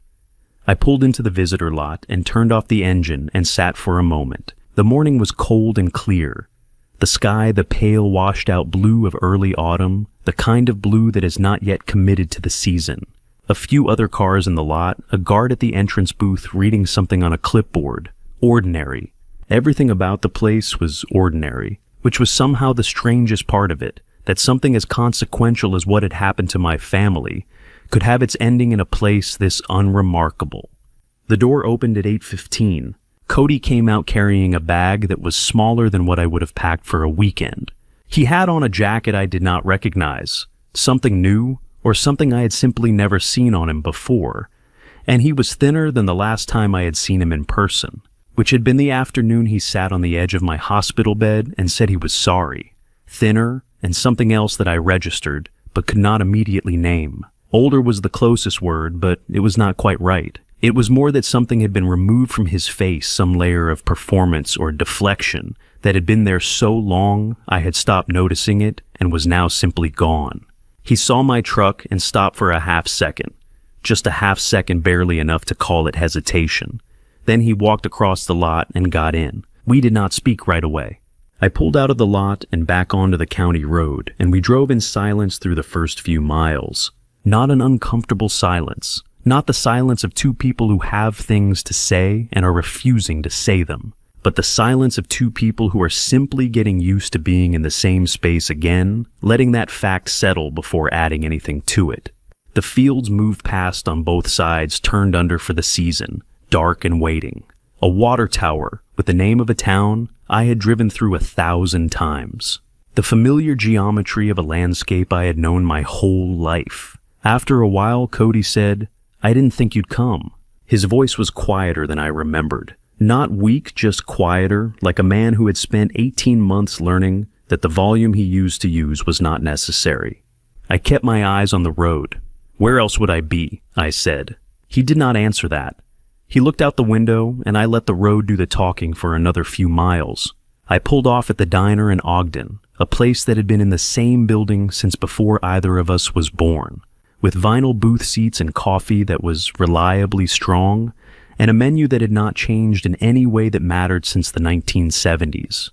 I pulled into the visitor lot and turned off the engine and sat for a moment. The morning was cold and clear. The sky the pale washed-out blue of early autumn, the kind of blue that is not yet committed to the season. A few other cars in the lot, a guard at the entrance booth reading something on a clipboard. Ordinary. Everything about the place was ordinary, which was somehow the strangest part of it. That something as consequential as what had happened to my family could have its ending in a place this unremarkable. The door opened at 8:15. Cody came out carrying a bag that was smaller than what I would have packed for a weekend. He had on a jacket I did not recognize, something new, or something I had simply never seen on him before, and he was thinner than the last time I had seen him in person, which had been the afternoon he sat on the edge of my hospital bed and said he was sorry. Thinner, and something else that I registered, but could not immediately name. Older was the closest word, but it was not quite right. It was more that something had been removed from his face, some layer of performance or deflection that had been there so long I had stopped noticing it and was now simply gone. He saw my truck and stopped for a half second. Just a half second, barely enough to call it hesitation. Then he walked across the lot and got in. We did not speak right away. I pulled out of the lot and back onto the county road, and we drove in silence through the first few miles. Not an uncomfortable silence. Not the silence of two people who have things to say and are refusing to say them, but the silence of two people who are simply getting used to being in the same space again, letting that fact settle before adding anything to it. The fields moved past on both sides, turned under for the season, dark and waiting. A water tower, with the name of a town, I had driven through 1,000 times. The familiar geometry of a landscape I had known my whole life. After a while, Cody said, "I didn't think you'd come." His voice was quieter than I remembered. Not weak, just quieter, like a man who had spent 18 months learning that the volume he used to use was not necessary. I kept my eyes on the road. "Where else would I be?" I said. He did not answer that. He looked out the window, and I let the road do the talking for another few miles. I pulled off at the diner in Ogden, a place that had been in the same building since before either of us was born, with vinyl booth seats and coffee that was reliably strong, and a menu that had not changed in any way that mattered since the 1970s.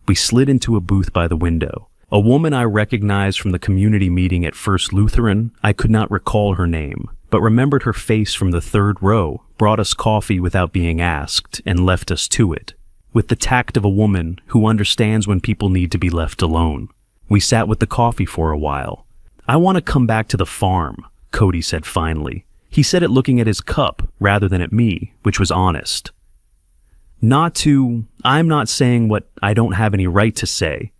We slid into a booth by the window. A woman I recognized from the community meeting at First Lutheran, I could not recall her name, but remembered her face from the third row, brought us coffee without being asked, and left us to it, with the tact of a woman who understands when people need to be left alone. We sat with the coffee for a while. "I want to come back to the farm," Cody said finally. He said it looking at his cup rather than at me, which was honest. I'm not saying what I don't have any right to say.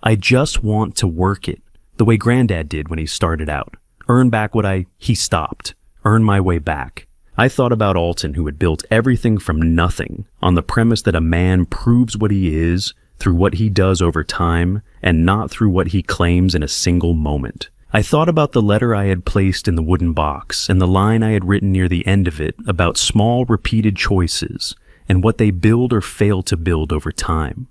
I just want to work it, the way Granddad did when he started out. Earn back he stopped. Earn my way back. I thought about Alton, who had built everything from nothing on the premise that a man proves what he is through what he does over time and not through what he claims in a single moment. I thought about the letter I had placed in the wooden box and the line I had written near the end of it about small repeated choices and what they build or fail to build over time.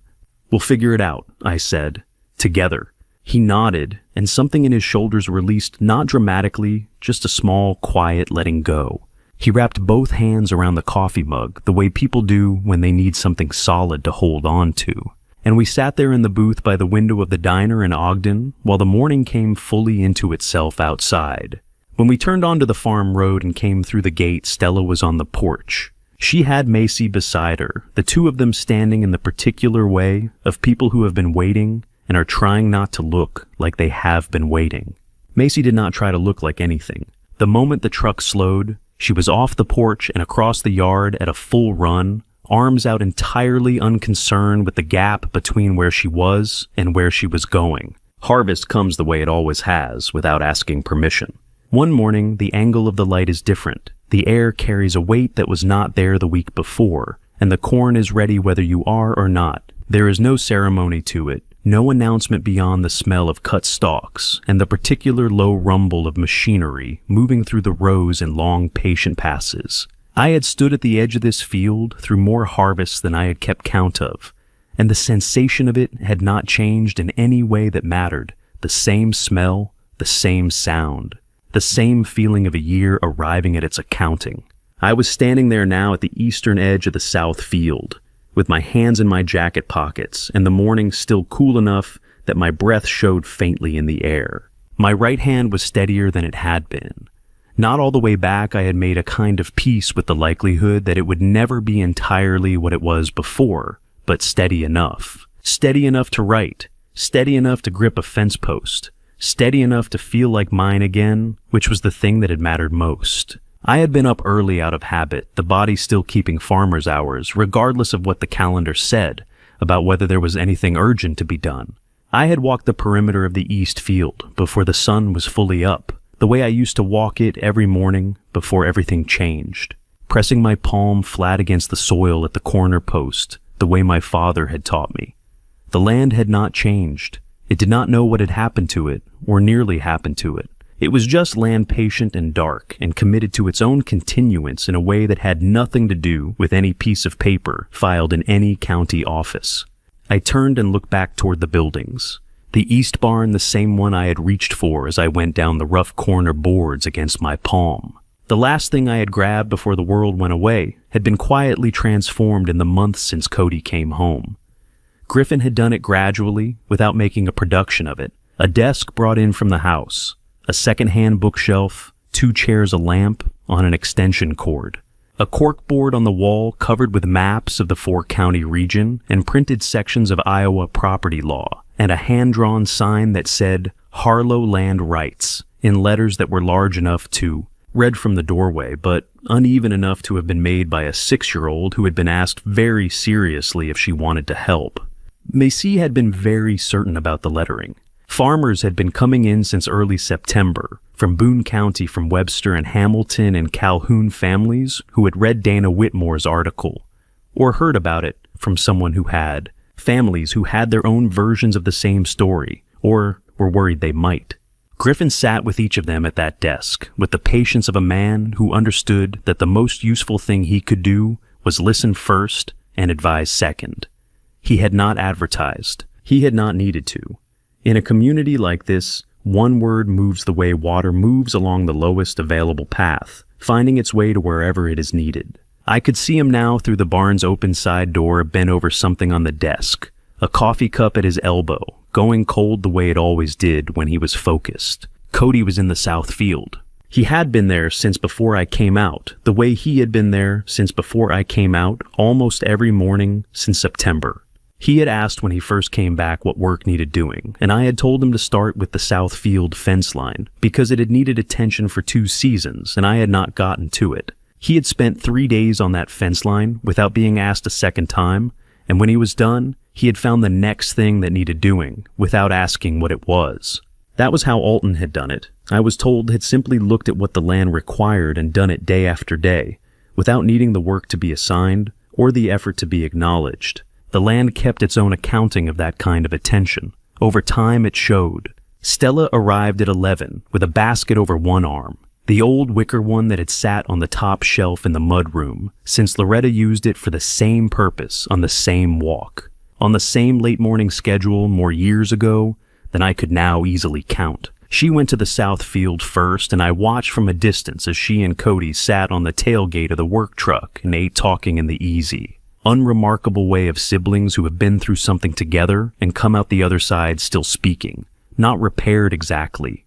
"We'll figure it out," I said. "Together." He nodded, and something in his shoulders released, not dramatically, just a small, quiet letting go. He wrapped both hands around the coffee mug, the way people do when they need something solid to hold on to. And we sat there in the booth by the window of the diner in Ogden while the morning came fully into itself outside. When we turned onto the farm road and came through the gate, Stella was on the porch. She had Macy beside her, the two of them standing in the particular way of people who have been waiting and are trying not to look like they have been waiting. Macy did not try to look like anything. The moment the truck slowed, she was off the porch and across the yard at a full run, arms out, entirely unconcerned with the gap between where she was and where she was going. Harvest comes the way it always has, without asking permission. One morning, the angle of the light is different. The air carries a weight that was not there the week before, and the corn is ready whether you are or not. There is no ceremony to it, no announcement beyond the smell of cut stalks and the particular low rumble of machinery moving through the rows in long, patient passes. I had stood at the edge of this field through more harvests than I had kept count of, and the sensation of it had not changed in any way that mattered. The same smell, the same sound, the same feeling of a year arriving at its accounting. I was standing there now at the eastern edge of the south field, with my hands in my jacket pockets, and the morning still cool enough that my breath showed faintly in the air. My right hand was steadier than it had been. Not all the way back, I had made a kind of peace with the likelihood that it would never be entirely what it was before, but steady enough. Steady enough to write, steady enough to grip a fence post, steady enough to feel like mine again, which was the thing that had mattered most. I had been up early out of habit, the body still keeping farmer's hours, regardless of what the calendar said about whether there was anything urgent to be done. I had walked the perimeter of the east field before the sun was fully up, the way I used to walk it every morning before everything changed, pressing my palm flat against the soil at the corner post, the way my father had taught me. The land had not changed. It did not know what had happened to it, or nearly happened to it. It was just land patient and dark and committed to its own continuance in a way that had nothing to do with any piece of paper filed in any county office. I turned and looked back toward the buildings. The east barn, the same one I had reached for as I went down the rough corner boards against my palm. The last thing I had grabbed before the world went away had been quietly transformed in the months since Cody came home. Griffin had done it gradually, without making a production of it. A desk brought in from the house, a second-hand bookshelf, 2 chairs, a lamp on an extension cord, a corkboard on the wall covered with maps of the 4-county region and printed sections of Iowa property law, and a hand-drawn sign that said Harlow Land Rights in letters that were large enough to read from the doorway, but uneven enough to have been made by a 6-year-old who had been asked very seriously if she wanted to help. Macy had been very certain about the lettering. Farmers had been coming in since early September, from Boone County, from Webster and Hamilton and Calhoun families who had read Dana Whitmore's article, or heard about it from someone who had, families who had their own versions of the same story, or were worried they might. Griffin sat with each of them at that desk, with the patience of a man who understood that the most useful thing he could do was listen first and advise second. He had not advertised. He had not needed to. In a community like this, one word moves the way water moves along the lowest available path, finding its way to wherever it is needed. I could see him now through the barn's open side door, bent over something on the desk, a coffee cup at his elbow, going cold the way it always did when he was focused. Cody was in the south field. He had been there since before I came out, the way he had been there since before I came out, almost every morning since September. He had asked when he first came back what work needed doing, and I had told him to start with the south field fence line, because it had needed attention for 2 seasons, and I had not gotten to it. He had spent 3 days on that fence line without being asked a second time, and when he was done, he had found the next thing that needed doing, without asking what it was. That was how Alton had done it. I was told had simply looked at what the land required and done it day after day, without needing the work to be assigned, or the effort to be acknowledged. The land kept its own accounting of that kind of attention. Over time it showed. Stella arrived at 11 with a basket over one arm, the old wicker one that had sat on the top shelf in the mudroom, since Loretta used it for the same purpose on the same walk, on the same late morning schedule more years ago than I could now easily count. She went to the south field first, and I watched from a distance as she and Cody sat on the tailgate of the work truck and ate, talking in the easy, unremarkable way of siblings who have been through something together and come out the other side still speaking, not repaired exactly,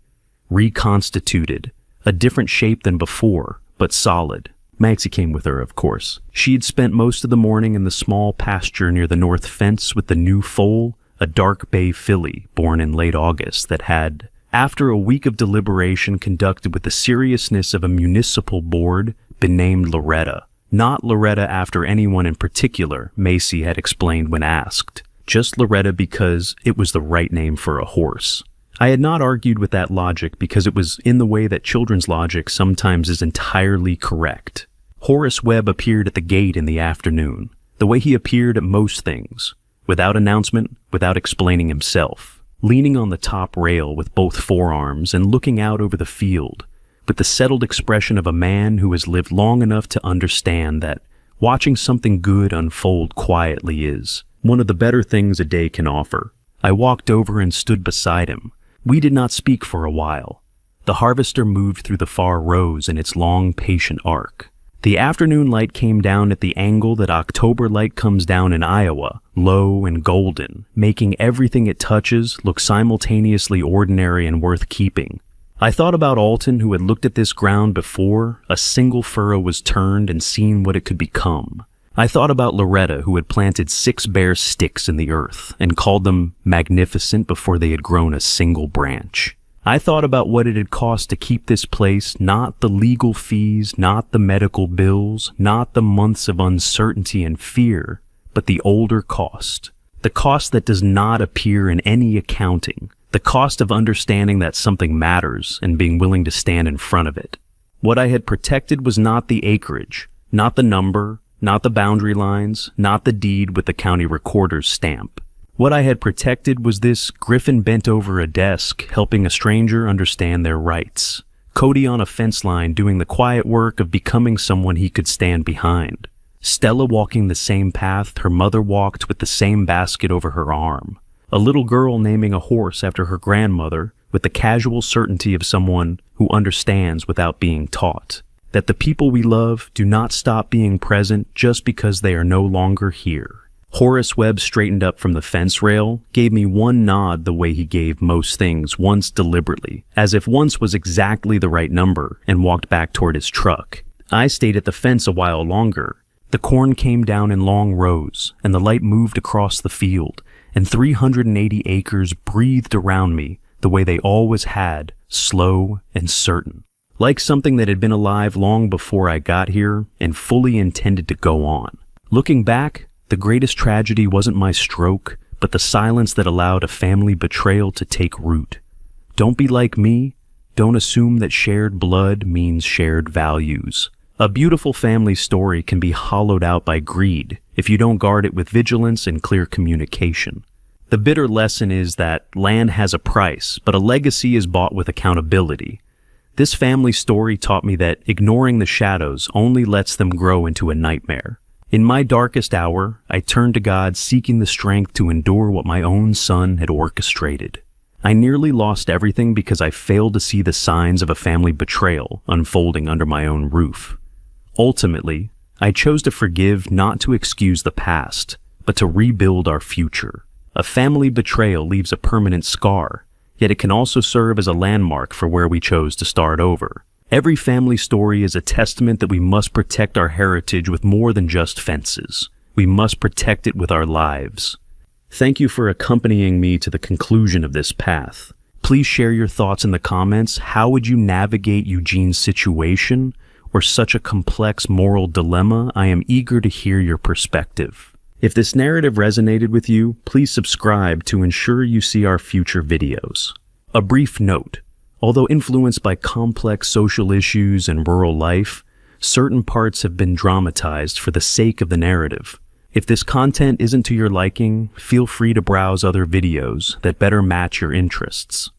reconstituted, a different shape than before, but solid. Maxie came with her, of course. She had spent most of the morning in the small pasture near the north fence with the new foal, a dark bay filly born in late August that had, after a week of deliberation conducted with the seriousness of a municipal board, been named Loretta. Not Loretta after anyone in particular, Macy had explained when asked. Just Loretta because it was the right name for a horse. I had not argued with that logic because it was in the way that children's logic sometimes is entirely correct. Horace Webb appeared at the gate in the afternoon, the way he appeared at most things, without announcement, without explaining himself, leaning on the top rail with both forearms and looking out over the field, with the settled expression of a man who has lived long enough to understand that watching something good unfold quietly is one of the better things a day can offer. I walked over and stood beside him. We did not speak for a while. The harvester moved through the far rows in its long, patient arc. The afternoon light came down at the angle that October light comes down in Iowa, low and golden, making everything it touches look simultaneously ordinary and worth keeping. I thought about Alton, who had looked at this ground before a single furrow was turned and seen what it could become. I thought about Loretta, who had planted 6 bare sticks in the earth and called them magnificent before they had grown a single branch. I thought about what it had cost to keep this place, not the legal fees, not the medical bills, not the months of uncertainty and fear, but the older cost. The cost that does not appear in any accounting. The cost of understanding that something matters and being willing to stand in front of it. What I had protected was not the acreage, not the number, not the boundary lines, not the deed with the county recorder's stamp. What I had protected was this Griffin bent over a desk, helping a stranger understand their rights. Cody on a fence line doing the quiet work of becoming someone he could stand behind. Stella walking the same path her mother walked with the same basket over her arm. A little girl naming a horse after her grandmother with the casual certainty of someone who understands without being taught. That the people we love do not stop being present just because they are no longer here. Horace Webb straightened up from the fence rail, gave me one nod the way he gave most things, once deliberately, as if once was exactly the right number, and walked back toward his truck. I stayed at the fence a while longer. The corn came down in long rows, and the light moved across the field, and 380 acres breathed around me the way they always had, slow and certain. Like something that had been alive long before I got here and fully intended to go on. Looking back, the greatest tragedy wasn't my stroke, but the silence that allowed a family betrayal to take root. Don't be like me. Don't assume that shared blood means shared values. A beautiful family story can be hollowed out by greed if you don't guard it with vigilance and clear communication. The bitter lesson is that land has a price, but a legacy is bought with accountability. This family story taught me that ignoring the shadows only lets them grow into a nightmare. In my darkest hour, I turned to God seeking the strength to endure what my own son had orchestrated. I nearly lost everything because I failed to see the signs of a family betrayal unfolding under my own roof. Ultimately, I chose to forgive not to excuse the past, but to rebuild our future. A family betrayal leaves a permanent scar, yet it can also serve as a landmark for where we chose to start over. Every family story is a testament that we must protect our heritage with more than just fences. We must protect it with our lives. Thank you for accompanying me to the conclusion of this path. Please share your thoughts in the comments. How would you navigate Eugene's situation or such a complex moral dilemma? I am eager to hear your perspective. If this narrative resonated with you, please subscribe to ensure you see our future videos. A brief note. Although influenced by complex social issues and rural life, certain parts have been dramatized for the sake of the narrative. If this content isn't to your liking, feel free to browse other videos that better match your interests.